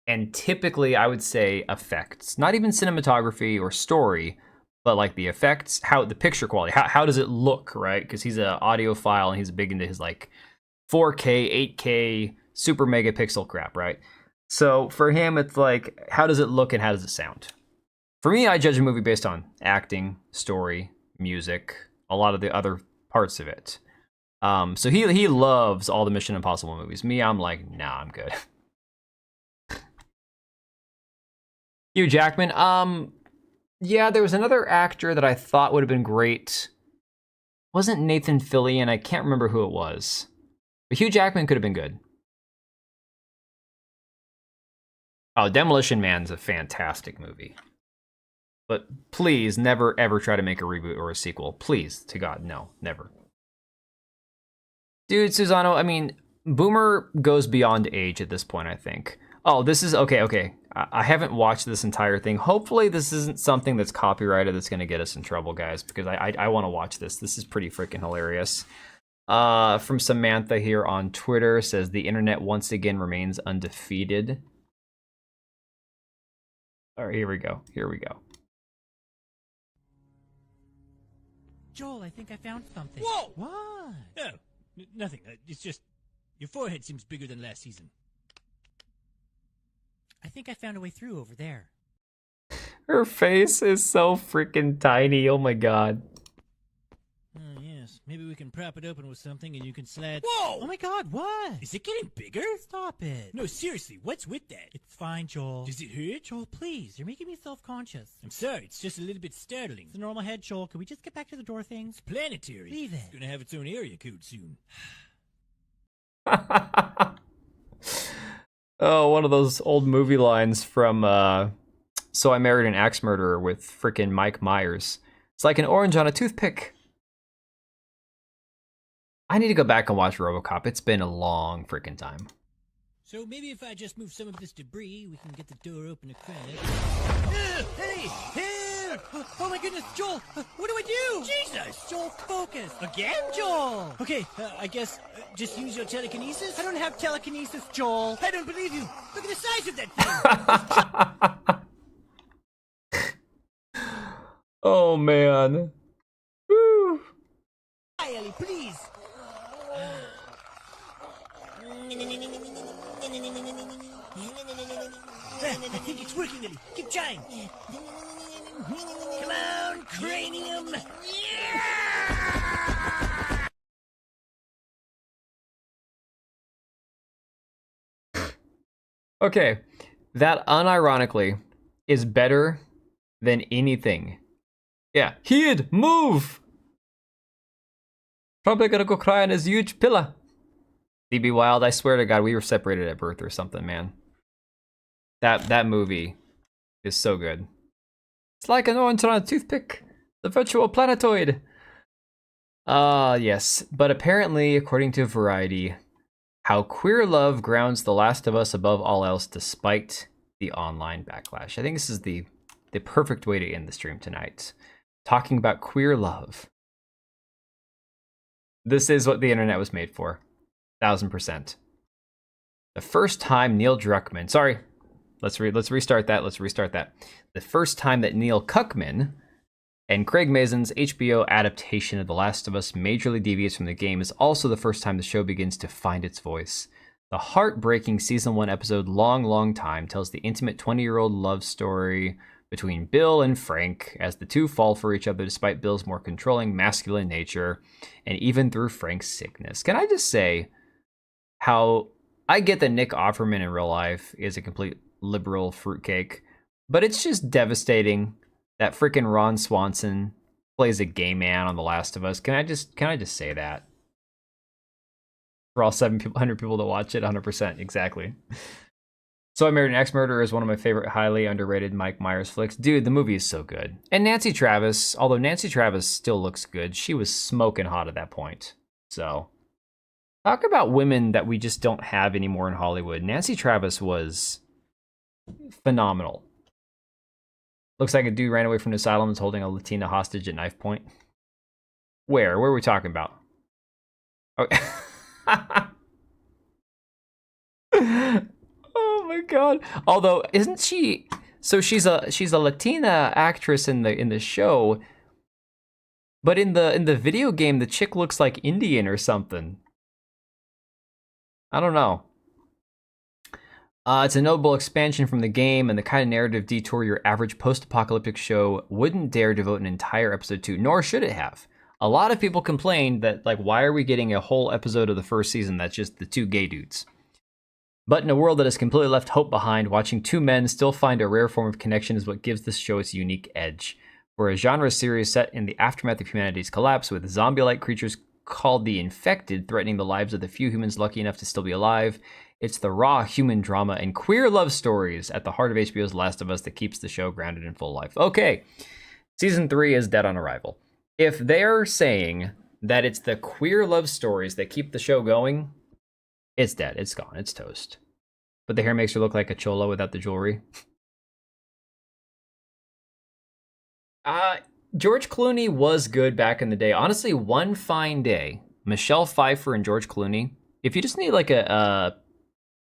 and typically, I would say, effects. Not even cinematography or story, but like the effects, how the picture quality, how does it look, right? Because he's an audiophile and he's big into his like 4K, 8K, super megapixel crap, right? So for him, it's like, how does it look and how does it sound? For me, I judge a movie based on acting, story, music, a lot of the other parts of it. So he loves all the Mission Impossible movies. Me, I'm like, nah, I'm good. Hugh Jackman, yeah, there was another actor that I thought would have been great. Wasn't Nathan Fillion, I can't remember who it was. But Hugh Jackman could have been good. Oh, Demolition Man's a fantastic movie. But please, never ever try to make a reboot or a sequel. Please, to God, no, never. Dude, Susano, I mean, Boomer goes beyond age at this point, I think. Oh, this is, okay. I haven't watched this entire thing. Hopefully this isn't something that's copyrighted that's going to get us in trouble, guys, because I want to watch this. This is pretty freaking hilarious. From Samantha here on Twitter, says the internet once again remains undefeated. All right, here we go. Joel, I think I found something. Whoa! What? Oh, nothing. It's just your forehead seems bigger than last season. I think I found a way through over there. Her face is so freaking tiny. Oh my God. Yes. Maybe we can prop it open with something and you can slide. Whoa! Oh my God, what? Is it getting bigger? Stop it. No, seriously, what's with that? It's fine, Joel. Does it hurt? Joel, please. You're making me self-conscious. I'm sorry, it's just a little bit startling. It's a normal head, Joel. Can we just get back to the door thing? It's planetary. Leave it. It's gonna have its own area code soon. Oh, one of those old movie lines from So I Married an Axe Murderer with frickin' Mike Myers. It's like an orange on a toothpick. I need to go back and watch RoboCop. It's been a long freaking time. So maybe if I just move some of this debris, we can get the door open a crack. Hey! Help! Oh my goodness, Joel! What do I do? Jesus! Joel, focus! Again? Joel! Okay, I guess just use your telekinesis? I don't have telekinesis, Joel! I don't believe you! Look at the size of that thing! Oh man. Woo. Hi, Ellie, please! I think it's working, Ellie. Keep trying. Come on, cranium. Okay, that unironically is better than anything. Yeah, he'd move. Probably gonna go cry on his huge pillow. DB Wild, I swear to God, we were separated at birth or something, man. That movie is so good. It's like an orange on a toothpick. The virtual planetoid. Yes. But apparently, according to Variety, how queer love grounds The Last of Us above all else despite the online backlash. I think this is the perfect way to end the stream tonight. Talking about queer love. This is what the internet was made for. 1000%. The first time Neil Druckmann, sorry, let's restart that. The first time that Neil Cuckman and Craig Mazin's HBO adaptation of The Last of Us majorly deviates from the game is also the first time the show begins to find its voice. The heartbreaking season 1 episode Long Time tells the intimate 20-year-old love story between Bill and Frank as the two fall for each other despite Bill's more controlling masculine nature and even through Frank's sickness. Can I just say how I get that Nick Offerman in real life is a complete liberal fruitcake. But it's just devastating that freaking Ron Swanson plays a gay man on The Last of Us. Can I just say that? For all 700 people to watch it, 100%, exactly. So I Married an Ex-Murderer is one of my favorite highly underrated Mike Myers flicks. Dude, the movie is so good. And Nancy Travis, although Nancy Travis still looks good, she was smoking hot at that point. So, talk about women that we just don't have anymore in Hollywood. Nancy Travis was phenomenal. Looks like a dude ran away from the asylum and is holding a Latina hostage at knife point. Where? Where are we talking about? Okay. Oh my god. Although, isn't she... So she's a Latina actress in the show, but in the video game, the chick looks like Indian or something. I don't know. It's a notable expansion from the game and the kind of narrative detour your average post-apocalyptic show wouldn't dare devote an entire episode to, nor should it have. A lot of people complained that, like, why are we getting a whole episode of the first season that's just the two gay dudes? But in a world that has completely left hope behind, watching two men still find a rare form of connection is what gives this show its unique edge. For a genre series set in the aftermath of humanity's collapse, with zombie-like creatures called the Infected threatening the lives of the few humans lucky enough to still be alive, it's the raw human drama and queer love stories at the heart of HBO's Last of Us that keeps the show grounded in full life. Okay, season 3 is dead on arrival. If they're saying that it's the queer love stories that keep the show going, it's dead. It's gone. It's toast. But the hair makes her look like a chola without the jewelry. George Clooney was good back in the day. Honestly, one fine day, Michelle Pfeiffer and George Clooney, if you just need like a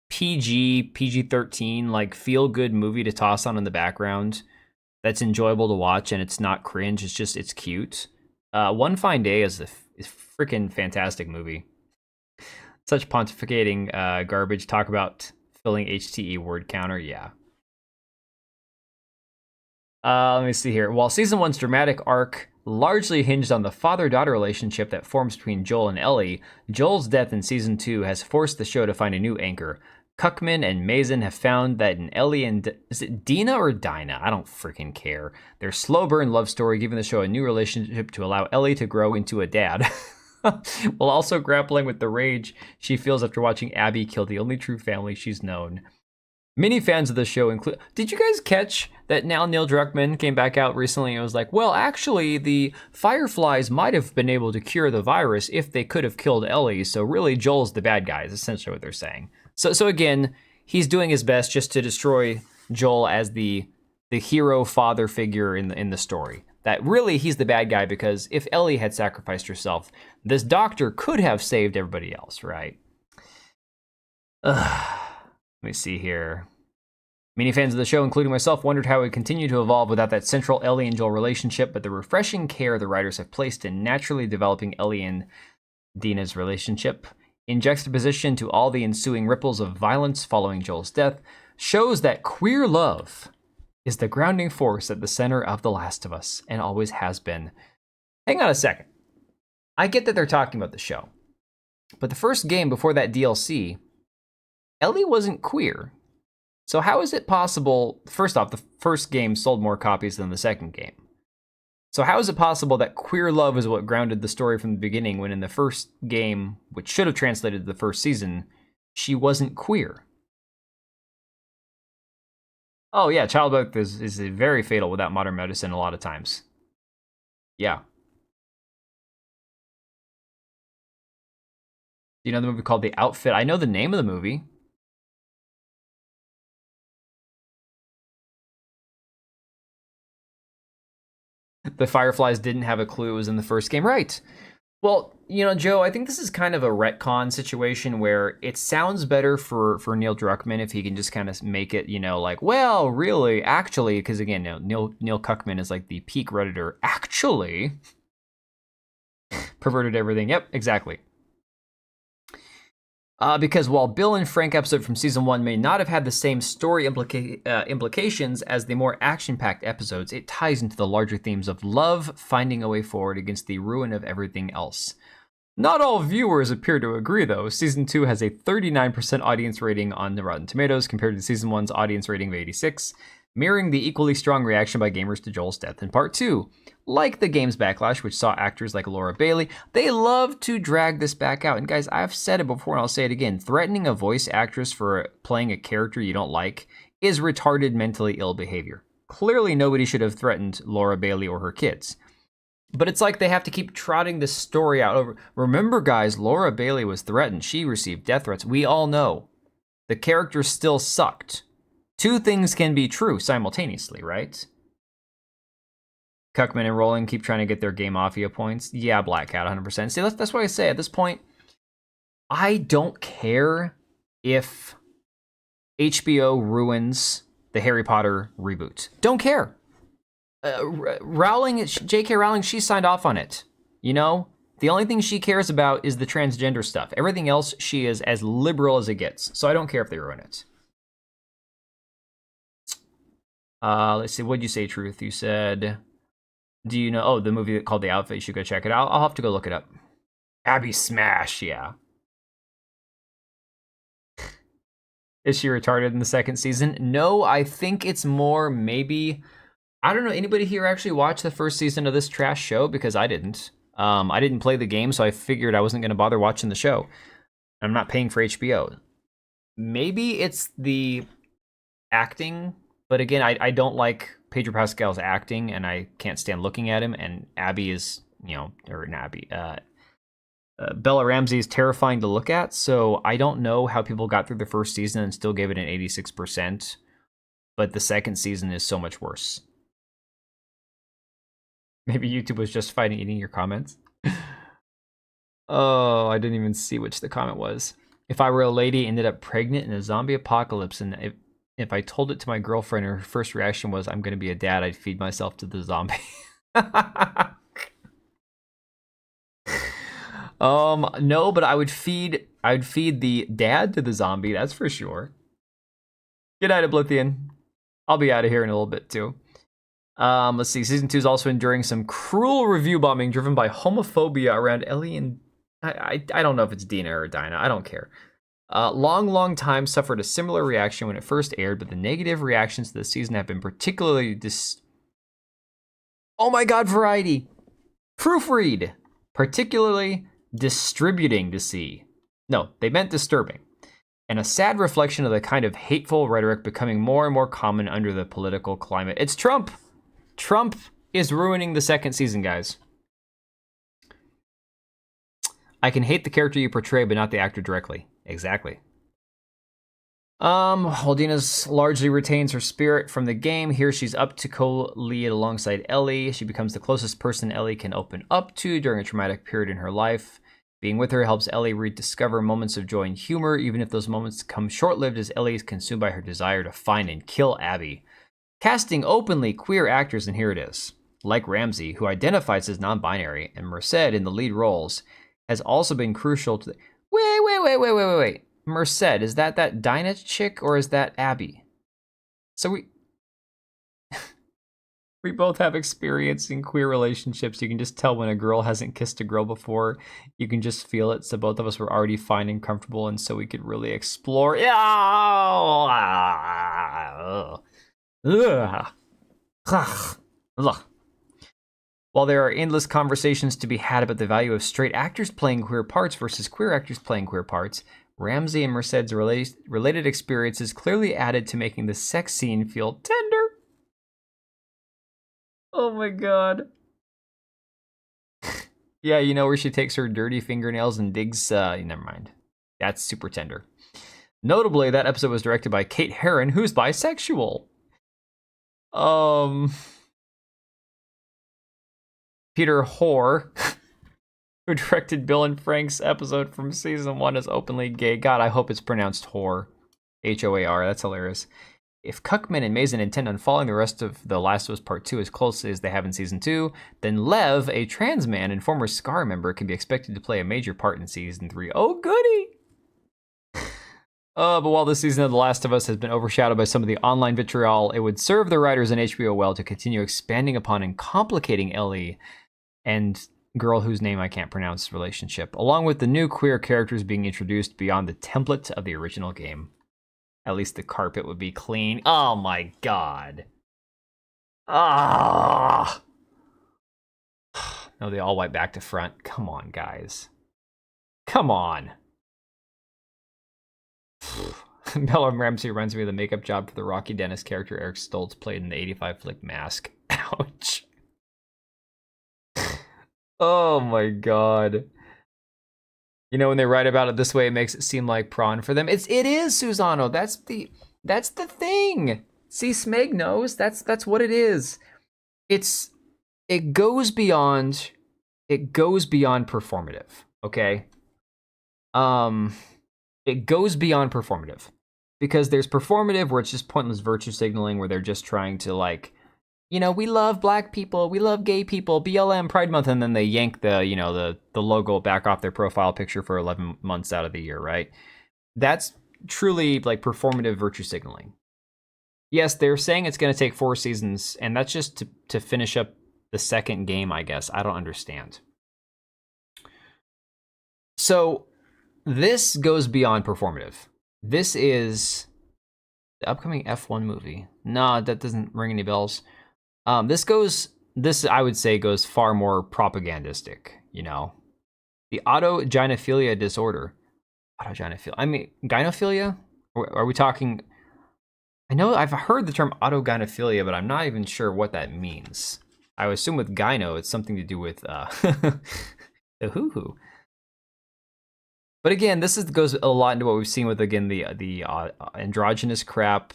PG-13, like feel-good movie to toss on in the background that's enjoyable to watch and it's not cringe, it's cute. One Fine Day is a freaking fantastic movie. Such pontificating garbage. Talk about filling HTE word counter. Yeah. Let me see here. While season 1's dramatic arc largely hinged on the father-daughter relationship that forms between Joel and Ellie, Joel's death in season 2 has forced the show to find a new anchor. Cuckman and Mason have found that in Ellie and... Is it Dina or Dinah? I don't freaking care. Their slow burn love story giving the show a new relationship to allow Ellie to grow into a dad. While also grappling with the rage she feels after watching Abby kill the only true family she's known. Many fans of the show include... Did you guys catch that now Neil Druckmann came back out recently and was like, well, actually, the Fireflies might have been able to cure the virus if they could have killed Ellie, so really Joel's the bad guy, is essentially what they're saying. So again, he's doing his best just to destroy Joel as the hero father figure in the story. That really he's the bad guy because if Ellie had sacrificed herself, this doctor could have saved everybody else, right? Let me see here. Many fans of the show, including myself, wondered how it would continue to evolve without that central Ellie and Joel relationship, but the refreshing care the writers have placed in naturally developing Ellie and Dina's relationship, in juxtaposition to all the ensuing ripples of violence following Joel's death, shows that queer love is the grounding force at the center of The Last of Us, and always has been. Hang on a second. I get that they're talking about the show, but the first game before that DLC, Ellie wasn't queer. So how is it possible, first off, the first game sold more copies than the second game. So how is it possible that queer love is what grounded the story from the beginning when in the first game, which should have translated to the first season, she wasn't queer? Oh yeah, childbirth is very fatal without modern medicine a lot of times. Yeah. Do you know the movie called The Outfit? I know the name of the movie. The Fireflies didn't have a clue it was in the first game. Right. Well, you know, Joe, I think this is kind of a retcon situation where it sounds better for Neil Druckmann if he can just kind of make it, you know, like, well, really, actually, because again, Neil Cuckman is like the peak Redditor. Actually, perverted everything. Yep, exactly. Because while Bill and Frank episode from season 1 may not have had the same story implications as the more action-packed episodes, it ties into the larger themes of love finding a way forward against the ruin of everything else. Not all viewers appear to agree, though. Season 2 has a 39% audience rating on the Rotten Tomatoes compared to Season 1's audience rating of 86, mirroring the equally strong reaction by gamers to Joel's death in Part 2. Like the game's backlash, which saw actors like Laura Bailey, they love to drag this back out. And guys, I've said it before and I'll say it again. Threatening a voice actress for playing a character you don't like is retarded, mentally ill behavior. Clearly, nobody should have threatened Laura Bailey or her kids. But it's like they have to keep trotting this story out over. Remember, guys, Laura Bailey was threatened. She received death threats. We all know. The character still sucked. Two things can be true simultaneously, right? Cuckman and Rowling keep trying to get their Game Mafia points. Yeah, Black Cat, 100%. See, that's why I say at this point, I don't care if HBO ruins the Harry Potter reboot. Don't care. Rowling, J.K. Rowling, she signed off on it. You know, the only thing she cares about is the transgender stuff. Everything else, she is as liberal as it gets. So I don't care if they ruin it. Let's see. What'd you say, Truth? You said, do you know? Oh, the movie called The Outfit. You should go check it out. I'll have to go look it up. Abby Smash, yeah. Is she retarded in the second season? No, I think it's more maybe. I don't know, anybody here actually watch the first season of this trash show? Because I didn't. I didn't play the game, so I figured I wasn't going to bother watching the show. I'm not paying for HBO. Maybe it's the acting, but again, I don't like Pedro Pascal's acting, and I can't stand looking at him, and Abby is, you know, or not Abby, Bella Ramsey is terrifying to look at, so I don't know how people got through the first season and still gave it an 86%, but the second season is so much worse. Maybe YouTube was just fighting eating your comments. Oh, I didn't even see which the comment was. If I were a lady, ended up pregnant in a zombie apocalypse, and if I told it to my girlfriend, her first reaction was, I'm going to be a dad, I'd feed myself to the zombie. No, but I would feed the dad to the zombie, that's for sure. Good night, Oblivion. I'll be out of here in a little bit, too. Let's see. Season 2 is also enduring some cruel review bombing driven by homophobia around Ellie and I don't know if it's Dina or Dinah. I don't care. Long Time suffered a similar reaction when it first aired, but the negative reactions to the season have been particularly oh my god, variety! Proofread! Particularly distributing to see. No, they meant disturbing. And a sad reflection of the kind of hateful rhetoric becoming more and more common under the political climate. It's Trump! Trump is ruining the second season, guys. I can hate the character you portray, but not the actor directly. Exactly. Holdina's largely retains her spirit from the game. Here she's up to co-lead alongside Ellie. She becomes the closest person Ellie can open up to during a traumatic period in her life. Being with her helps Ellie rediscover moments of joy and humor, even if those moments come short-lived as Ellie is consumed by her desire to find and kill Abby. Casting openly queer actors, and here it is. Like Ramsey, who identifies as non-binary, and Merced in the lead roles, has also been crucial to the... Wait. Merced, is that Dinah chick, or is that Abby? So we both have experience in queer relationships. You can just tell when a girl hasn't kissed a girl before. You can just feel it. So both of us were already fine and comfortable, and so we could really explore. While there are endless conversations to be had about the value of straight actors playing queer parts versus queer actors playing queer parts, Ramsey and Merced's related experiences clearly added to making the sex scene feel tender. Oh my god. Yeah, you know where she takes her dirty fingernails and digs, never mind. That's super tender. Notably, that episode was directed by Kate Herron, who's bisexual. Peter Hoare, who directed Bill and Frank's episode from season 1, is openly gay. God, I hope it's pronounced Hoare. H-O-A-R, that's hilarious. If Cuckman and Mason intend on following the rest of The Last of Us Part 2 as closely as they have in Season 2, then Lev, a trans man and former SCAR member, can be expected to play a major part in Season 3. Oh, goody! But while this season of The Last of Us has been overshadowed by some of the online vitriol, it would serve the writers and HBO well to continue expanding upon and complicating Ellie and girl whose name I can't pronounce relationship, along with the new queer characters being introduced beyond the template of the original game. At least the carpet would be clean. Oh my god. Ah. No, they all wipe back to front. Come on, guys. Come on. Bella Ramsey reminds me of the makeup job for the Rocky Dennis character Eric Stoltz played in the 85 flick Mask. Ouch. Oh my god. You know, when they write about it this way, it makes it seem like prawn for them. It is, Susano. That's the thing. See, Smeg knows. That's what it is. It goes beyond performative, okay? It goes beyond performative. Because there's performative where it's just pointless virtue signaling where they're just trying to, like, you know, we love black people, we love gay people, BLM Pride Month, and then they yank the logo back off their profile picture for 11 months out of the year, right? That's truly like performative virtue signaling. Yes, they're saying it's going to take 4 seasons, and that's just to finish up the second game, I guess. I don't understand. So this goes beyond performative. This is the upcoming F1 movie. Nah, that doesn't ring any bells. This I would say goes far more propagandistic, you know. The autogynephilia disorder. Autogynephilia. I mean, gynophilia? Are we talking... I know I've heard the term autogynephilia, but I'm not even sure what that means. I would assume with gyno, it's something to do with the hoo-hoo. But again, this goes a lot into what we've seen with, again, the androgynous crap.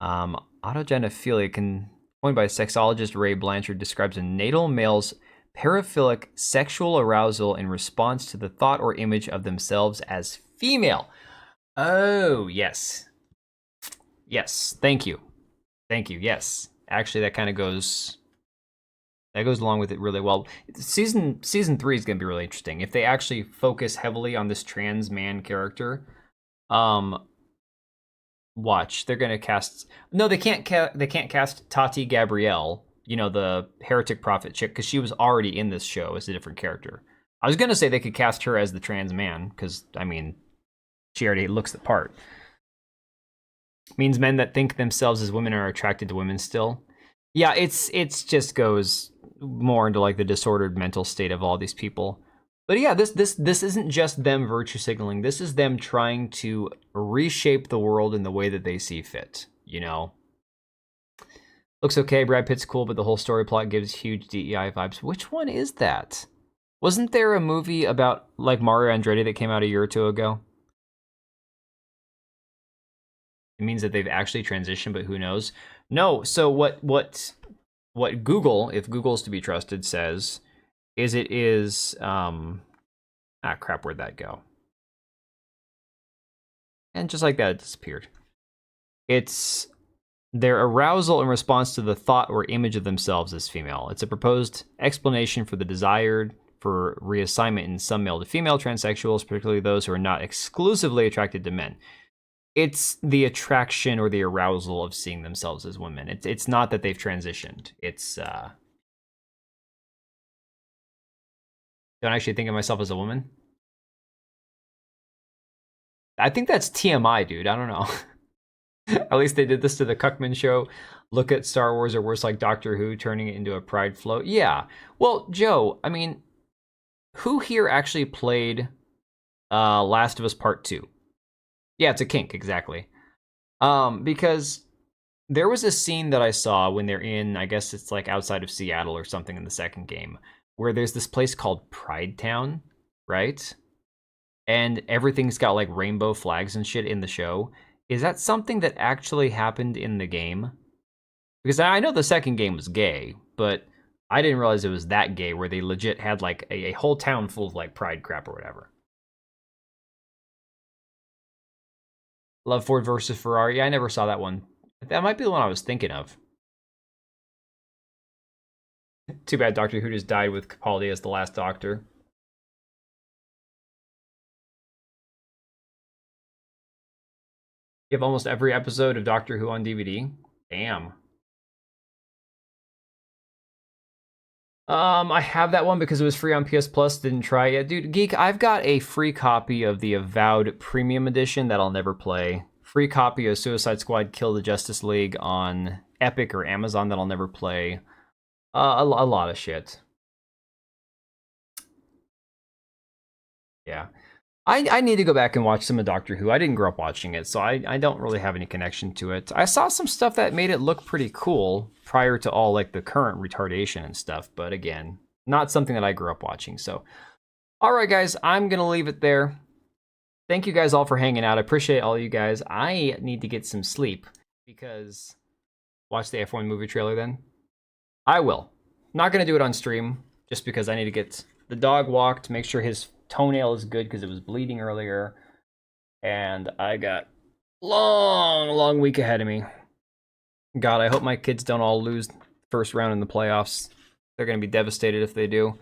Autogynephilia, coined by sexologist Ray Blanchard, describes a natal male's paraphilic sexual arousal in response to the thought or image of themselves as female. Oh, yes. Yes, thank you. Thank you, yes. Actually, that kind of goes... That goes along with it really well. Season 3 is going to be really interesting. If they actually focus heavily on this trans man character, watch. They're going to cast... No, they can't cast Tati Gabrielle, you know, the heretic prophet chick, because she was already in this show as a different character. I was going to say they could cast her as the trans man, because, I mean, she already looks the part. Means men that think themselves as women are attracted to women still. Yeah, it's just goes more into like the disordered mental state of all these people. But yeah, this isn't just them virtue signaling. This is them trying to reshape the world in the way that they see fit, you know? Looks okay, Brad Pitt's cool, but the whole story plot gives huge DEI vibes. Which one is that? Wasn't there a movie about like Mario Andretti that came out a year or two ago? It means that they've actually transitioned, but who knows? No, so what Google, if Google's to be trusted, says is it is crap, where'd that go? And just like that, it disappeared. It's their arousal in response to the thought or image of themselves as female. It's a proposed explanation for the desired for reassignment in some male to female transsexuals, particularly those who are not exclusively attracted to men. It's the attraction or the arousal of seeing themselves as women. It's not that they've transitioned. It's don't actually think of myself as a woman. I think that's TMI, dude. I don't know. At least they did this to the Cuckman show. Look at Star Wars or worse, like Doctor Who, turning it into a pride float. Yeah. Well, Joe, I mean, who here actually played Last of Us Part 2? Yeah, it's a kink, exactly. Because there was a scene that I saw when they're in, I guess it's like outside of Seattle or something in the second game, where there's this place called Pride Town, right? And everything's got like rainbow flags and shit in the show. Is that something that actually happened in the game? Because I know the second game was gay, but I didn't realize it was that gay where they legit had like a whole town full of like pride crap or whatever. Love Ford versus Ferrari. Yeah, I never saw that one. That might be the one I was thinking of. Too bad Doctor Who just died with Capaldi as the last Doctor. You have almost every episode of Doctor Who on DVD? Damn. I have that one because it was free on PS Plus. Didn't try it yet. Dude, Geek, I've got a free copy of the Avowed Premium Edition that I'll never play. Free copy of Suicide Squad Kill the Justice League on Epic or Amazon that I'll never play. A lot of shit. Yeah. I need to go back and watch some of Doctor Who. I didn't grow up watching it, so I don't really have any connection to it. I saw some stuff that made it look pretty cool prior to all like the current retardation and stuff, but again, not something that I grew up watching. So, all right, guys, I'm gonna leave it there. Thank you guys all for hanging out. I appreciate all you guys. I need to get some sleep because watch the F1 movie trailer then. I will. Not gonna do it on stream just because I need to get the dog walked, make sure his toenail is good because it was bleeding earlier, and I got long week ahead of me. God, I hope my kids don't all lose first round in the playoffs. They're gonna be devastated if they do.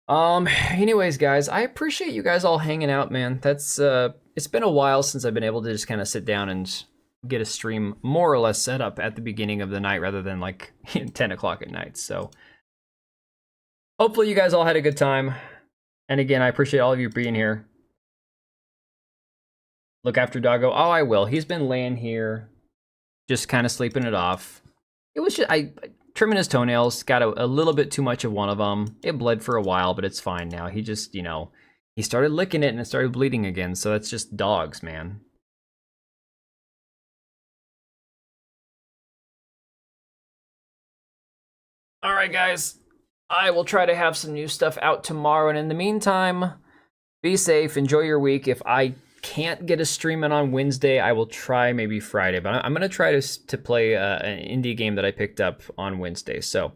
Anyways, guys, I appreciate you guys all hanging out, man. That's it's been a while since I've been able to just kind of sit down and get a stream more or less set up at the beginning of the night rather than like 10 o'clock at night. So hopefully you guys all had a good time. And again, I appreciate all of you being here. Look after Doggo. Oh, I will. He's been laying here, just kind of sleeping it off. It was just, trimming his toenails. Got a little bit too much of one of them. It bled for a while, but it's fine now. He just, you know, he started licking it and it started bleeding again. So that's just dogs, man. All right, guys. I will try to have some new stuff out tomorrow. And in the meantime, be safe. Enjoy your week. If I can't get a stream in on Wednesday, I will try maybe Friday. But I'm going to try to play an indie game that I picked up on Wednesday. So